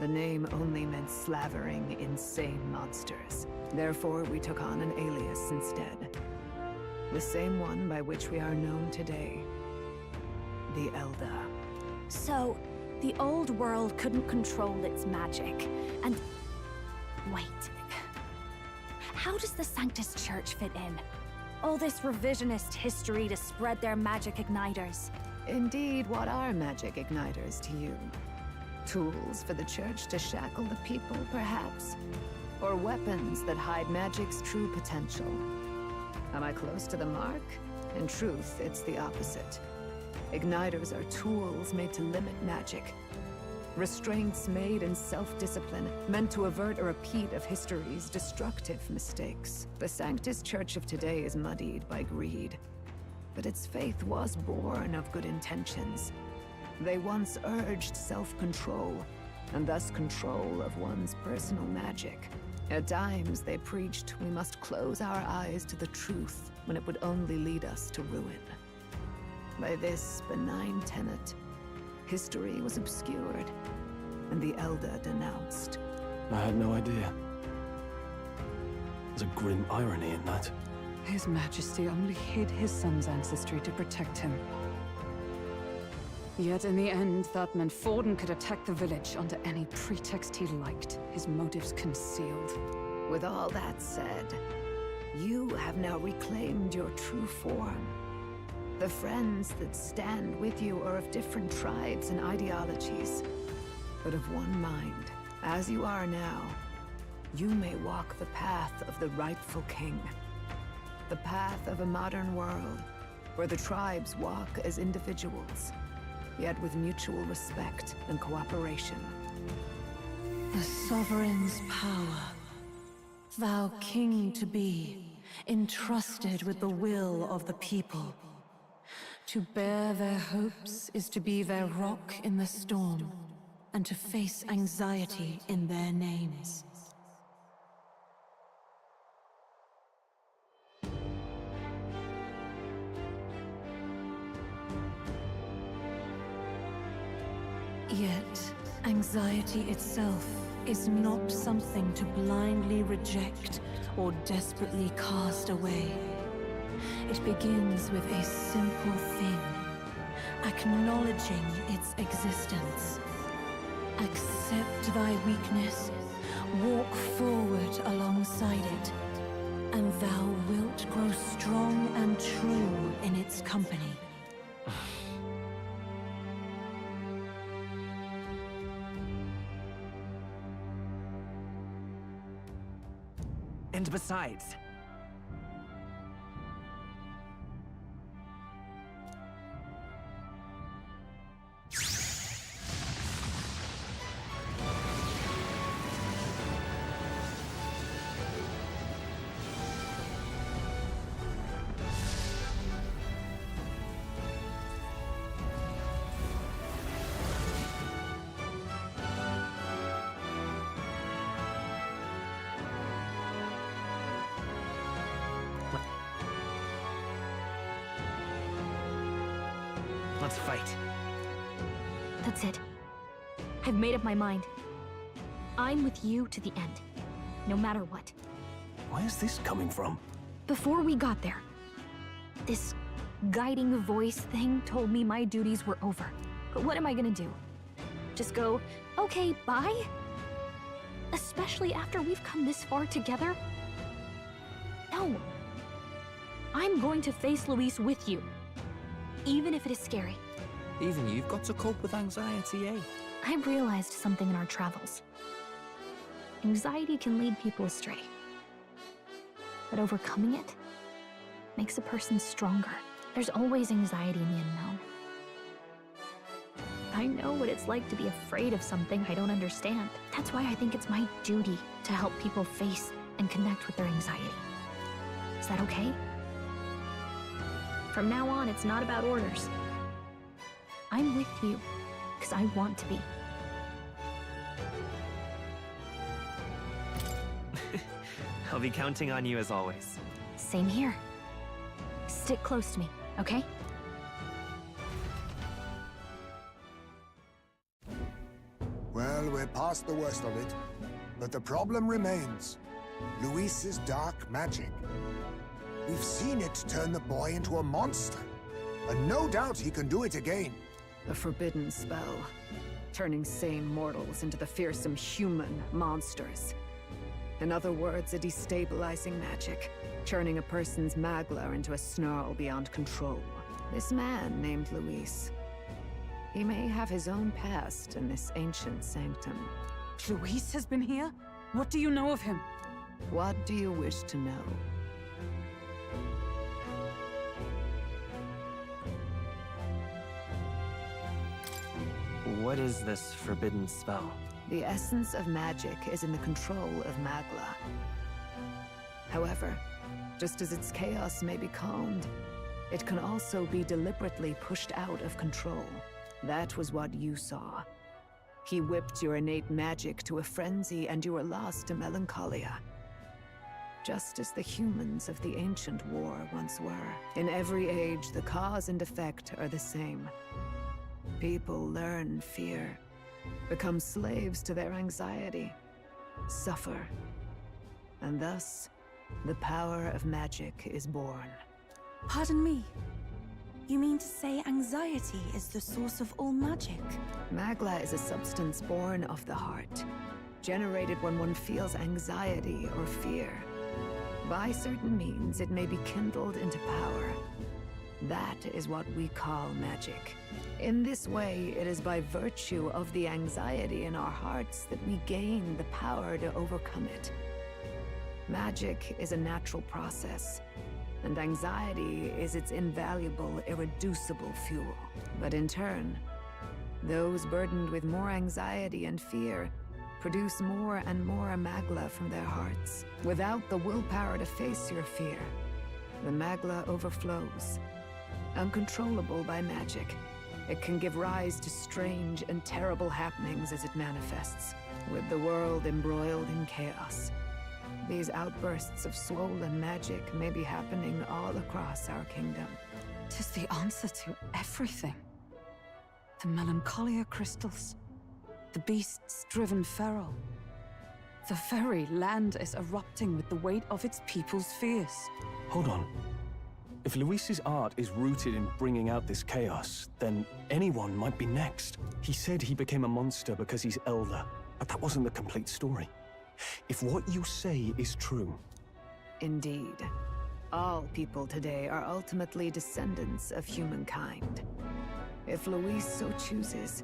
the name only meant slavering, insane monsters. Therefore, we took on an alias instead. The same one by which we are known today. The Elder. So, the old world couldn't control its magic, and... Wait. How does the Sanctus Church fit in? All this revisionist history to spread their magic igniters. Indeed, what are magic igniters to you? Tools for the Church to shackle the people, perhaps? Or weapons that hide magic's true potential? Am I close to the mark? In truth, it's the opposite. Igniters are tools made to limit magic. Restraints made in self-discipline, meant to avert a repeat of history's destructive mistakes. The Sanctus Church of today is muddied by greed. But its faith was born of good intentions. They once urged self-control, and thus control of one's personal magic. At times, they preached we must close our eyes to the truth when it would only lead us to ruin. By this benign tenet, history was obscured, and the Elder denounced. I had no idea. There's a grim irony in that. His Majesty only hid his son's ancestry to protect him. Yet in the end, that meant Forden could attack the village under any pretext he liked, his motives concealed. With all that said, you have now reclaimed your true form. The friends that stand with you are of different tribes and ideologies, but of one mind. As you are now, you may walk the path of the rightful king. The path of a modern world, where the tribes walk as individuals, yet with mutual respect and cooperation. The sovereign's power, thou king to be, entrusted with the will of the people. To bear their hopes is to be their rock in the storm, and to face anxiety in their names. Yet, anxiety itself is not something to blindly reject or desperately cast away. It begins with a simple thing, acknowledging its existence. Accept thy weakness, walk forward alongside it, and thou wilt grow strong and true in its company. And besides, let's fight. That's it. I've made up my mind. I'm with you to the end, no matter what. Where's this coming from? Before we got there, this guiding voice thing told me my duties were over. But what am I gonna do? Just go, okay, bye? Especially after we've come this far together? No. I'm going to face Luis with you. Even if it is scary. Even you've got to cope with anxiety, eh? I've realized something in our travels. Anxiety can lead people astray. But overcoming it makes a person stronger. There's always anxiety in the unknown. I know what it's like to be afraid of something I don't understand. That's why I think it's my duty to help people face and connect with their anxiety. Is that okay? From now on, it's not about orders. I'm with you, because I want to be. I'll be counting on you as always. Same here. Stick close to me, okay? Well, we're past the worst of it. But the problem remains. Luis's dark magic. We've seen it turn the boy into a monster. And no doubt he can do it again. A forbidden spell, turning sane mortals into the fearsome human monsters. In other words, a destabilizing magic, turning a person's magla into a snarl beyond control. This man named Luis, he may have his own past in this ancient sanctum. Luis has been here? What do you know of him? What do you wish to know? What is this forbidden spell? The essence of magic is in the control of magla. However, just as its chaos may be calmed, it can also be deliberately pushed out of control. That was what you saw. He whipped your innate magic to a frenzy and you were lost to melancholia. Just as the humans of the ancient war once were. In every age, the cause and effect are the same. People learn fear, become slaves to their anxiety, suffer, and thus, the power of magic is born. Pardon me. You mean to say anxiety is the source of all magic? Magla is a substance born of the heart, generated when one feels anxiety or fear. By certain means, it may be kindled into power. That is what we call magic. In this way, it is by virtue of the anxiety in our hearts that we gain the power to overcome it. Magic is a natural process, and anxiety is its invaluable, irreducible fuel. But in turn, those burdened with more anxiety and fear produce more and more magla from their hearts. Without the willpower to face your fear, the magla overflows. Uncontrollable by magic, it can give rise to strange and terrible happenings as it manifests, with the world embroiled in chaos. These outbursts of swollen magic may be happening all across our kingdom. 'Tis the answer to everything. The melancholia crystals, the beasts driven feral. The very land is erupting with the weight of its people's fears. Hold on. If Luis's art is rooted in bringing out this chaos, then anyone might be next. He said he became a monster because he's elder, but that wasn't the complete story. If what you say is true... Indeed. All people today are ultimately descendants of humankind. If Luis so chooses,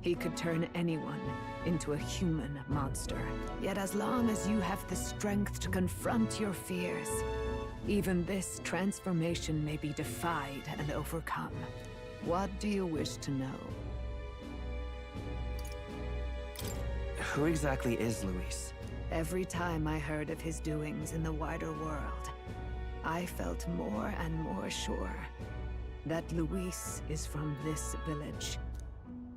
he could turn anyone into a human monster. Yet as long as you have the strength to confront your fears, even this transformation may be defied and overcome. What do you wish to know? Who exactly is Luis? Every time I heard of his doings in the wider world, I felt more and more sure that Luis is from this village.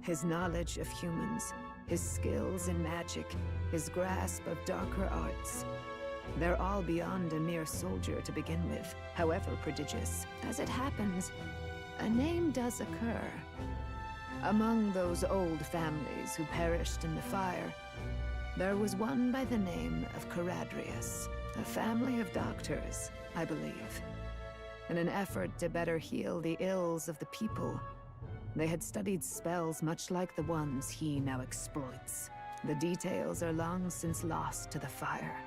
His knowledge of humans, his skills in magic, his grasp of darker arts, they're all beyond a mere soldier to begin with, however prodigious. As it happens, a name does occur. Among those old families who perished in the fire, there was one by the name of Caradrius, a family of doctors, I believe. In an effort to better heal the ills of the people, they had studied spells much like the ones he now exploits. The details are long since lost to the fire.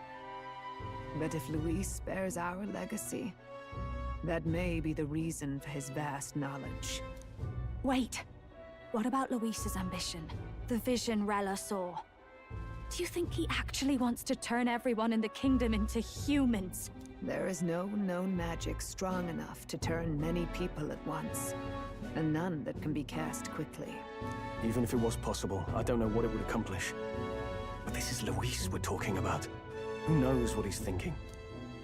But if Luis bears our legacy, that may be the reason for his vast knowledge. Wait! What about Luis's ambition? The vision Rella saw? Do you think he actually wants to turn everyone in the kingdom into humans? There is no known magic strong enough to turn many people at once, and none that can be cast quickly. Even if it was possible, I don't know what it would accomplish. But this is Luis we're talking about. Who knows what he's thinking?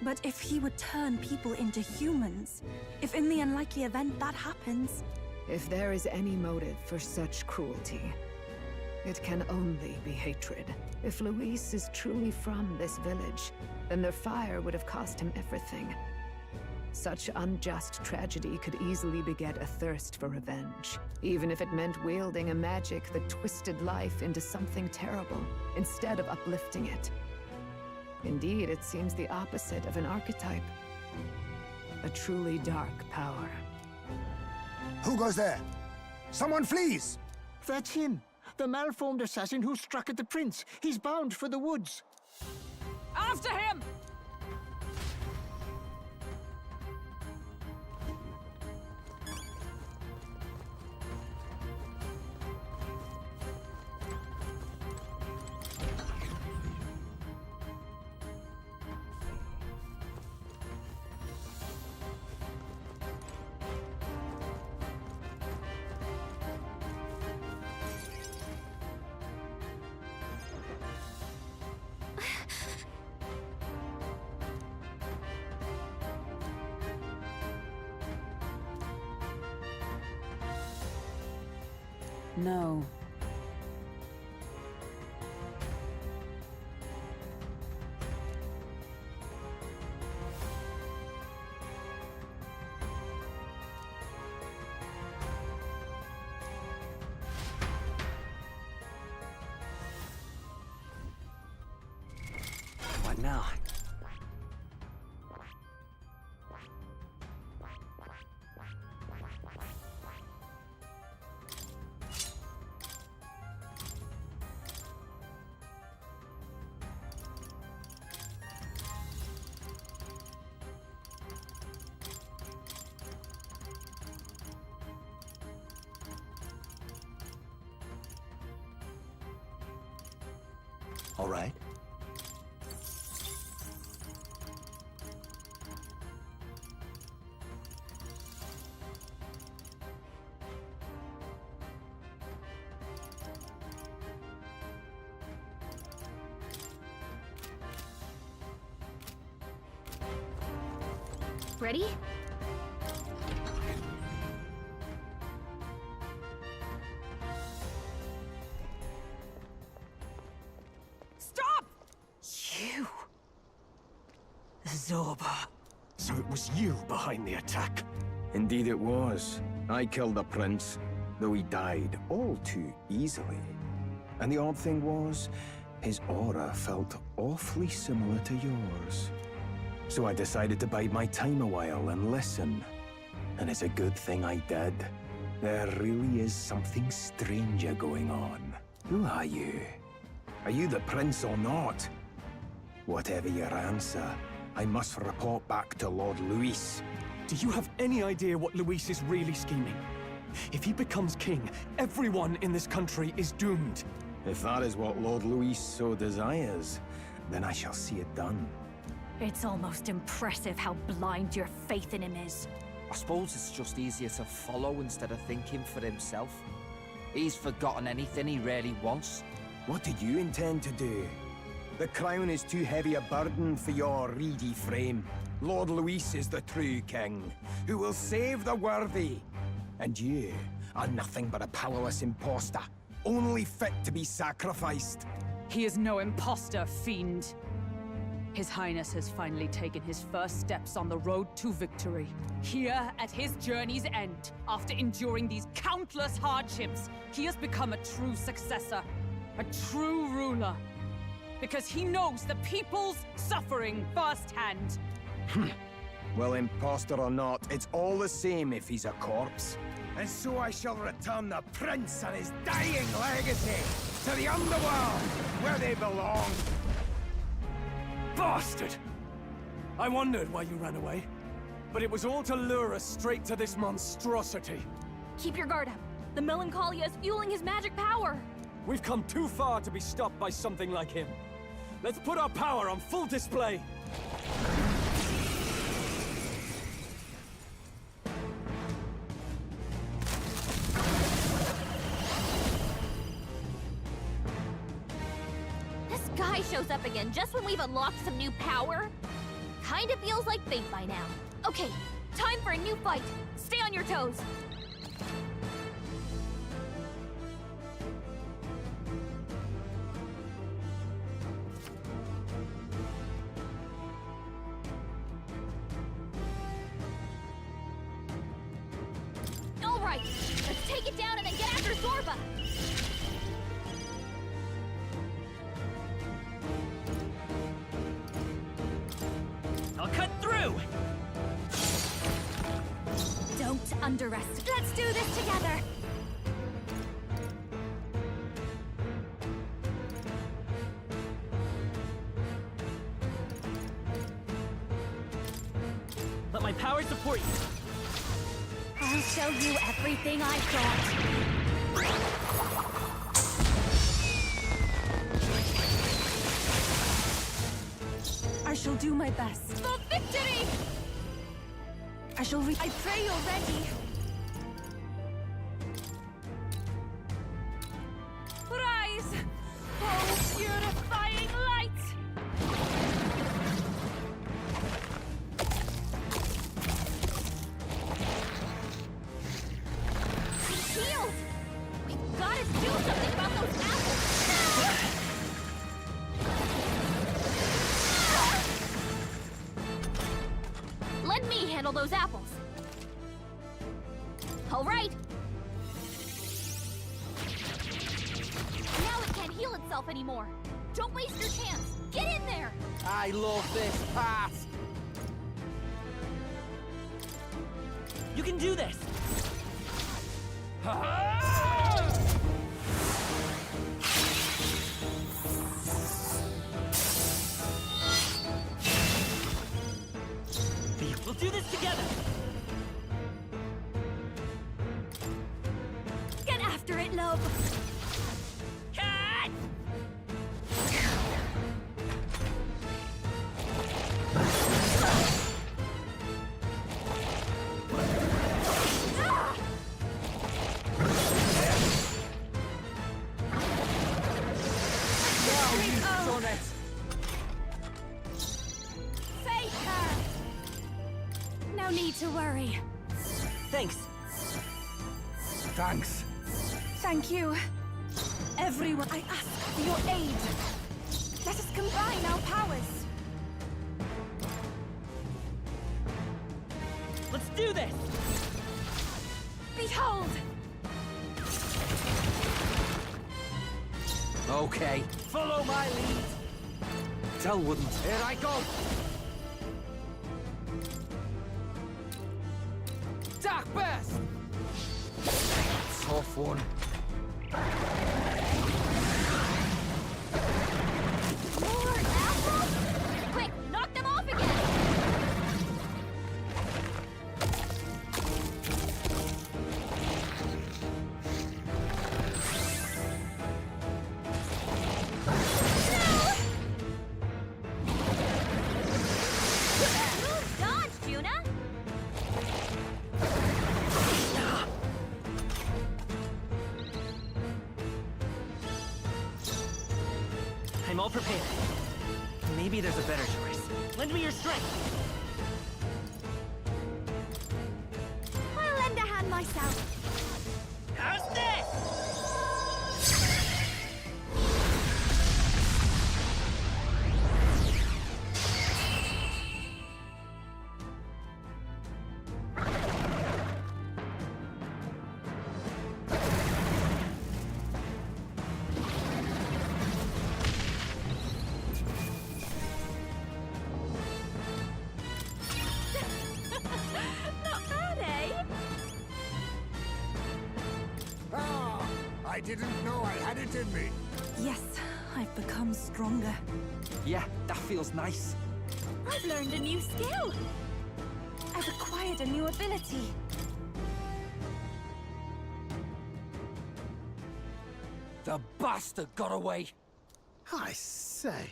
But if he would turn people into humans, if in the unlikely event that happens... If there is any motive for such cruelty, it can only be hatred. If Luis is truly from this village, then their fire would have cost him everything. Such unjust tragedy could easily beget a thirst for revenge, even if it meant wielding a magic that twisted life into something terrible, instead of uplifting it. Indeed, it seems the opposite of an archetype. A truly dark power. Who goes there? Someone flees! That's him. The malformed assassin who struck at the prince. He's bound for the woods. After him! No. What now? All right. Ready? Stop! You! Zorba. So it was you behind the attack? Indeed it was. I killed the prince, though he died all too easily. And the odd thing was, his aura felt awfully similar to yours. So I decided to bide my time a while and listen. And it's a good thing I did. There really is something stranger going on. Who are you? Are you the prince or not? Whatever your answer, I must report back to Lord Luis. Do you have any idea what Luis is really scheming? If he becomes king, everyone in this country is doomed. If that is what Lord Luis so desires, then I shall see it done. It's almost impressive how blind your faith in him is. I suppose it's just easier to follow instead of thinking for himself. He's forgotten anything he really wants. What did you intend to do? The crown is too heavy a burden for your reedy frame. Lord Luis is the true king, who will save the worthy. And you are nothing but a powerless imposter, only fit to be sacrificed. He is no imposter, fiend. His Highness has finally taken his first steps on the road to victory. Here, at his journey's end, after enduring these countless hardships, he has become a true successor, a true ruler. Because he knows the people's suffering firsthand. Well, imposter or not, it's all the same if he's a corpse. And so I shall return the prince and his dying legacy to the underworld, where they belong. Bastard! I wondered why you ran away, but it was all to lure us straight to this monstrosity. Keep your guard up. The melancholia is fueling his magic power. We've come too far to be stopped by something like him. Let's put our power on full display. This guy shows up again just when we've unlocked some new power. Kinda feels like fate by now. Okay, time for a new fight. Stay on your toes. Alright, let's take it down and then get after Zorba! I'll cut through! Don't underestimate. Let's do this together! Let my power support you. I'll show you everything I've got. I shall do my best. For victory! I pray you're ready. Rise! Oh, purifying light! Shield! We've got to do something about those apples! Let me handle those apples. All right. Now it can't heal itself anymore. Don't waste your chance. Get in there. I love this part. You can do this. We'll do this together. Get after it, love. Cut! No need to worry. Thanks. Thanks. Thank you. Everyone, I ask for your aid. Let us combine our powers. Let's do this. Behold! Okay. Follow my lead. Tell wouldn't. Here I go. fun. More apples? Quick, knock them off again! I'm all prepared. Maybe there's a better choice. Lend me your strength. I'll lend a hand myself. How's this? Not bad, eh? Ah, I didn't know I had it in me. Yes, I've become stronger. Yeah, that feels nice. I've learned a new skill. I've acquired a new ability. The bastard got away. I say,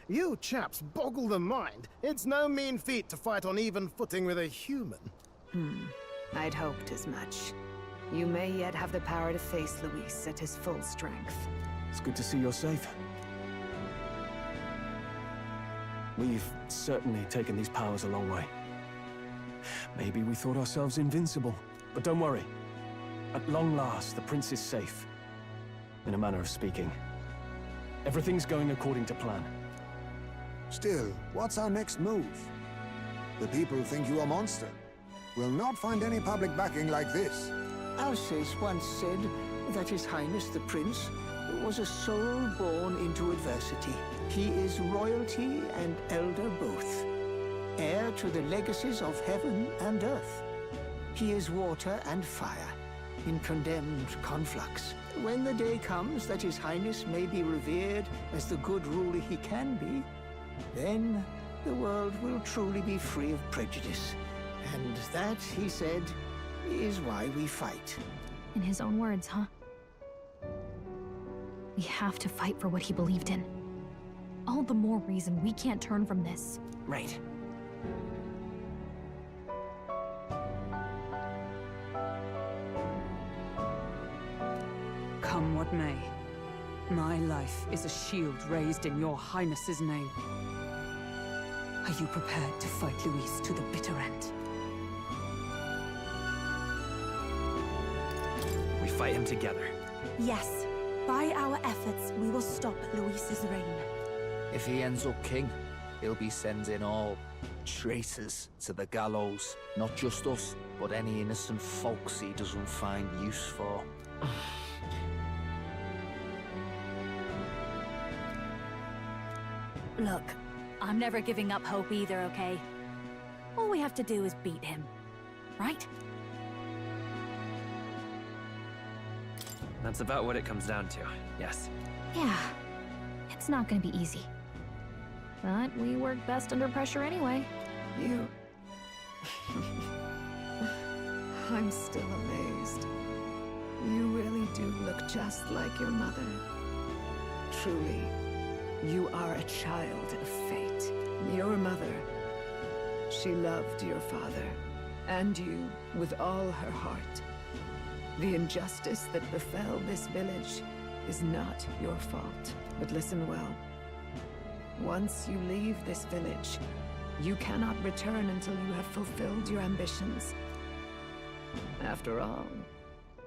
you chaps boggle the mind. It's no mean feat to fight on even footing with a human. I'd hoped as much. You may yet have the power to face Luis at his full strength. It's good to see you're safe. We've certainly taken these powers a long way. Maybe we thought ourselves invincible, but don't worry. At long last, the prince is safe. In a manner of speaking. Everything's going according to plan. Still, what's our next move? The people think you a monster. We'll not find any public backing like this. Alsace once said that His Highness the Prince was a soul born into adversity. He is royalty and elder both, heir to the legacies of heaven and earth. He is water and fire, in condemned conflux. When the day comes that His Highness may be revered as the good ruler he can be, then the world will truly be free of prejudice. And that, he said, is why we fight. In his own words, huh? We have to fight for what he believed in. All the more reason we can't turn from this. Right. Come what may, my life is a shield raised in your highness's name. Are you prepared to fight Luis to the bitter end? We fight him together. Yes, by our efforts, we will stop Luis's reign. If he ends up king, he'll be sending all traitors to the gallows. Not just us, but any innocent folks he doesn't find use for. Look, I'm never giving up hope either, okay? All we have to do is beat him, right? That's about what it comes down to, yes. Yeah, it's not gonna be easy. But we work best under pressure anyway. You... I'm still amazed. You really do look just like your mother. Truly, you are a child of fate. Your mother, she loved your father, and you with all her heart. The injustice that befell this village is not your fault. But listen well. Once you leave this village, you cannot return until you have fulfilled your ambitions. After all,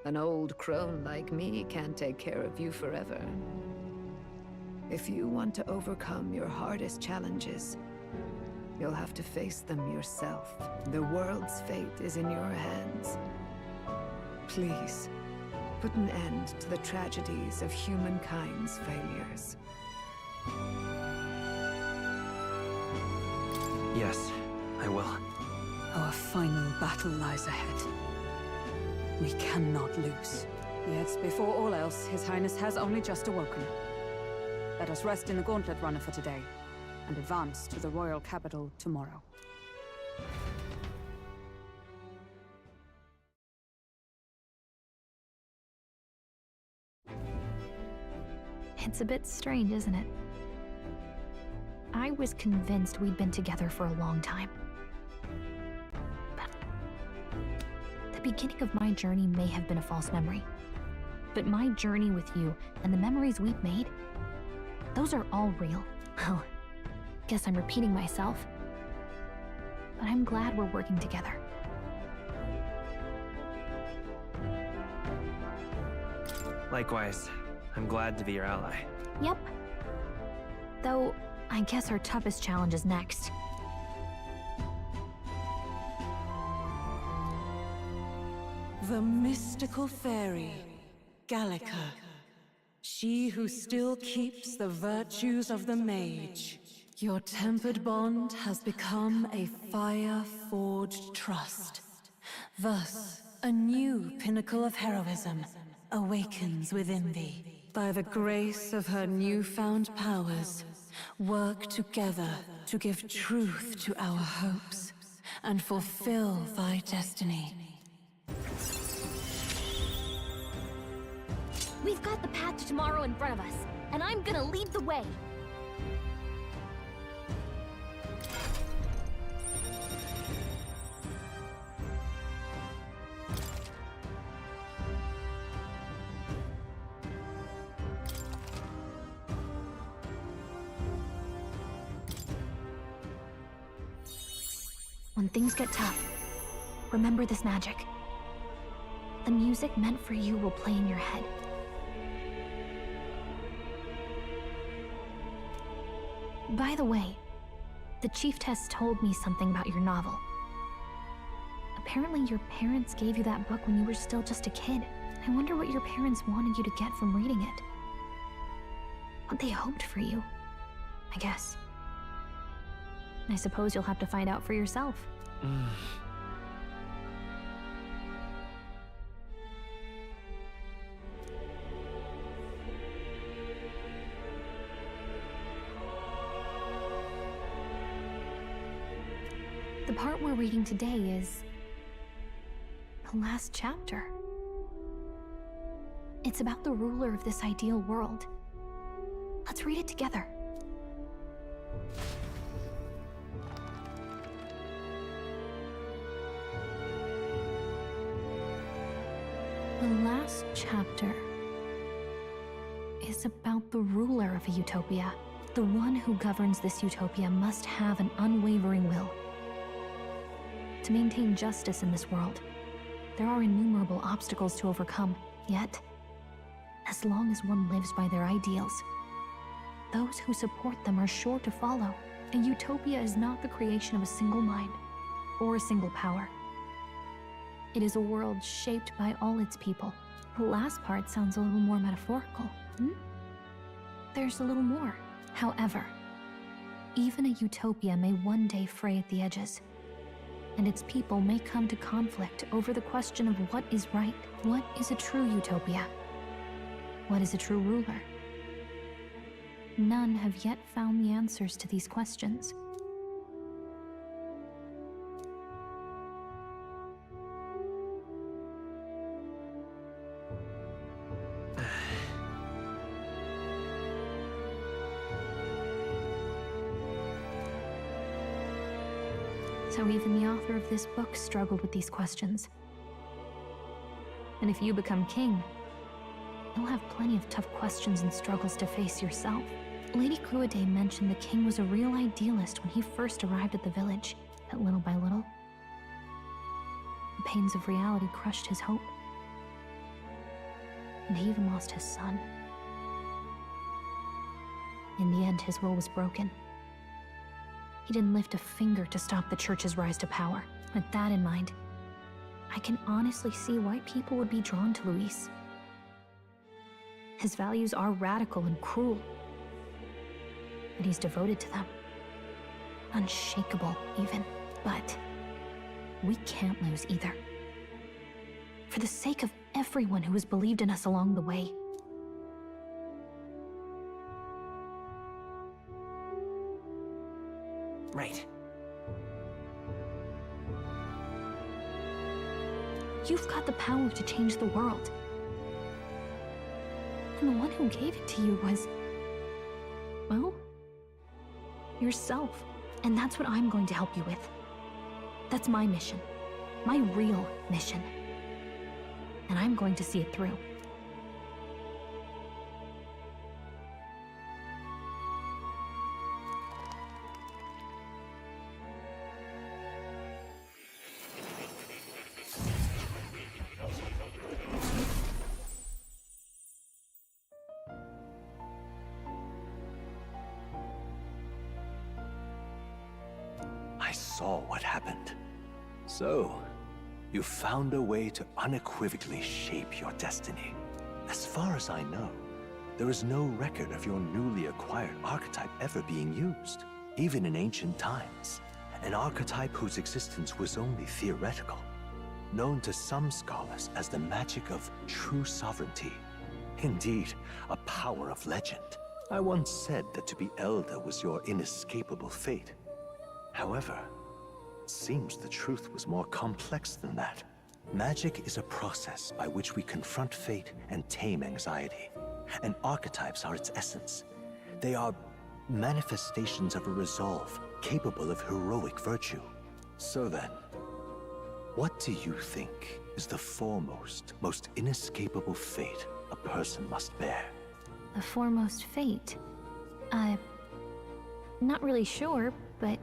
an old crone like me can't take care of you forever. If you want to overcome your hardest challenges, you'll have to face them yourself. The world's fate is in your hands. Please, put an end to the tragedies of humankind's failures. Yes, I will. Our final battle lies ahead. We cannot lose. Yet, before all else, His Highness has only just awoken. Let us rest in the Gauntlet Runner for today, and advance to the royal capital tomorrow. It's a bit strange, isn't it? I was convinced we'd been together for a long time. But the beginning of my journey may have been a false memory. But my journey with you and the memories we've made, those are all real. Well, guess I'm repeating myself. But I'm glad we're working together. Likewise, I'm glad to be your ally. Yep. Though, I guess our toughest challenge is next. The mystical fairy, Gallica. She who still keeps the virtues of the mage. Your tempered bond has become a fire-forged trust. Thus, a new pinnacle of heroism awakens within thee. By the grace of her newfound powers, work together to give truth to our hopes and fulfill thy destiny. We've got the path to tomorrow in front of us, and I'm gonna lead the way. When things get tough, remember this magic. The music meant for you will play in your head. By the way, the chiefess told me something about your novel. Apparently your parents gave you that book when you were still just a kid. I wonder what your parents wanted you to get from reading it. What they hoped for you, I guess. I suppose you'll have to find out for yourself. The part we're reading today is the last chapter. It's about the ruler of this ideal world. Let's read it together. The last chapter is about the ruler of a utopia. The one who governs this utopia must have an unwavering will. To maintain justice in this world, there are innumerable obstacles to overcome. Yet, as long as one lives by their ideals, those who support them are sure to follow. A utopia is not the creation of a single mind or a single power. It is a world shaped by all its people. The last part sounds a little more metaphorical. There's a little more. However, even a utopia may one day fray at the edges, and its people may come to conflict over the question of what is right. What is a true utopia? What is a true ruler? None have yet found the answers to these questions. So even the author of this book struggled with these questions. And if you become king, you'll have plenty of tough questions and struggles to face yourself. Lady Cruiday mentioned the king was a real idealist when he first arrived at the village, but little by little, the pains of reality crushed his hope. And he even lost his son. In the end, his will was broken. He didn't lift a finger to stop the church's rise to power. With that in mind, I can honestly see why people would be drawn to Luis. His values are radical and cruel, but he's devoted to them. Unshakable, even. But we can't lose either. For the sake of everyone who has believed in us along the way. Right. You've got the power to change the world. And the one who gave it to you was... well... yourself. And that's what I'm going to help you with. That's my mission. My real mission. And I'm going to see it through. I saw what happened. So, you found a way to unequivocally shape your destiny. As far as I know, there is no record of your newly acquired archetype ever being used, even in ancient times. An archetype whose existence was only theoretical, known to some scholars as the magic of true sovereignty. Indeed, a power of legend. I once said that to be elder was your inescapable fate. However, it seems the truth was more complex than that. Magic is a process by which we confront fate and tame anxiety. And archetypes are its essence. They are manifestations of a resolve capable of heroic virtue. So then, what do you think is the foremost, most inescapable fate a person must bear? The foremost fate? Not really sure, but...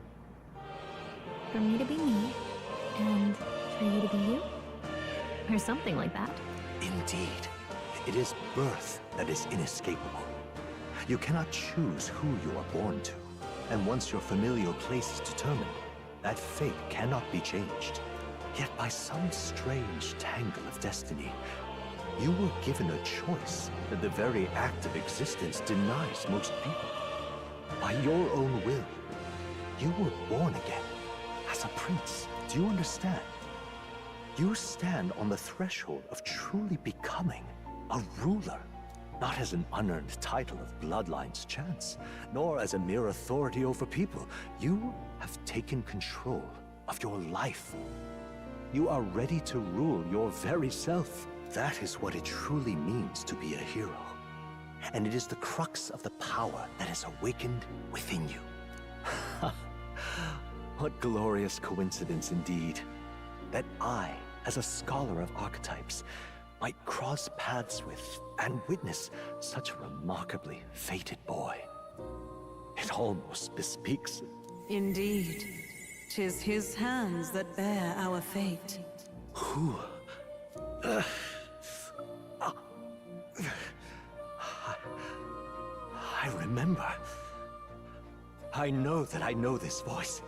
for me to be me, and for you to be you? Or something like that. Indeed. It is birth that is inescapable. You cannot choose who you are born to. And once your familial place is determined, that fate cannot be changed. Yet by some strange tangle of destiny, you were given a choice that the very act of existence denies most people. By your own will, you were born again. As a prince, do you understand? You stand on the threshold of truly becoming a ruler, not as an unearned title of bloodline's chance, nor as a mere authority over people. You have taken control of your life. You are ready to rule your very self. That is what it truly means to be a hero. And it is the crux of the power that is awakened within you. What glorious coincidence indeed, that I, as a scholar of archetypes, might cross paths with and witness such a remarkably fated boy. It almost bespeaks... Indeed. 'Tis his hands that bear our fate. Who? I remember. I know that I know this voice.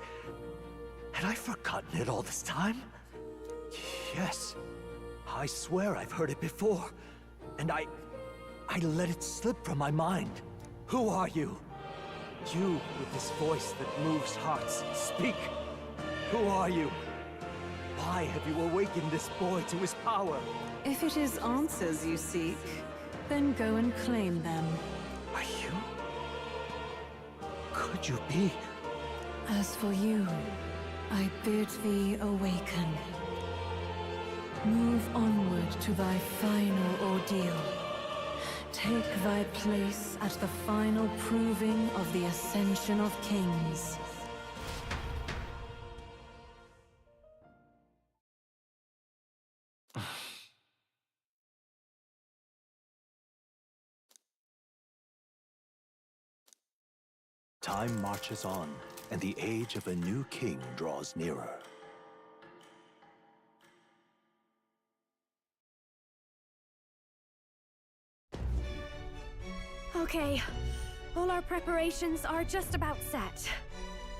Had I forgotten it all this time? Yes. I swear I've heard it before. And I let it slip from my mind. Who are you? You with this voice that moves hearts. Speak. Who are you? Why have you awakened this boy to his power? If it is answers you seek, then go and claim them. Are you? Could you be? As for you, I bid thee awaken. Move onward to thy final ordeal. Take thy place at the final proving of the Ascension of Kings. Time marches on, and the age of a new king draws nearer. Okay, all our preparations are just about set.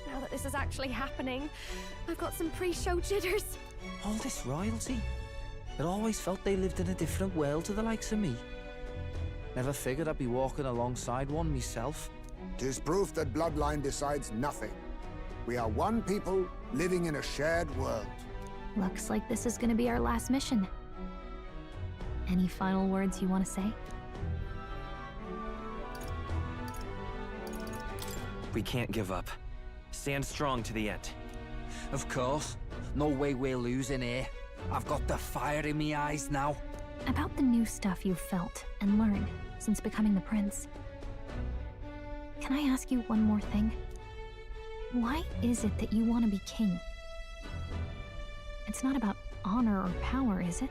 Now that this is actually happening, I've got some pre-show jitters. All this royalty? It always felt they lived in a different world to the likes of me. Never figured I'd be walking alongside one myself. 'Tis proof that bloodline decides nothing. We are one people living in a shared world. Looks like this is gonna be our last mission. Any final words you want to say? We can't give up. Stand strong to the end. Of course. No way we're losing here. I've got the fire in my eyes now. About the new stuff you've felt and learned since becoming the prince. Can I ask you one more thing? Why is it that you want to be king? It's not about honor or power, is it?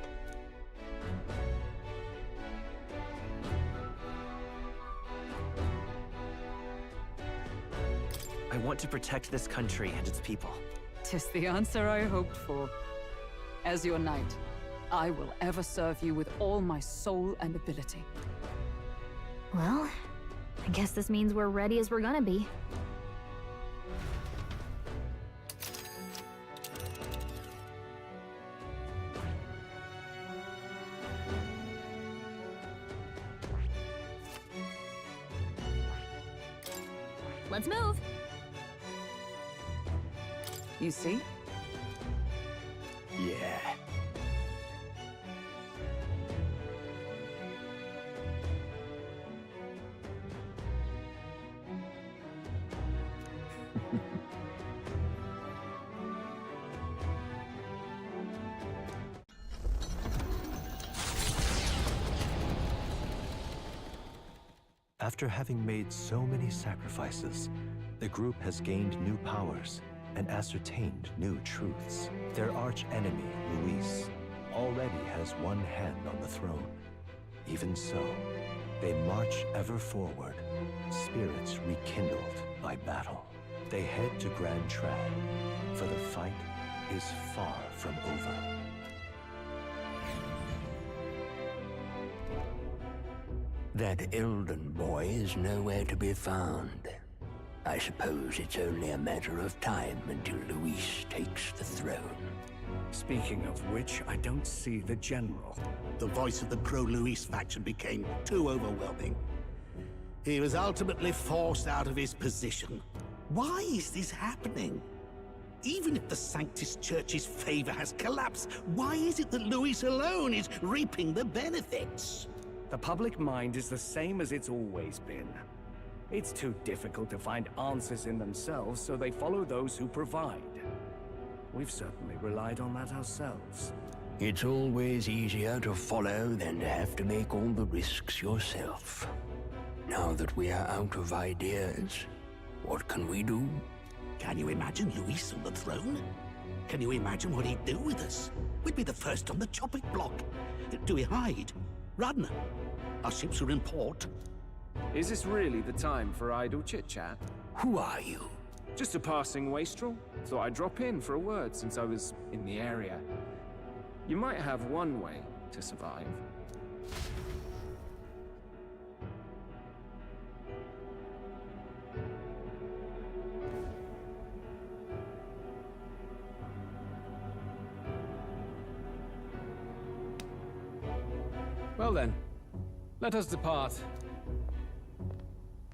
I want to protect this country and its people. 'Tis the answer I hoped for. As your knight, I will ever serve you with all my soul and ability. Well, I guess this means we're ready as we're gonna be. Let's move! You see? Yeah. After having made so many sacrifices, the group has gained new powers and ascertained new truths. Their arch-enemy, Luis, already has one hand on the throne. Even so, they march ever forward, spirits rekindled by battle. They head to Grand Trad, for the fight is far from over. That Elden boy is nowhere to be found. I suppose it's only a matter of time until Luis takes the throne. Speaking of which, I don't see the general. The voice of the pro-Luis faction became too overwhelming. He was ultimately forced out of his position. Why is this happening? Even if the Sanctus Church's favor has collapsed, why is it that Luis alone is reaping the benefits? The public mind is the same as it's always been. It's too difficult to find answers in themselves, so they follow those who provide. We've certainly relied on that ourselves. It's always easier to follow than to have to make all the risks yourself. Now that we are out of ideas, what can we do? Can you imagine Luis on the throne? Can you imagine what he'd do with us? We'd be the first on the chopping block. Do we hide? Run? Our ships are in port. Is this really the time for idle chit-chat? Who are you? Just a passing wastrel. Thought I'd drop in for a word since I was in the area. You might have one way to survive. Well then, let us depart.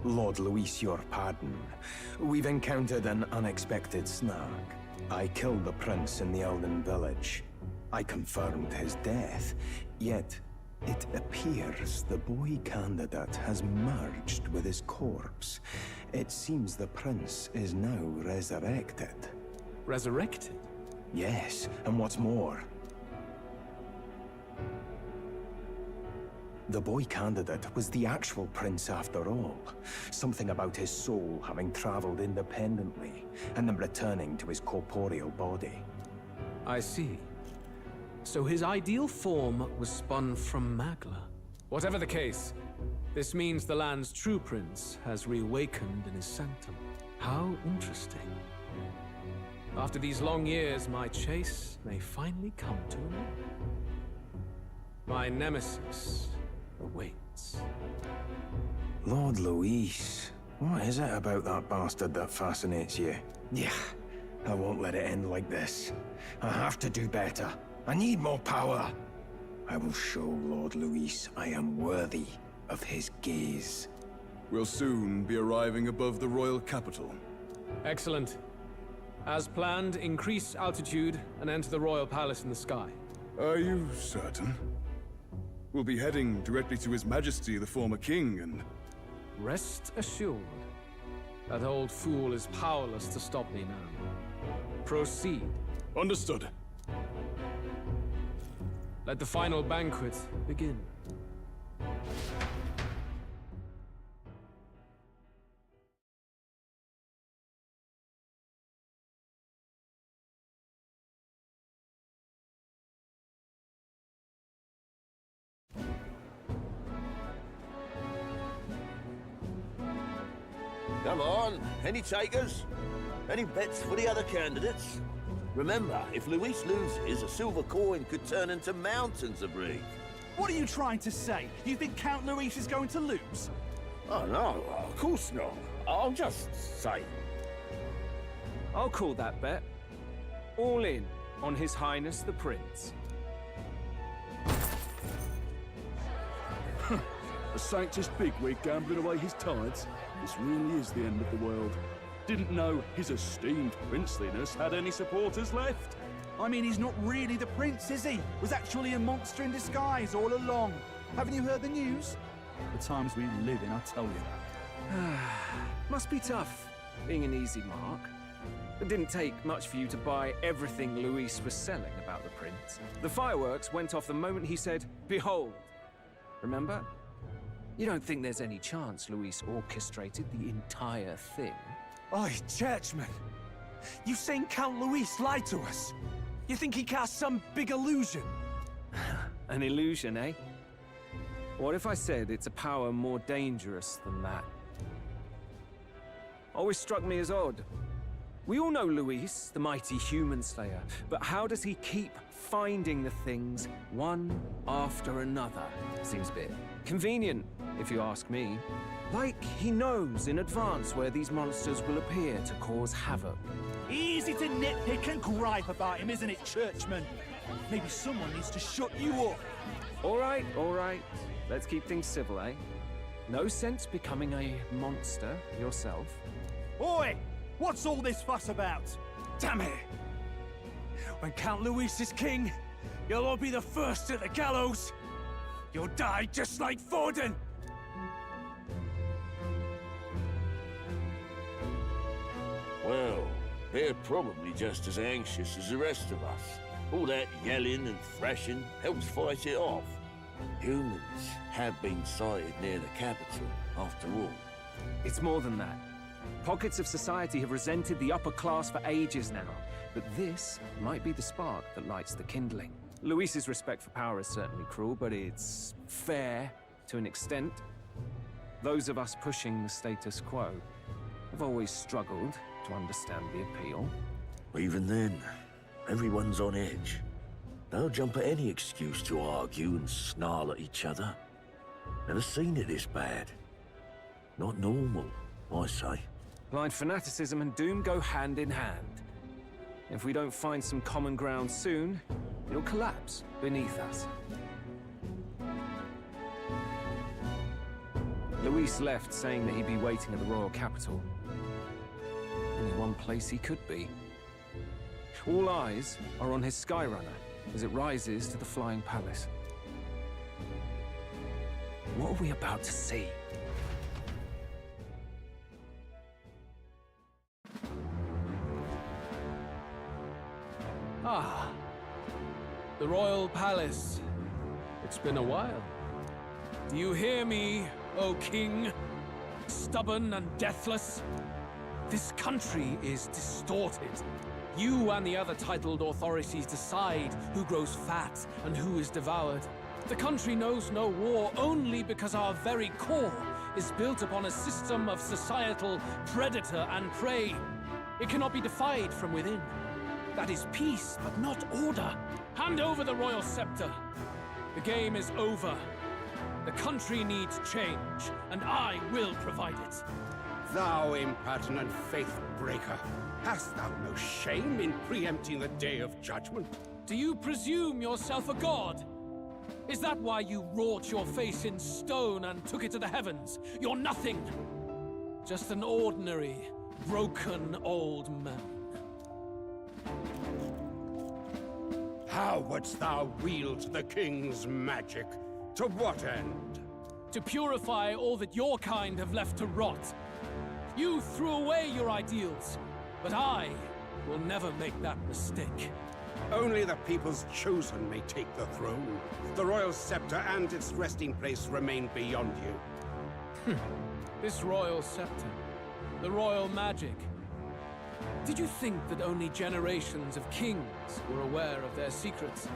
Lord Luis, your pardon. We've encountered an unexpected snag. I killed the prince in the Elden village. I confirmed his death, yet it appears the boy candidate has merged with his corpse. It seems the prince is now resurrected. Resurrected? Yes, and what's more, the boy candidate was the actual prince after all. Something about his soul having traveled independently, and then returning to his corporeal body. I see. So his ideal form was spun from Magla. Whatever the case, this means the land's true prince has reawakened in his sanctum. How interesting. After these long years, my chase may finally come to an end. My nemesis awaits. Lord Luis, what is it about that bastard that fascinates you? Yeah, I won't let it end like this. I have to do better. I need more power. I will show Lord Luis I am worthy of his gaze. We'll soon be arriving above the royal capital. Excellent. As planned, increase altitude and enter the royal palace in the sky. Are you certain? We'll be heading directly to His Majesty, the former king, and... Rest assured, that old fool is powerless to stop me now. Proceed. Understood. Let the final banquet begin. Come on, any takers? Any bets for the other candidates? Remember, if Luis loses, a silver coin could turn into mountains of brick. What are you trying to say? You think Count Luis is going to lose? Oh no, of course not. I'll just say. I'll call that bet. All in on His Highness the Prince. A Sanctus bigwig gambling away his tides? This really is the end of the world. Didn't know his esteemed princeliness had any supporters left. I mean, he's not really the prince, is he? Was actually a monster in disguise all along. Haven't you heard the news? The times we live in, I tell you. Must be tough, being an easy mark. It didn't take much for you to buy everything Luis was selling about the prince. The fireworks went off the moment he said, "Behold." Remember? You don't think there's any chance Luis orchestrated the entire thing? Oi, churchman! You've seen Count Luis lie to us? You think he cast some big illusion? An illusion, eh? What if I said it's a power more dangerous than that? Always struck me as odd. We all know Luis, the mighty human slayer, but how does he keep finding the things one after another? Seems a bit convenient, if you ask me. Like he knows in advance where these monsters will appear to cause havoc. Easy to nitpick and gripe about him, isn't it, churchman? Maybe someone needs to shut you up. All right, all right. Let's keep things civil, eh? No sense becoming a monster yourself. Oi! What's all this fuss about? Damn it! When Count Luis is king, you'll all be the first at the gallows. You'll die just like Forden. Well, they're probably just as anxious as the rest of us. All that yelling and thrashing helps fight it off. Humans have been sighted near the capital, after all. It's more than that. Pockets of society have resented the upper class for ages now, but this might be the spark that lights the kindling. Luis's respect for power is certainly cruel, but it's fair to an extent. Those of us pushing the status quo have always struggled to understand the appeal. Even then, everyone's on edge. They'll jump at any excuse to argue and snarl at each other. Never seen it this bad. Not normal, I say. Blind fanaticism and doom go hand in hand. If we don't find some common ground soon, it'll collapse beneath us. Luis left saying that he'd be waiting at the royal capital. Only one place he could be. All eyes are on his Skyrunner as it rises to the flying palace. What are we about to see? Ah, the royal palace. It's been a while. Do you hear me, O king? Stubborn and deathless? This country is distorted. You and the other titled authorities decide who grows fat and who is devoured. The country knows no war only because our very core is built upon a system of societal predator and prey. It cannot be defied from within. That is peace, but not order. Hand over the royal scepter. The game is over. The country needs change, and I will provide it. Thou impertinent faith breaker, hast thou no shame in preempting the day of judgment? Do you presume yourself a god? Is that why you wrought your face in stone and took it to the heavens? You're nothing. Just an ordinary, broken old man. How wouldst thou wield the king's magic? To what end? To purify all that your kind have left to rot. You threw away your ideals, but I will never make that mistake. Only the people's chosen may take the throne. The royal scepter and its resting place remain beyond you. This royal scepter, the royal magic. Did you think that only generations of kings were aware of their secrets?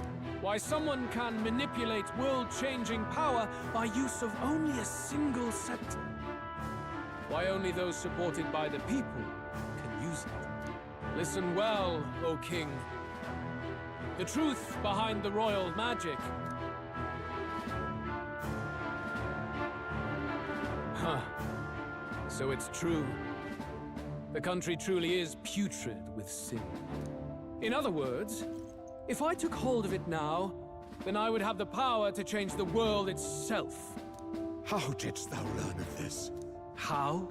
Why someone can manipulate world-changing power by use of only a single scepter? Why only those supported by the people can use it? Listen well, O King. The truth behind the royal magic. Huh. So it's true. The country truly is putrid with sin. In other words, if I took hold of it now, then I would have the power to change the world itself. How didst thou learn of this? How?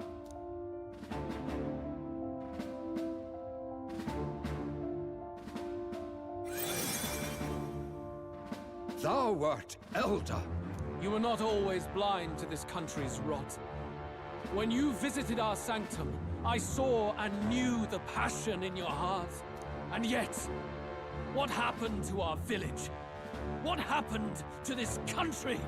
Thou wert elder. You were not always blind to this country's rot. When you visited our sanctum, I saw and knew the passion in your heart. And yet, what happened to our village? What happened to this country?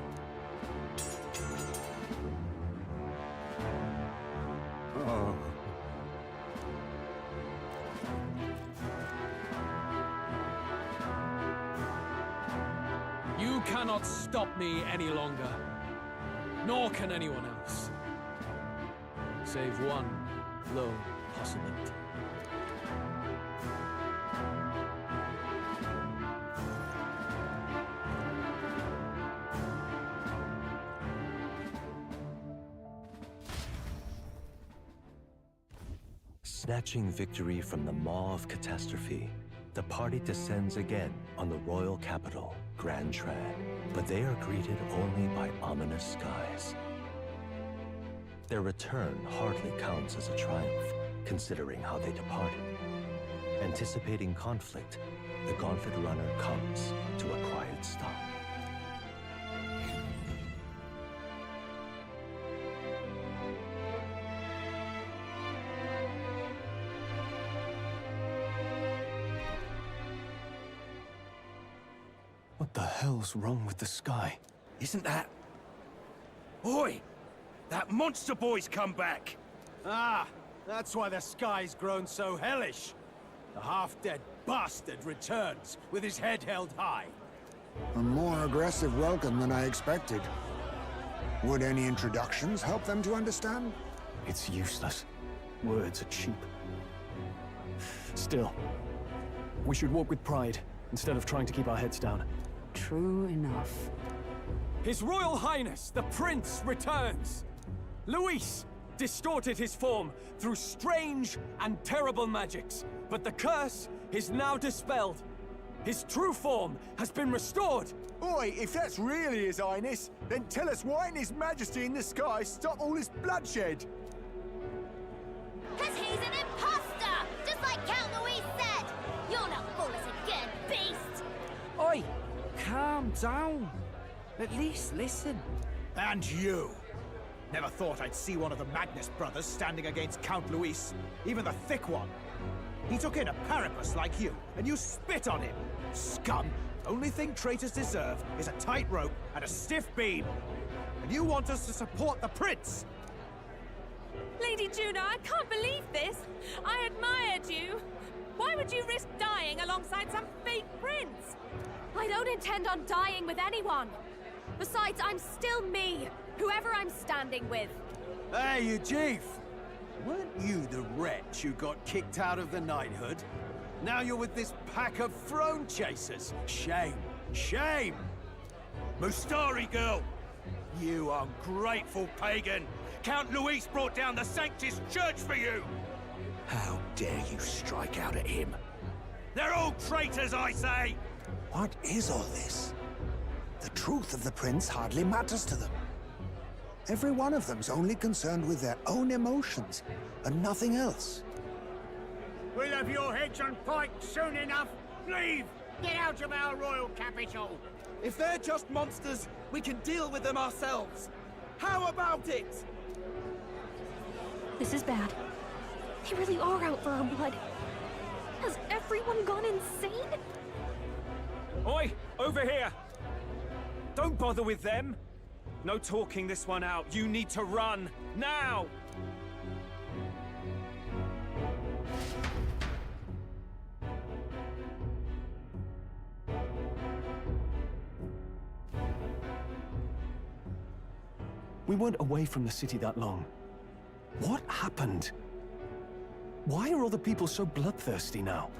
Oh. You cannot stop me any longer. Nor can anyone else. Save one low possibility. Snatching victory from the maw of catastrophe, the party descends again on the royal capital, Grand Trad, but they are greeted only by ominous skies. Their return hardly counts as a triumph, considering how they departed. Anticipating conflict, the Gauntlet Runner comes to a quiet stop. What the hell's wrong with the sky? Isn't that... Oi! That monster boy's come back! Ah, that's why the sky's grown so hellish. The half-dead bastard returns with his head held high. A more aggressive welcome than I expected. Would any introductions help them to understand? It's useless. Words are cheap. Still, we should walk with pride instead of trying to keep our heads down. True enough. His Royal Highness, the Prince, returns! Luis distorted his form through strange and terrible magics, but the curse is now dispelled. His true form has been restored! Oi, if that's really His Highness, then tell us why in His Majesty in the sky stop all this bloodshed? 'Cause he's an imposter! Just like Count Luis said! You'll not fool us again, beast! Oi! Calm down. At least listen. And you! Never thought I'd see one of the Magnus brothers standing against Count Luis, even the thick one. He took in a Paripus like you, and you spit on him. Scum! Only thing traitors deserve is a tight rope and a stiff beam. And you want us to support the prince! Lady Juno, I can't believe this! I admired you! Why would you risk dying alongside some fake prince? I don't intend on dying with anyone. Besides, I'm still me, whoever I'm standing with. Hey, you chief! Weren't you the wretch who got kicked out of the knighthood? Now you're with this pack of throne chasers. Shame! Shame! Mustari girl! You ungrateful pagan! Count Luis brought down the Sanctus Church for you! How dare you strike out at him? They're all traitors, I say! What is all this? The truth of the prince hardly matters to them. Every one of them's only concerned with their own emotions, and nothing else. We'll have your heads on pike soon enough. Leave! Get out of our royal capital! If they're just monsters, we can deal with them ourselves. How about it? This is bad. They really are out for our blood. Has everyone gone insane? Oi! Over here! Don't bother with them! No talking this one out. You need to run! Now! We weren't away from the city that long. What happened? Why are all the people so bloodthirsty now?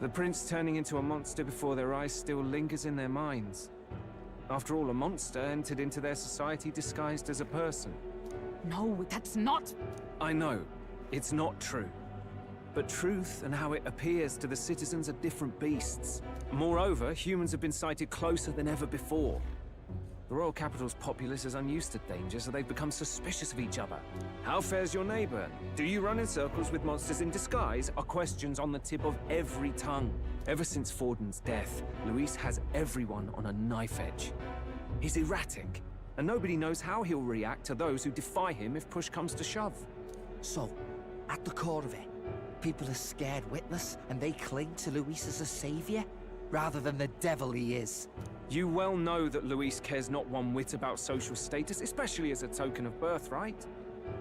The prince turning into a monster before their eyes still lingers in their minds. After all, a monster entered into their society disguised as a person. No, that's not... I know, it's not true. But truth and how it appears to the citizens are different beasts. Moreover, humans have been sighted closer than ever before. The royal capital's populace is unused to danger, so they've become suspicious of each other. How fares your neighbor? Do you run in circles with monsters in disguise? Are questions on the tip of every tongue. Ever since Forden's death, Luis has everyone on a knife edge. He's erratic, and nobody knows how he'll react to those who defy him if push comes to shove. So, at the core of it, people are scared witless, and they cling to Luis as a savior, rather than the devil he is. You well know that Luis cares not one whit about social status, especially as a token of birthright.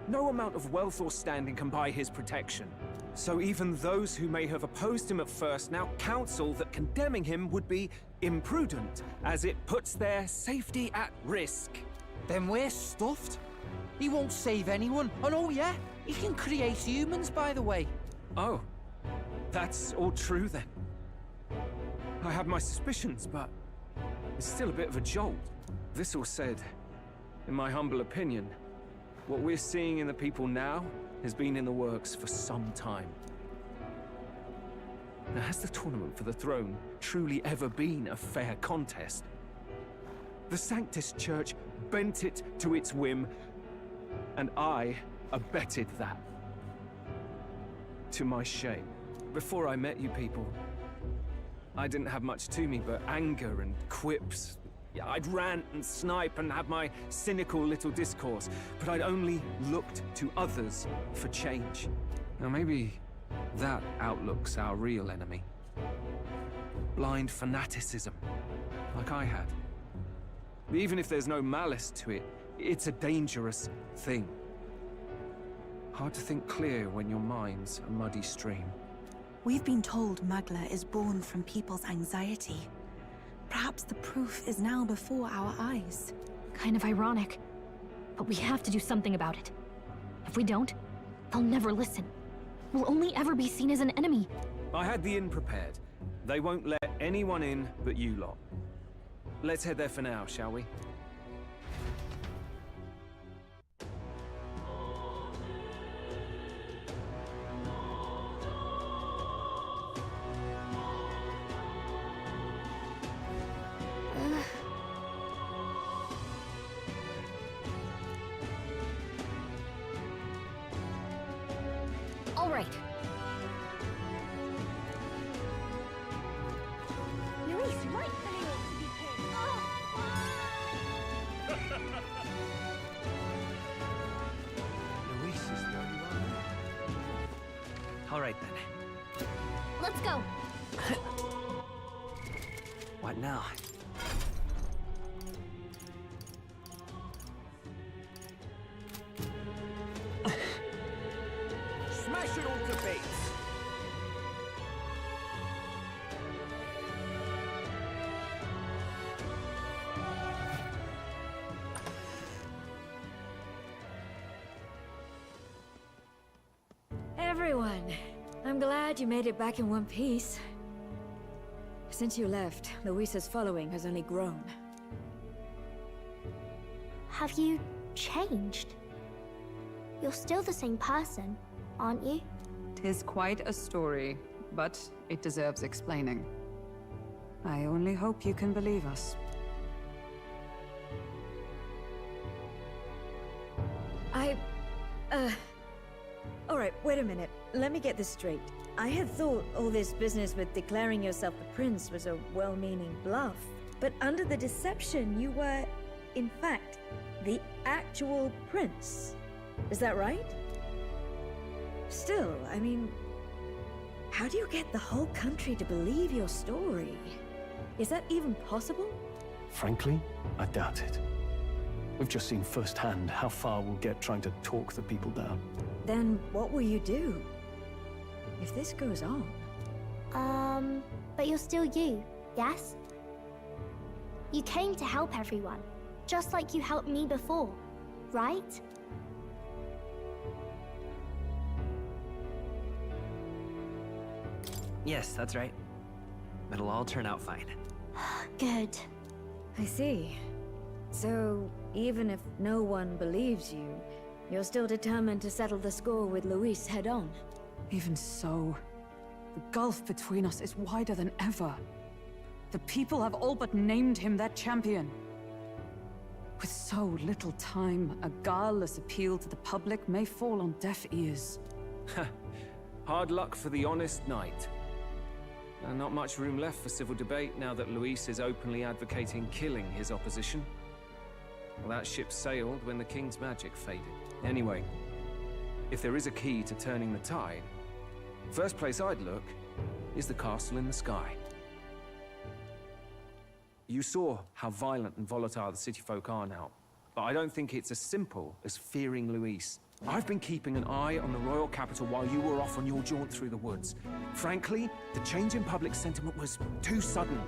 No amount of wealth or standing can buy his protection. So even those who may have opposed him at first now counsel that condemning him would be imprudent, as it puts their safety at risk. Then we're stuffed. He won't save anyone. And oh yeah, he can create humans, by the way. Oh, that's all true then. I have my suspicions, but it's still a bit of a jolt. This all said, in my humble opinion, what we're seeing in the people now has been in the works for some time. Now, has the tournament for the throne truly ever been a fair contest? The Sanctus Church bent it to its whim, and I abetted that. To my shame. Before I met you people, I didn't have much to me but anger and quips. Yeah, I'd rant and snipe and have my cynical little discourse, but I'd only looked to others for change. Now maybe that outlook's our real enemy. Blind fanaticism, like I had. Even if there's no malice to it, it's a dangerous thing. Hard to think clear when your mind's a muddy stream. We've been told Magla is born from people's anxiety. Perhaps the proof is now before our eyes. Kind of ironic. But we have to do something about it. If we don't, they'll never listen. We'll only ever be seen as an enemy. I had the inn prepared. They won't let anyone in but you lot. Let's head there for now, shall we? All right. Luis rightfully ought to be king. Luis is the only one. All right then. Let's go. What now? Smash it all to bits! Everyone, I'm glad you made it back in one piece. Since you left, Luisa's following has only grown. Have you changed? You're still the same person, aren't you? 'Tis quite a story, but it deserves explaining. I only hope you can believe us. Alright, wait a minute. Let me get this straight. I had thought all this business with declaring yourself the prince was a well-meaning bluff. But under the deception, you were, in fact, the actual prince. Is that right? Still, I mean, how do you get the whole country to believe your story? Is that even possible? Frankly, I doubt it. We've just seen firsthand how far we'll get trying to talk the people down. Then what will you do? If this goes on... But you're still you, yes? You came to help everyone, just like you helped me before, right? Yes, that's right. It'll all turn out fine. Good. I see. So, even if no one believes you, you're still determined to settle the score with Luis head-on? Even so, the gulf between us is wider than ever. The people have all but named him their champion. With so little time, a guileless appeal to the public may fall on deaf ears. Hard luck for the honest knight. And not much room left for civil debate now that Luis is openly advocating killing his opposition. Well, that ship sailed when the king's magic faded. Anyway, if there is a key to turning the tide, first place I'd look is the castle in the sky. You saw how violent and volatile the city folk are now, but I don't think it's as simple as fearing Luis. I've been keeping an eye on the royal capital while you were off on your jaunt through the woods. Frankly, the change in public sentiment was too sudden,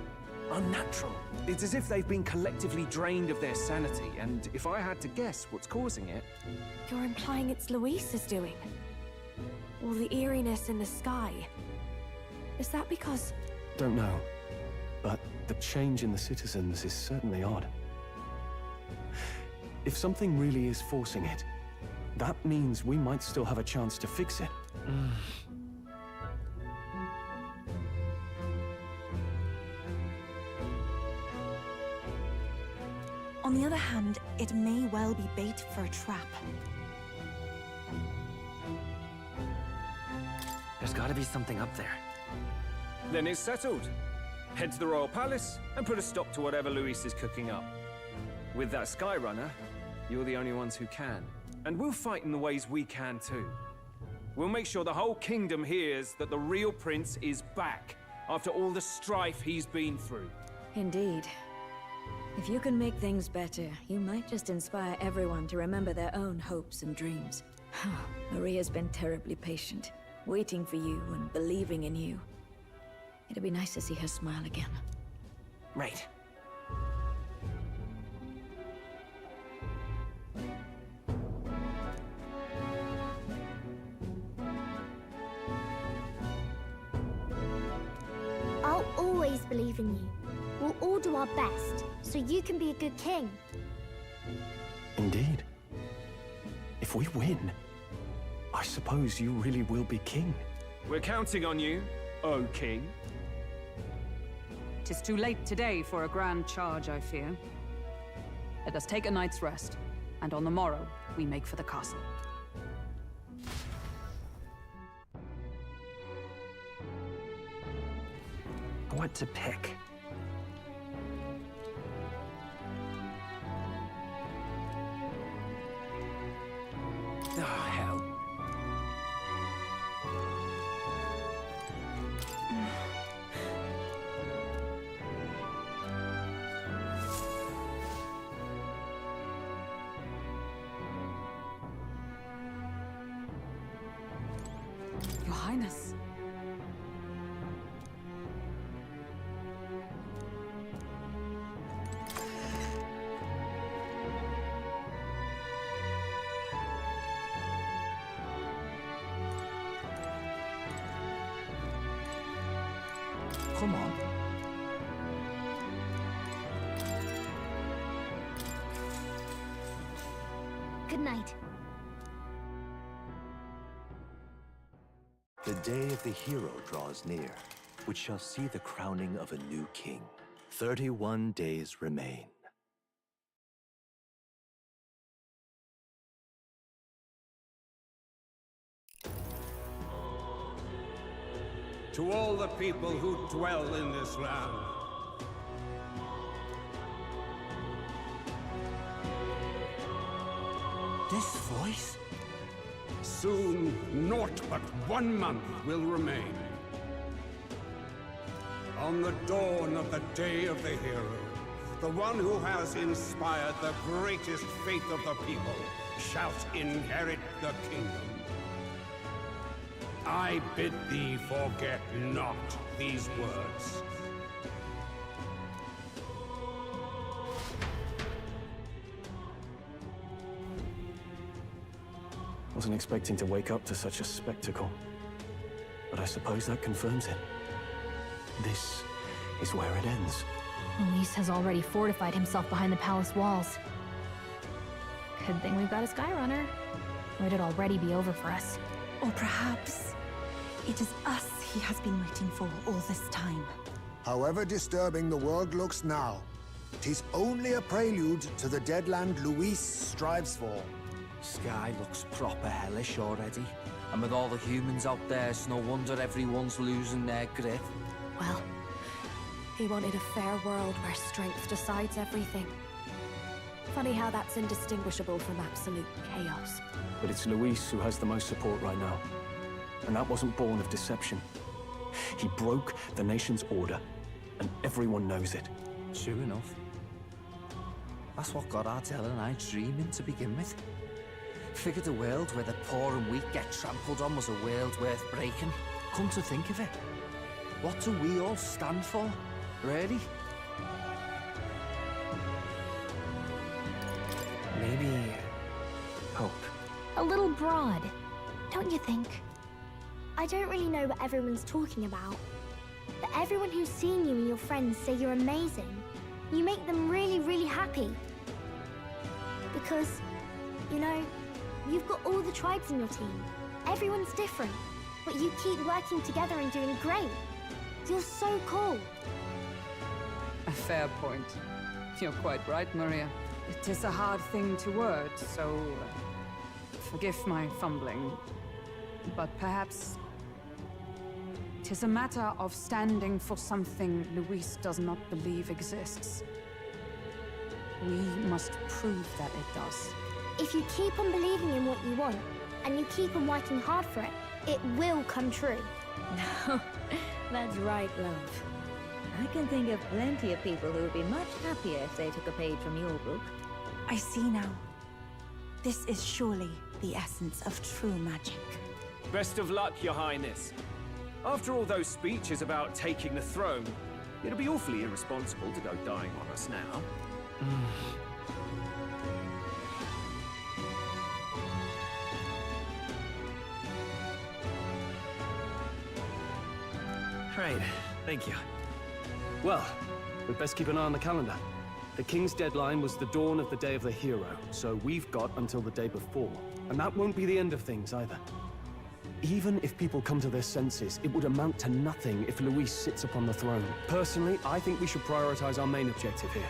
unnatural. It's as if they've been collectively drained of their sanity, and if I had to guess what's causing it... You're implying it's Luis's doing? All the eeriness in the sky. Is that because... Don't know, but the change in the citizens is certainly odd. If something really is forcing it, that means we might still have a chance to fix it. On the other hand, it may well be bait for a trap. There's gotta be something up there. Then it's settled. Head to the royal palace and put a stop to whatever Luis is cooking up. With that Skyrunner, you're the only ones who can. And we'll fight in the ways we can too. We'll make sure the whole kingdom hears that the real prince is back after all the strife he's been through. Indeed. If you can make things better, you might just inspire everyone to remember their own hopes and dreams. Maria's been terribly patient, waiting for you and believing in you. It'd be nice to see her smile again. Right. I'll always believe in you. We'll all do our best, so you can be a good king. Indeed. If we win, I suppose you really will be king. We're counting on you, O king. 'Tis too late today for a grand charge, I fear. Let us take a night's rest, and on the morrow, we make for the castle. What to pick? Oh, hell. Your Highness. Come on. Good night. The day of the hero draws near, which shall see the crowning of a new king. 31 days remain. To all the people who dwell in this land. This voice? Soon, naught but 1 month will remain. On the dawn of the Day of the Hero, the one who has inspired the greatest faith of the people shall inherit the kingdom. I bid thee forget not these words. Wasn't expecting to wake up to such a spectacle, but I suppose that confirms it. This is where it ends. Luis has already fortified himself behind the palace walls. Good thing we've got a Skyrunner, or it'd already be over for us. Or perhaps it is us he has been waiting for all this time. However disturbing the world looks now, 'tis only a prelude to the deadland Luis strives for. Sky looks proper hellish already. And with all the humans out there, it's no wonder everyone's losing their grip. Well, he wanted a fair world where strength decides everything. Funny how that's indistinguishable from absolute chaos. But it's Luis who has the most support right now. And that wasn't born of deception. He broke the nation's order, and everyone knows it. True enough. That's what got Ardell and I dreaming to begin with. Figured a world where the poor and weak get trampled on was a world worth breaking. Come to think of it, what do we all stand for, really? Maybe... hope. A little broad, don't you think? I don't really know what everyone's talking about, but everyone who's seen you and your friends say you're amazing. You make them really, really happy. Because, you know, you've got all the tribes in your team. Everyone's different, but you keep working together and doing great. You're so cool. A fair point. You're quite right, Maria. It is a hard thing to word, so forgive my fumbling. But perhaps it is a matter of standing for something Luis does not believe exists. We must prove that it does. If you keep on believing in what you want, and you keep on working hard for it, it will come true. That's right, love. I can think of plenty of people who would be much happier if they took a page from your book. I see now. This is surely the essence of true magic. Best of luck, Your Highness. After all those speeches about taking the throne, it'll be awfully irresponsible to go dying on us now. Right, thank you. Well, we'd best keep an eye on the calendar. The King's deadline was the dawn of the Day of the Hero, so we've got until the day before. And that won't be the end of things, either. Even if people come to their senses, it would amount to nothing if Luis sits upon the throne. Personally, I think we should prioritize our main objective here.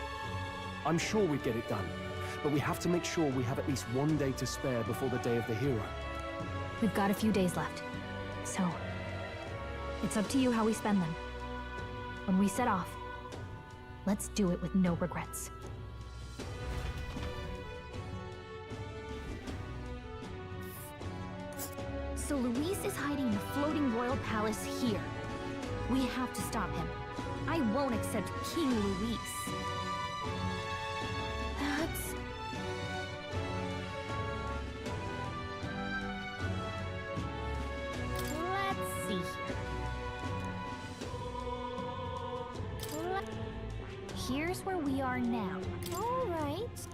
I'm sure we'd get it done, but we have to make sure we have at least one day to spare before the Day of the Hero. We've got a few days left, so it's up to you how we spend them. When we set off, let's do it with no regrets. So Luis is hiding in the floating royal palace here. We have to stop him. I won't accept King Luis. That's... Let's see here. Here's where we are now. All right.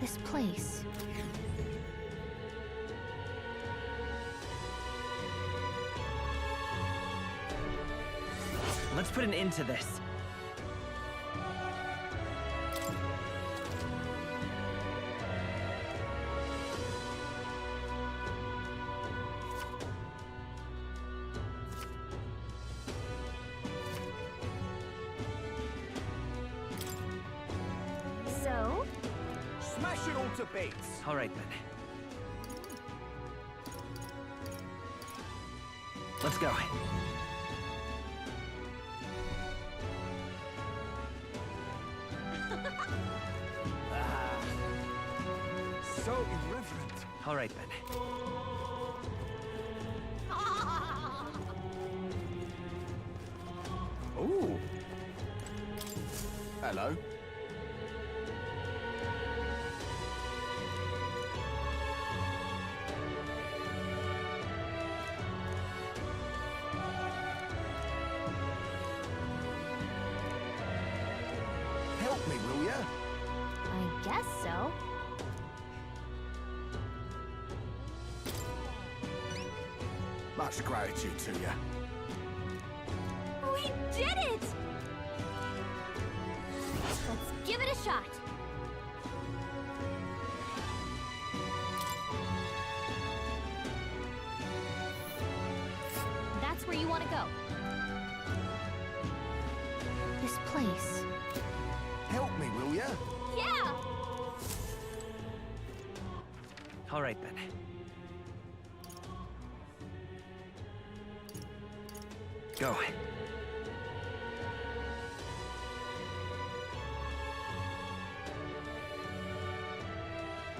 This place. Let's put an end to this. So? Smash it all to bits. All right, then. Let's go. So irreverent. All right, then. Ooh. Hello. Help me, will ya? I guess so. Much gratitude to you. We did it! Let's give it a shot. That's where you want to go. This place. Help me, will ya? Yeah! All right, then. Go.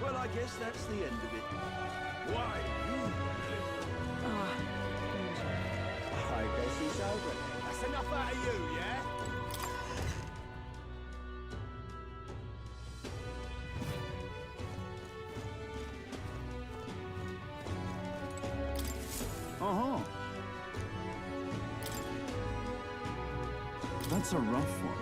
Well, I guess that's the end of it. Why, you... I guess it's over. That's enough out of you, yeah? Uh-huh. That's a rough one.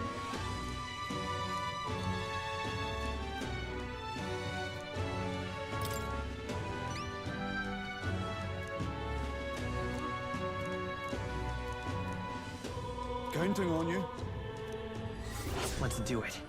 Counting on you. Let's do it.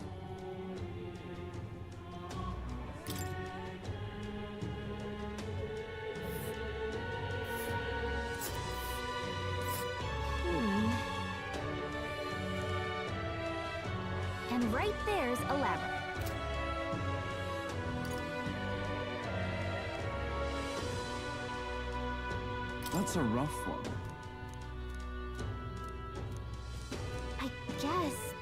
And right there's a labyrinth. That's a rough one. I guess.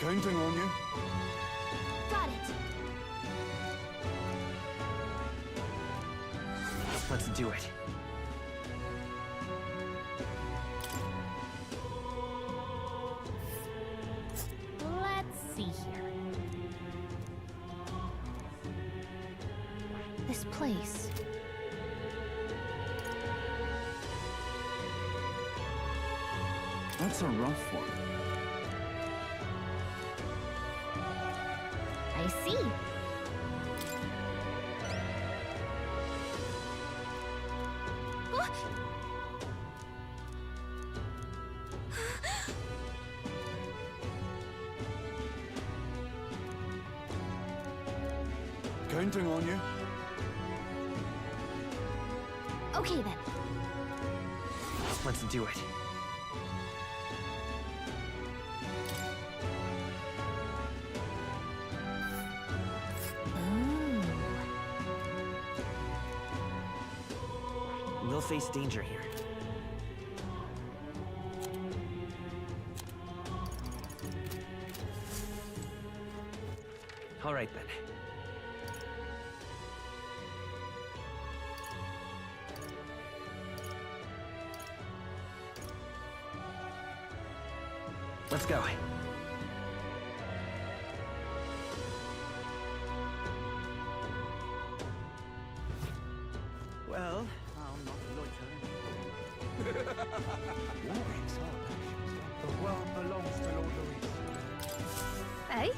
Counting on you. Got it. Let's do it. Let's see here. This place. That's a rough one. I see. Counting on you. Okay then. Let's do it. We'll face danger here. All right, then. Let's go. Well, I'm not loitering. The world belongs to Lord Louis. Hey?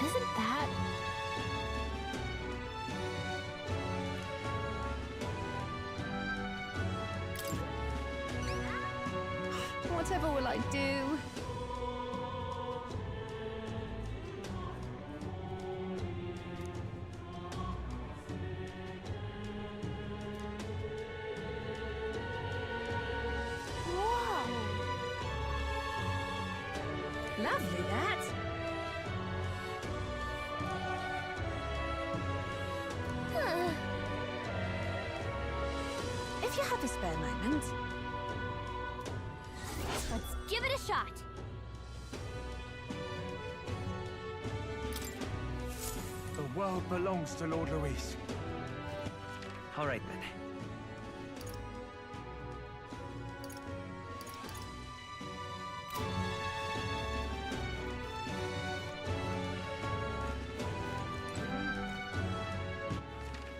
Isn't that... Whatever will I do? Lovely, that. If you have a spare moment. Let's give it a shot. The world belongs to Lord Luis. All right, then.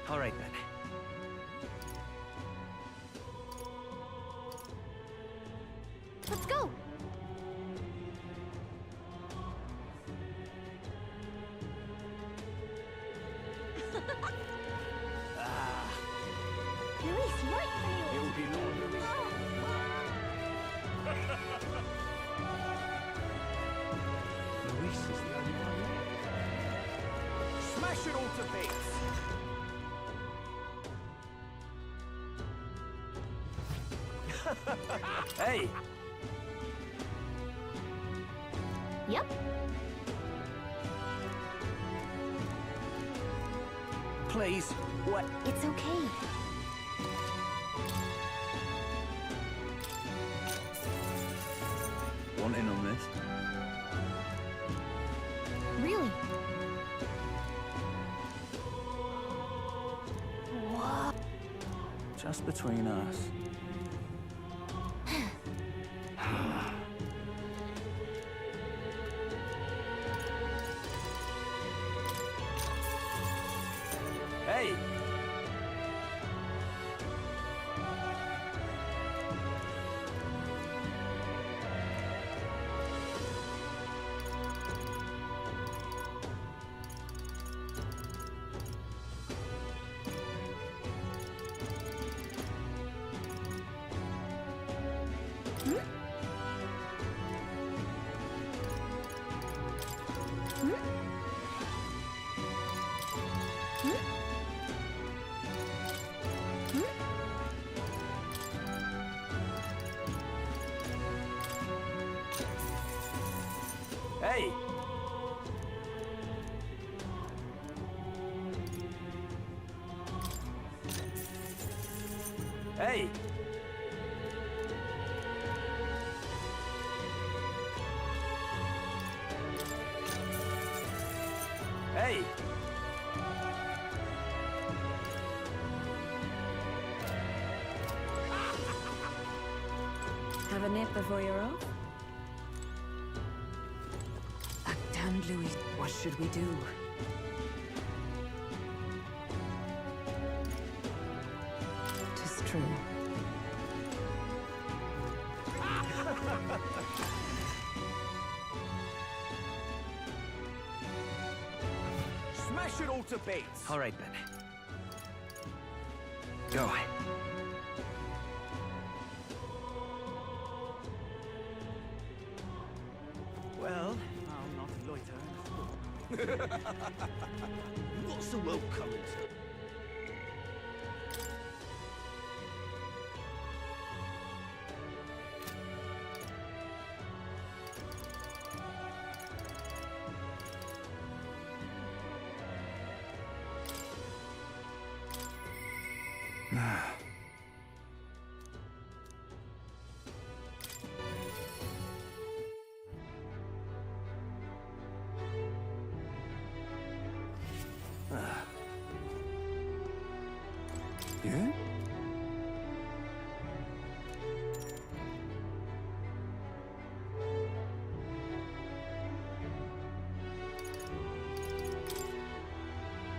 All right, then. Let's go. Luis, right for you. It'll be Lord Luis. Luis is the only one left. Smash it all to bits! Hey! Yep. Please, what? It's okay. Want in on this? Really? What? Just between us. Hey! Hey! Hey! Hey! Have a nip before you're off? Damned Louis, what should we do? Tis true. Smash it all to bits! All right, then. Go. Well, I'll not loiter. What's the world coming to? Yeah?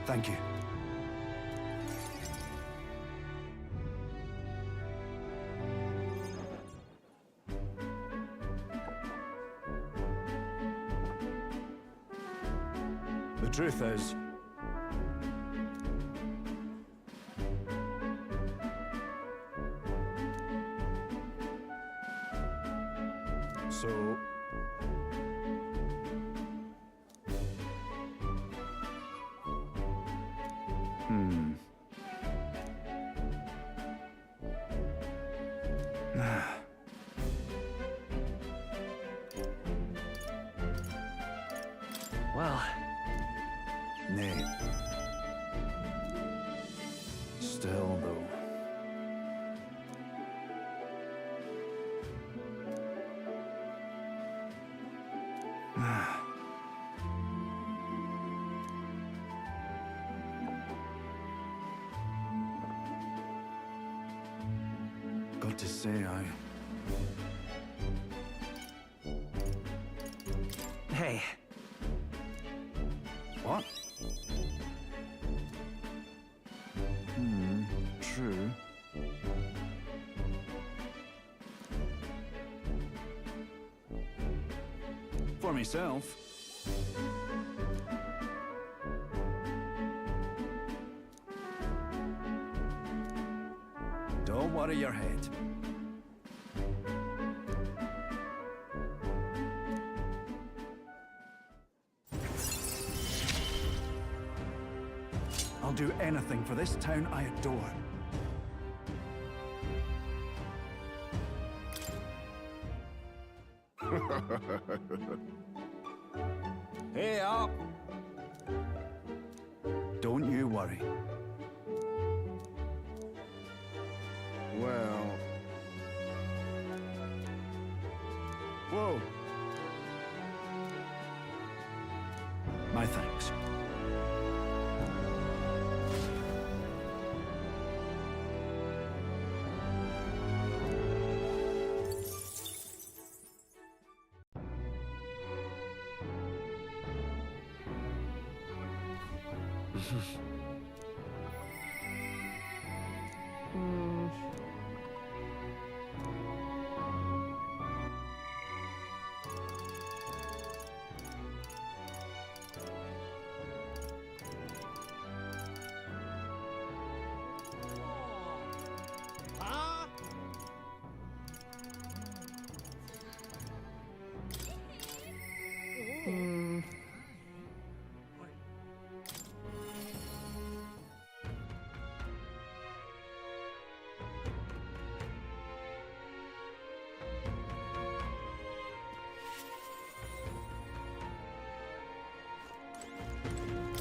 Thank you. The truth is, so Well... Nay. Still, though. Got to say, Hey. What? True. For myself. Don't worry your head. I'll do anything for this town I adore. Hey up! Don't you worry. Well... Whoa. My thanks.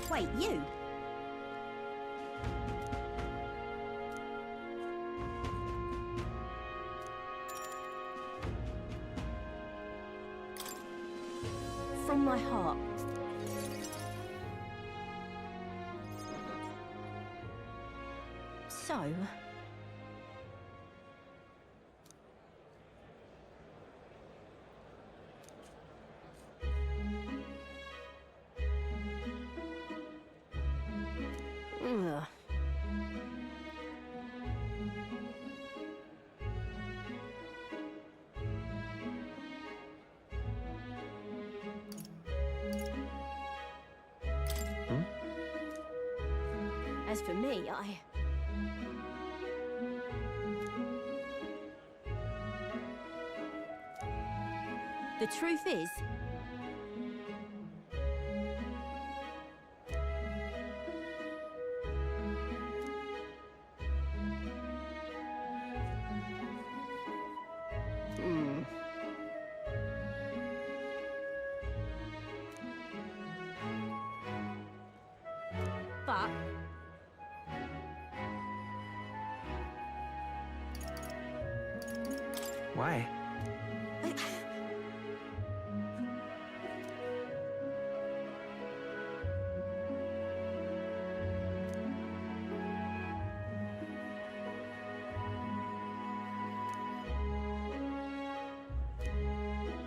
Wait, you? From my heart. So... Ugh. As for me, the truth is... But... Why?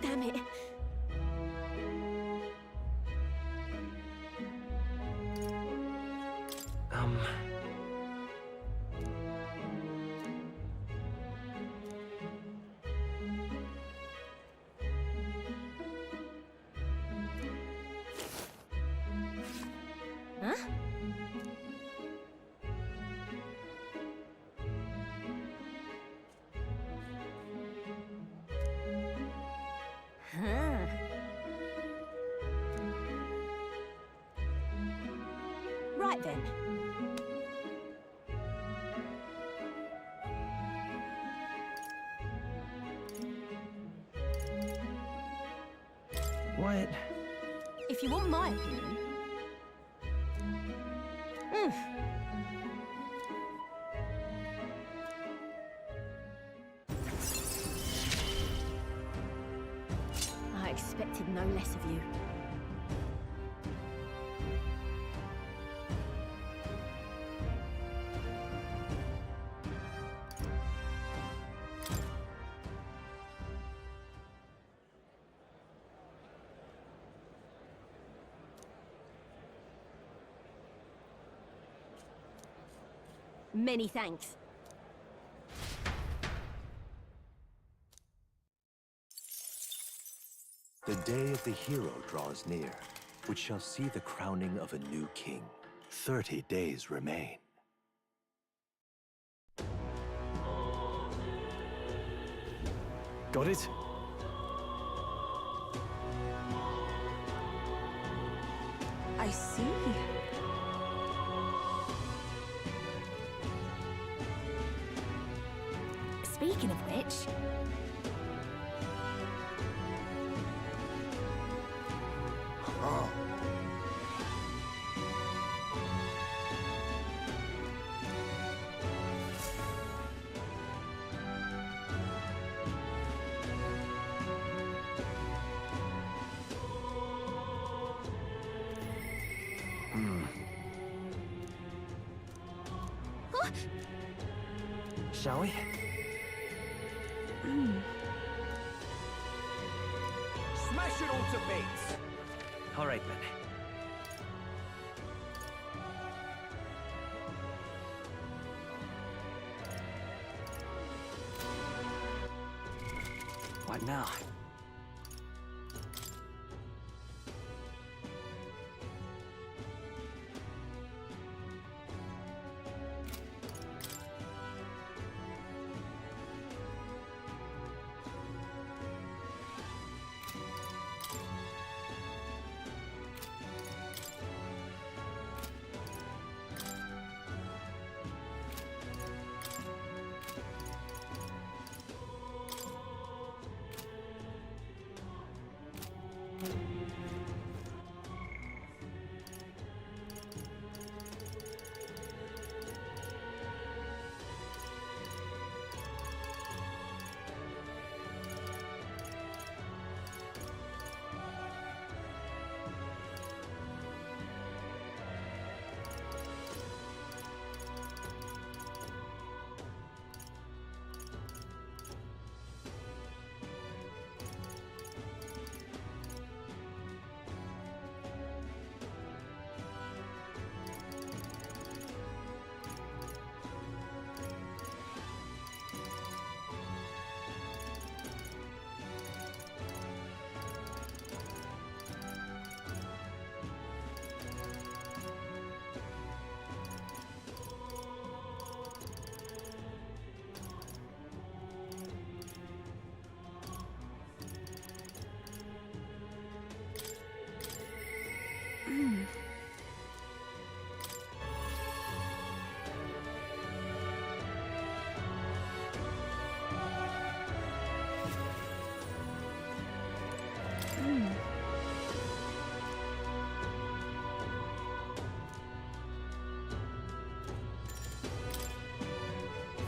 Damn it. Huh? Huh. Right then. What? If you want my opinion... I expected no less of you. Many thanks. The day of the hero draws near, which shall see the crowning of a new king. 30 days remain. Got it? I see. Speaking of which... Oh. Shall we? Smash it all to bits! All right, then. What now?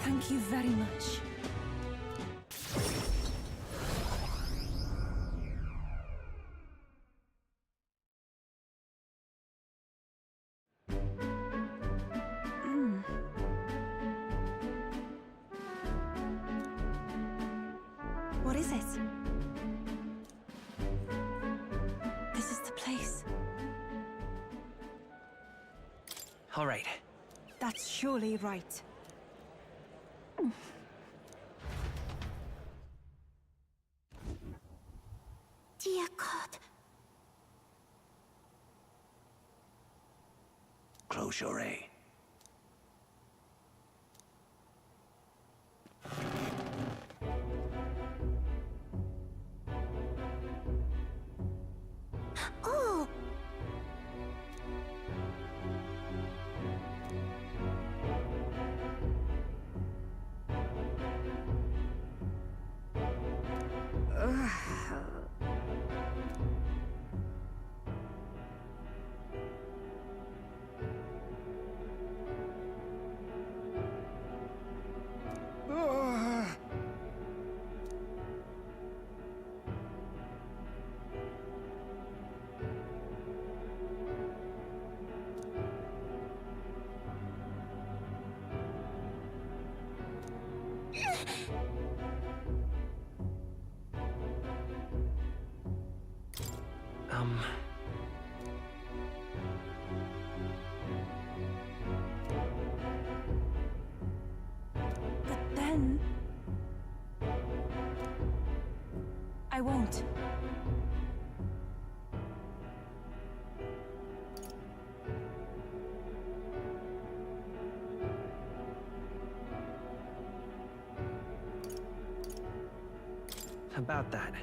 Thank you very much. What is it? This is the place. All right. That's surely right. Dear God. Close your eye. Oh! But then... I won't. About that.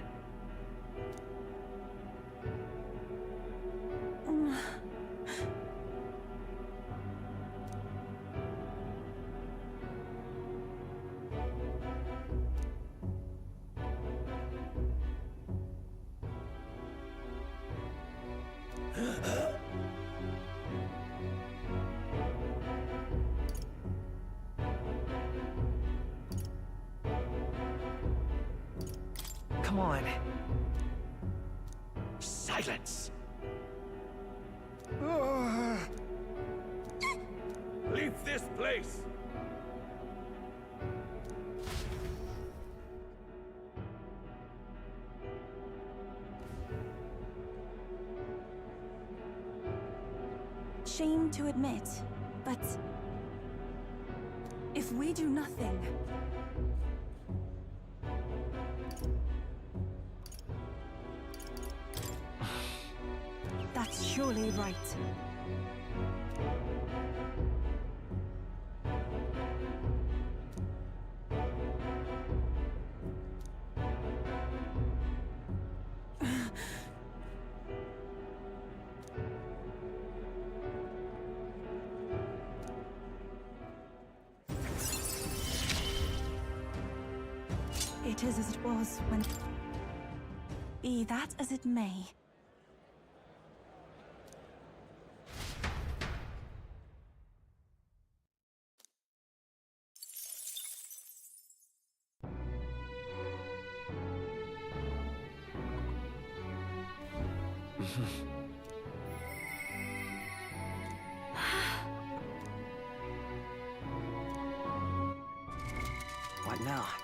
Come on. Silence! Leave this place! Shame to admit, but... if we do nothing... that's surely right. It is as it was when... be that as it may. What now?